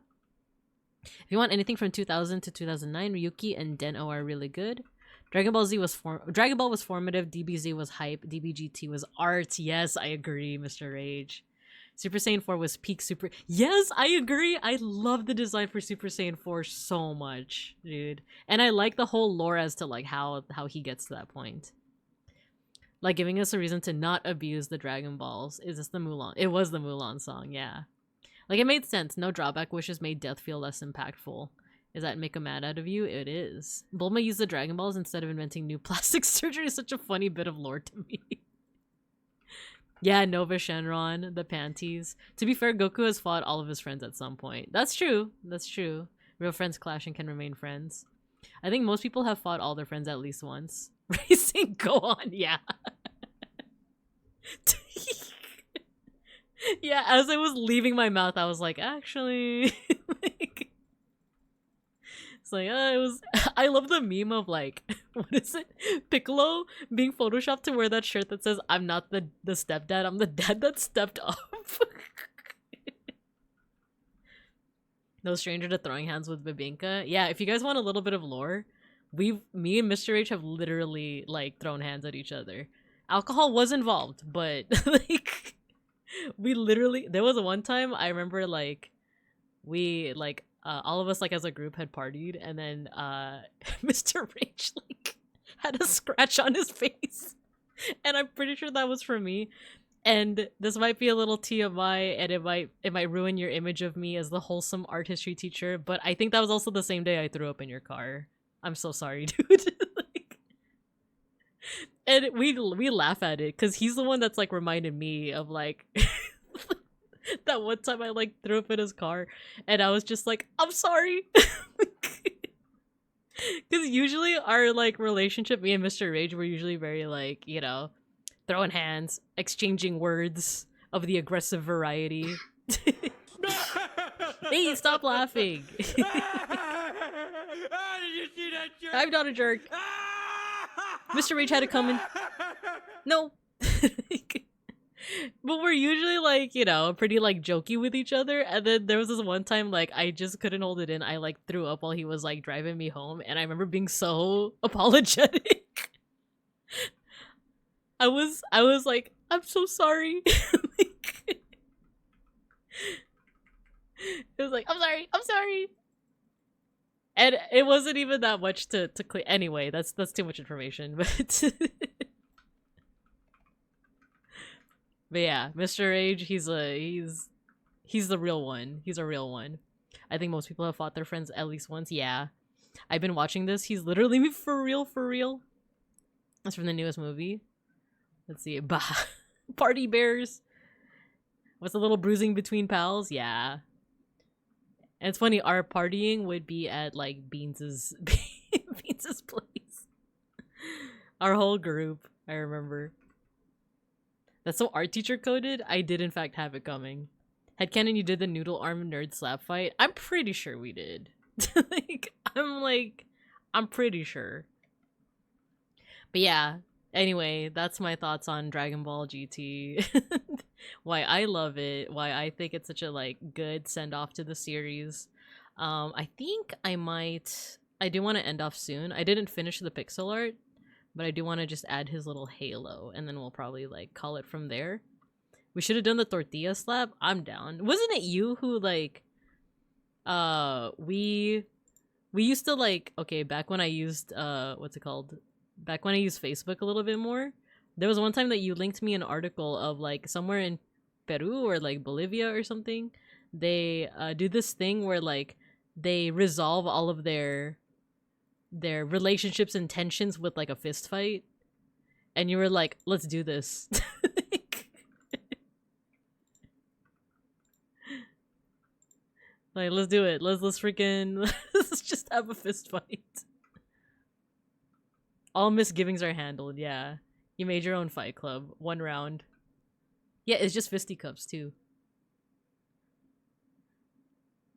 If you want anything from 2000 to 2009, Ryuki and Den-O are really good. Dragon Ball was formative, DBZ was hype, DBGT was art. Yes, I agree, Mr. Rage. Super Saiyan 4 was peak super... Yes, I agree! I love the design for Super Saiyan 4 so much, dude. And I like the whole lore as to like how he gets to that point. Like giving us a reason to not abuse the Dragon Balls. Is this the Mulan? It was the Mulan song, yeah. Like, it made sense. No drawback wishes made death feel less impactful. Is that make a mad out of you? It is. Bulma used the Dragon Balls instead of inventing new plastic surgery is such a funny bit of lore to me. Yeah, Nova Shenron, the panties. To be fair, Goku has fought all of his friends at some point. That's true. That's true. Real friends clash and can remain friends. I think most people have fought all their friends at least once. Racing Gohan, yeah. Yeah, as it was leaving my mouth, I was like, actually, like, it's like, it was. I love the meme of like, what is it? Piccolo being photoshopped to wear that shirt that says, "I'm not the stepdad, I'm the dad that stepped up." No stranger to throwing hands with Babinka. Yeah, if you guys want a little bit of lore, me and Mr. H have literally like thrown hands at each other. Alcohol was involved, but like. We literally, there was one time I remember like we like all of us like as a group had partied and then Mr. Rage like had a scratch on his face and I'm pretty sure that was from me. And this might be a little TMI and it might ruin your image of me as the wholesome art history teacher, but I think that was also the same day I threw up in your car. I'm so sorry, dude. Like, and we laugh at it because he's the one that's like reminded me of like that one time I like threw up in his car and I was just like, I'm sorry. Because usually our like relationship, me and Mr. Rage, were usually very like, you know, throwing hands, exchanging words of the aggressive variety. Hey, stop laughing. Did you see that jerk? I'm not a jerk. Mr. Rage had to come in. No. But we're usually like, you know, pretty like jokey with each other. And then there was this one time like I just couldn't hold it in. I like threw up while he was like driving me home. And I remember being so apologetic. I was like, I'm so sorry. Like, it was like, I'm sorry. And it wasn't even that much to clear. Anyway, that's too much information. But but yeah, Mr. Age, he's the real one. He's a real one. I think most people have fought their friends at least once. Yeah, I've been watching this. He's literally me for real. That's from the newest movie. Let's see. Bah, party bears. What's a little bruising between pals? Yeah. And it's funny, our partying would be at like Beans's place. Our whole group, I remember. That's so art teacher coded. I did in fact have it coming. Headcanon, you did the noodle arm nerd slap fight. I'm pretty sure we did. I'm pretty sure. But yeah, anyway, that's my thoughts on Dragon Ball GT. Why I love it, why I think it's such a like good send off to the series. I think I do want to end off soon. I didn't finish the pixel art, but I do want to just add his little halo and then we'll probably like call it from there. We should have done the tortilla slap. I'm down. Wasn't it you who like we used to like, okay, back when I used what's it called? Back when I used Facebook a little bit more, There was one time that you linked me an article of like somewhere in Peru or like Bolivia or something. They do this thing where like they resolve all of their relationships and tensions with like a fist fight, and you were like, let's do this. Like, let's do it. Let's freaking let's just have a fist fight. All misgivings are handled. Yeah, you made your own fight club. 1 round. Yeah, it's just fisticuffs too.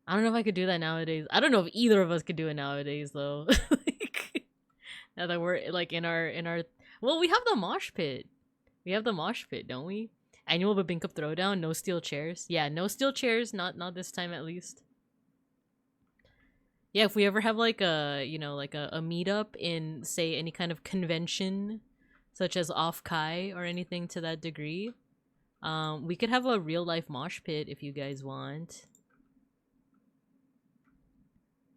I don't know if I could do that nowadays. I don't know if either of us could do it nowadays though. Like, now that we're like in our well, we have the mosh pit. We have the mosh pit, don't we? Annual Babinka throwdown, no steel chairs. Yeah, no steel chairs, not this time at least. Yeah, if we ever have like a, you know, like a meetup in say any kind of convention such as Off Kai or anything to that degree, we could have a real life mosh pit if you guys want.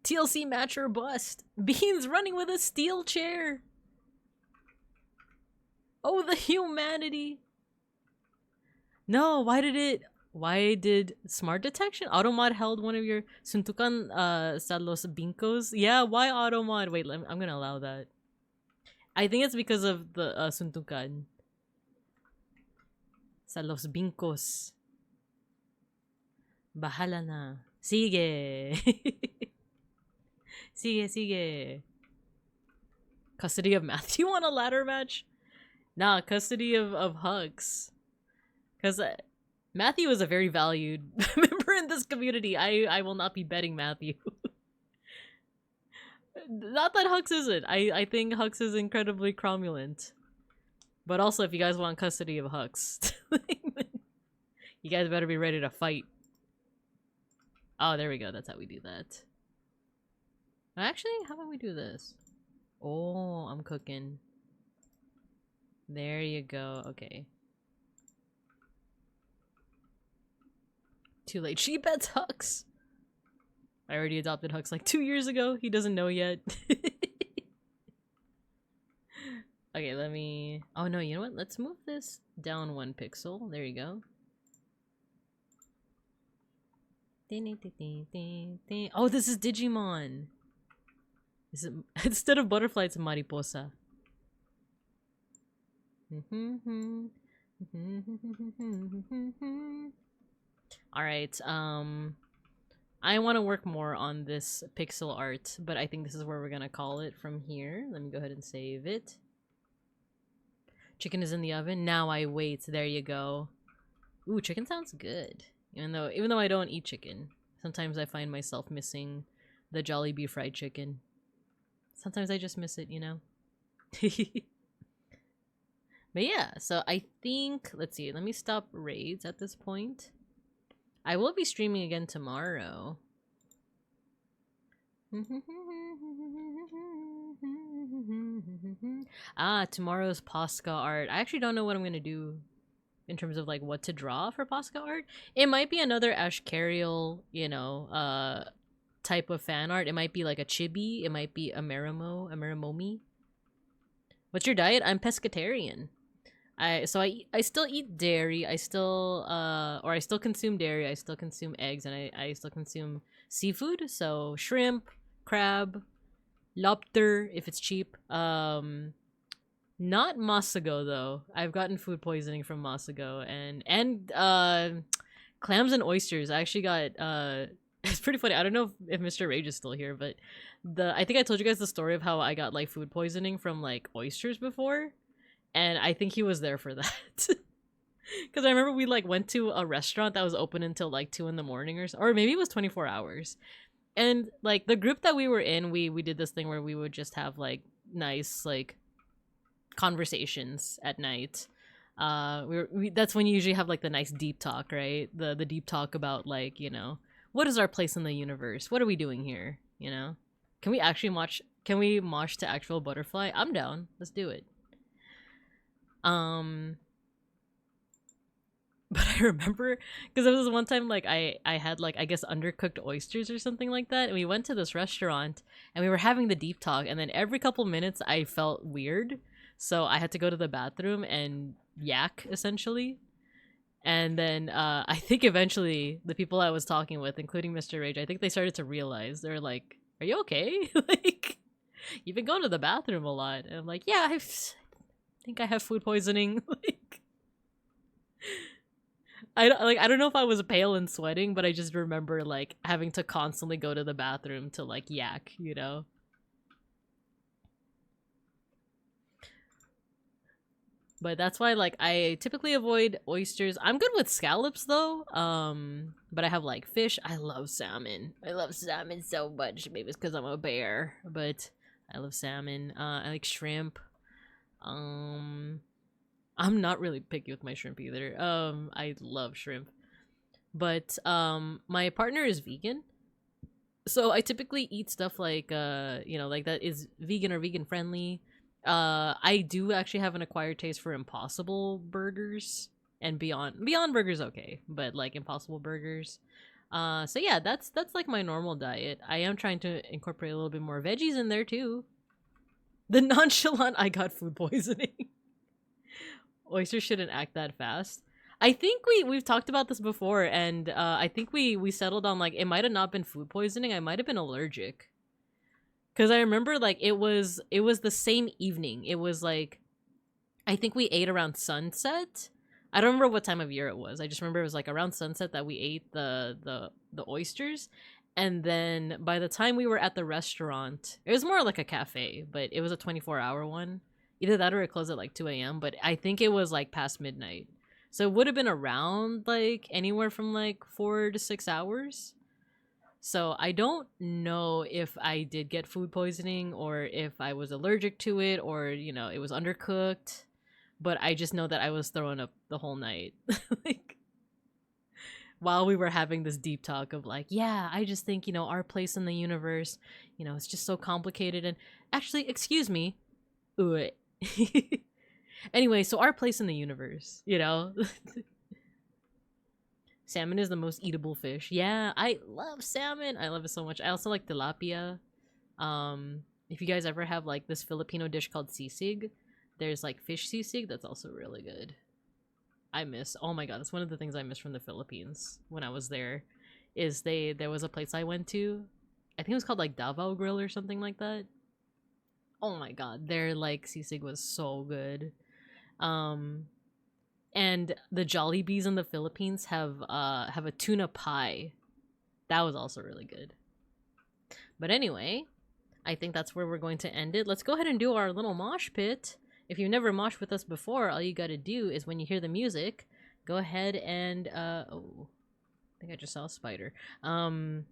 TLC match or bust. Beans running with a steel chair. Oh, the humanity. No, why did smart detection? Automod held one of your suntukan sa los bincos. Yeah, why automod? Wait, I'm gonna allow that. I think it's because of the suntukan. Sa los bincos. Bahala na. Sige. Sige. Custody of Matthew on a ladder match? Nah, custody of Hux. Because Matthew is a very valued member in this community. I will not be betting Matthew. Not that Hux isn't. I think Hux is incredibly cromulent. But also, if you guys want custody of Hux, you guys better be ready to fight. Oh, there we go. That's how we do that. Actually, how about we do this? Oh, I'm cooking. There you go. Okay. Too late. She bets Hux. I already adopted Hux like 2 years ago. He doesn't know yet. Okay, let me... Oh no, you know what? Let's move this down 1 pixel. There you go. Oh, this is Digimon. Is it... Instead of butterfly, it's Mariposa. Alright, I want to work more on this pixel art, but I think this is where we're gonna call it from here. Let me go ahead and save it. Chicken is in the oven. Now I wait. There you go. Ooh, chicken sounds good. Even though I don't eat chicken, sometimes I find myself missing the Jollibee fried chicken. Sometimes I just miss it, you know? But yeah, so I think, let's see, let me stop raids at this point. I will be streaming again tomorrow. Tomorrow's Posca art. I actually don't know what I'm gonna do in terms of like what to draw for Posca art. It might be another Ashcarial, you know, type of fan art. It might be like a chibi. It might be a Maramomi. What's your diet? I'm pescatarian. I still eat dairy. I still consume dairy. I still consume eggs, and I still consume seafood. So shrimp, crab, lobster if it's cheap. Not Masago though. I've gotten food poisoning from Masago, and clams and oysters. I actually got it's pretty funny. I don't know if Mr. Rage is still here, but I think I told you guys the story of how I got like food poisoning from like oysters before. And I think he was there for that. Because I remember we like went to a restaurant that was open until like 2 in the morning or maybe it was 24 hours. And like the group that we were in, we did this thing where we would just have like nice like conversations at night. That's when you usually have like the nice deep talk, right? The deep talk about like, you know, what is our place in the universe? What are we doing here? You know? Can we actually mosh to actual butterfly? I'm down. Let's do it. But I remember because there was one time like I had like I guess undercooked oysters or something like that, and we went to this restaurant and we were having the deep talk, and then every couple minutes I felt weird, So I had to go to the bathroom and yak, essentially. And then I think eventually the people I was talking with, including Mr. Rage, I think they started to realize. They're like, "Are you okay? Like, you've been going to the bathroom a lot." And I'm like, "Yeah, I think I have food poisoning." Like, I don't know if I was pale and sweating, but I just remember like having to constantly go to the bathroom to like yak, you know. But that's why like I typically avoid oysters. I'm good with scallops though. But I have like fish. I love salmon. I love salmon so much. Maybe it's because I'm a bear, but I love salmon. I like shrimp. I'm not really picky with my shrimp either. I love shrimp. But my partner is vegan. So I typically eat stuff like you know, like that is vegan or vegan friendly. I do actually have an acquired taste for Impossible burgers and Beyond Burgers okay, but like Impossible burgers. So yeah, that's like my normal diet. I am trying to incorporate a little bit more veggies in there too. The nonchalant I got food poisoning. Oysters shouldn't act that fast. I think we've talked about this before, and I think we settled on like it might have not been food poisoning. I might have been allergic. Cause I remember like it was the same evening. It was like I think we ate around sunset. I don't remember what time of year it was. I just remember it was like around sunset that we ate the oysters. And then by the time we were at the restaurant, it was more like a cafe, but it was a 24-hour one. Either that or it closed at like 2 a.m. But I think it was like past midnight. So it would have been around like anywhere from like 4 to 6 hours. So I don't know if I did get food poisoning or if I was allergic to it or, you know, it was undercooked. But I just know that I was throwing up the whole night. Like, while we were having this deep talk of like, yeah, I just think, you know, our place in the universe, you know, it's just so complicated. And actually, excuse me. Ooh. Anyway, so our place in the universe, you know. Salmon is the most eatable fish. Yeah, I love salmon. I love it so much. I also like tilapia. If you guys ever have like this Filipino dish called sisig, there's like fish sisig that's also really good. Oh my god, that's one of the things I miss from the Philippines when I was there. There was a place I went to. I think it was called like Davao Grill or something like that. Oh my god, their like sisig was so good. And the Jollibees in the Philippines have a tuna pie. That was also really good. But anyway, I think that's where we're going to end it. Let's go ahead and do our little mosh pit. If you've never moshed with us before, all you gotta do is when you hear the music, go ahead and oh, I think I just saw a spider. Once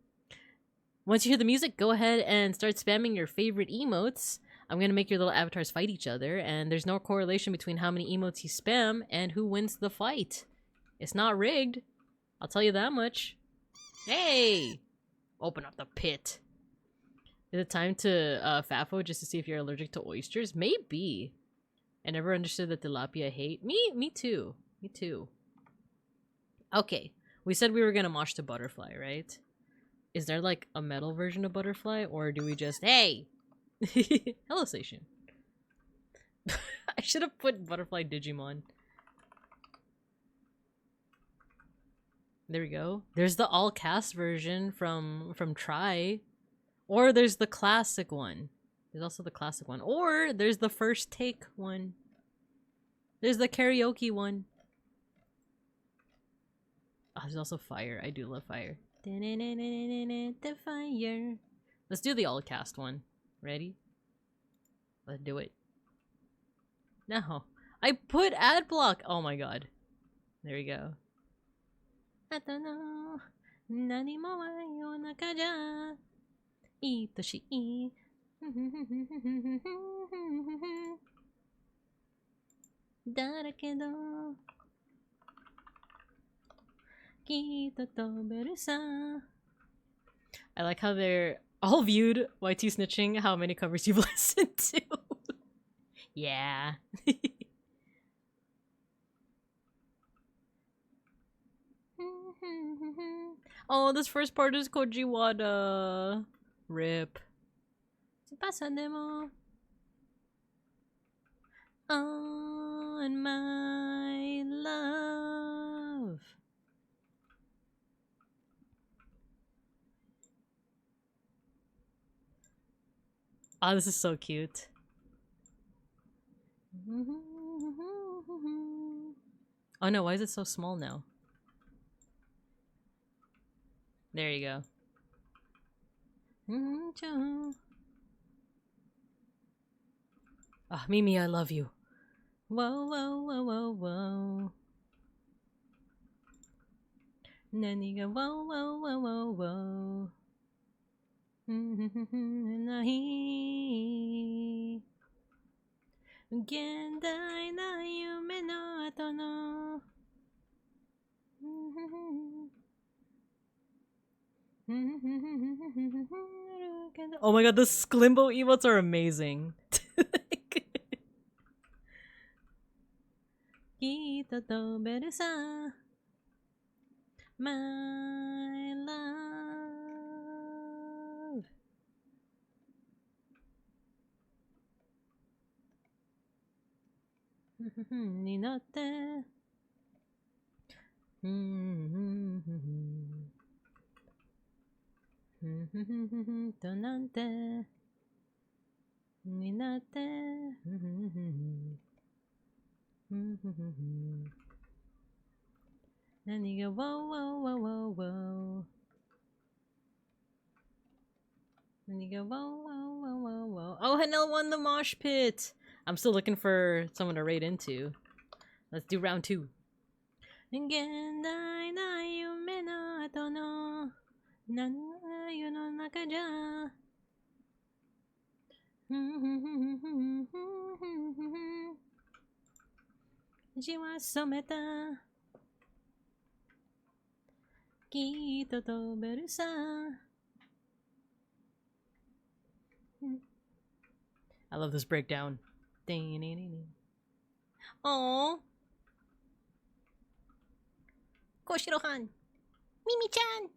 you hear the music, go ahead and start spamming your favorite emotes. I'm going to make your little avatars fight each other, and there's no correlation between how many emotes you spam and who wins the fight. It's not rigged. I'll tell you that much. Hey! Open up the pit. Is it time to FAFO just to see if you're allergic to oysters? Maybe. I never understood the tilapia hate. Me too. Me too. Okay. We said we were going to mosh to butterfly, right? Is there like a metal version of butterfly, or do we just... Hey! Hello, Station. I should have put Butterfly Digimon. There we go. There's the all-cast version from Try. Or there's the classic one. There's also the classic one. Or there's the first take one. There's the karaoke one. Oh, there's also fire. I do love fire. The fire. Let's do the all-cast one. Ready? Let's do it. No. I put ad block! Oh my god. There we go. Atano. Nani mo wa yonaka ja. Itoshi. Darakedo. Kito toberu sa. I like how they're all viewed YT snitching how many covers you've listened to. Yeah. Oh, this first part is Kojiwada. Rip. Pasa demo. on my love. Oh, this is so cute. Oh no, why is it so small now? There you go. Ah, Mimi, I love you. Whoa, whoa, whoa, whoa, whoa. Naniga, whoa, whoa, whoa, whoa, whoa. Nahi. Gendai na yume no ato no. Oh my god, the Sklimbo emotes are amazing. Kita toberu sa, my love. Ni natte. To nante ni natte. Naniga whoa whoa whoa whoa whoa. Naniga whoa whoa whoa whoa whoa. Oh, Hanel won the mosh pit. I'm still looking for someone to raid into. Let's do round 2. Gendai na yume no ato no nanayu no naka ja. Ji wa someta Kito toberu sa. I love this breakdown. Oh, Koshiro-han, Mimi-chan.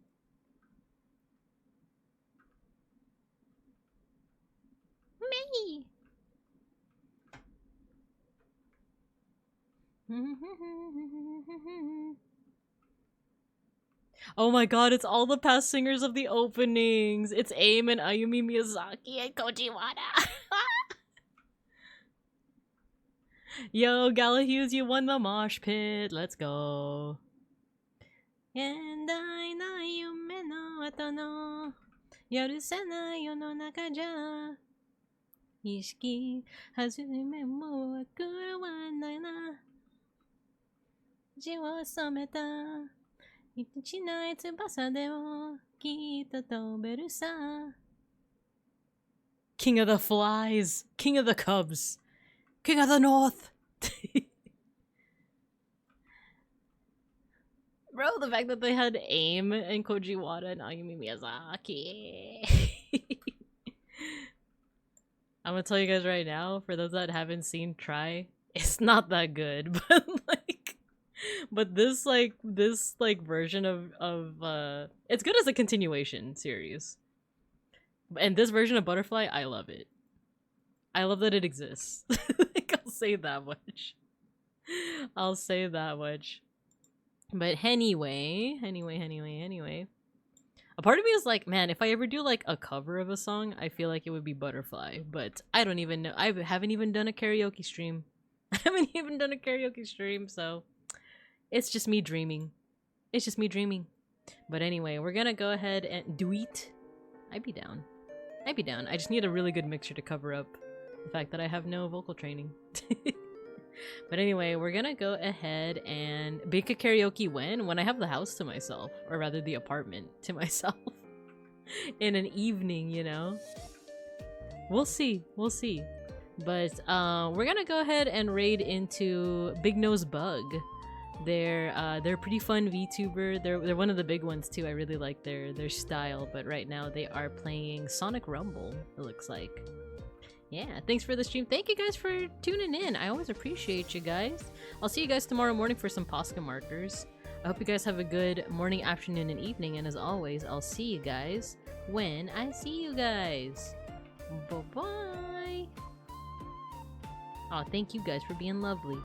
Mei. Oh my god, it's all the past singers of the openings. It's AIM and Ayumi Miyazaki and Koji Wada. Yo, Galahughes, you won the mosh pit. Let's go. Gendai na yume no ato no yarusenai yo no naka ja. Ishiki hazume mo wakurawanai na. Ji wo someta Ichinai tsubasa de wo kita toberu sa. King of the flies, king of the cubs, king of the north. Bro, the fact that they had AIM and Koji Wada and Ayumi Miyazaki. I'm gonna tell you guys right now, for those that haven't seen Try, it's not that good, but this version of it's good as a continuation series. And this version of Butterfly, I love it. I love that it exists. I'll say that much. I'll say that much. But anyway. A part of me is like, man, if I ever do like a cover of a song, I feel like it would be Butterfly. But I don't even know. I haven't even done a karaoke stream. So it's just me dreaming. But anyway, we're gonna go ahead and do it. I'd be down. I just need a really good mixer to cover up the fact that I have no vocal training. But anyway, we're gonna go ahead and make a karaoke when I have the house to myself, or rather the apartment to myself. In an evening, you know? We'll see. But we're gonna go ahead and raid into Big Nose Bug. They're a pretty fun VTuber. They're one of the big ones too. I really like their style, but right now they are playing Sonic Rumble, it looks like. Yeah, thanks for the stream. Thank you guys for tuning in. I always appreciate you guys. I'll see you guys tomorrow morning for some Posca markers. I hope you guys have a good morning, afternoon, and evening. And as always, I'll see you guys when I see you guys. Bye-bye. Oh, thank you guys for being lovely.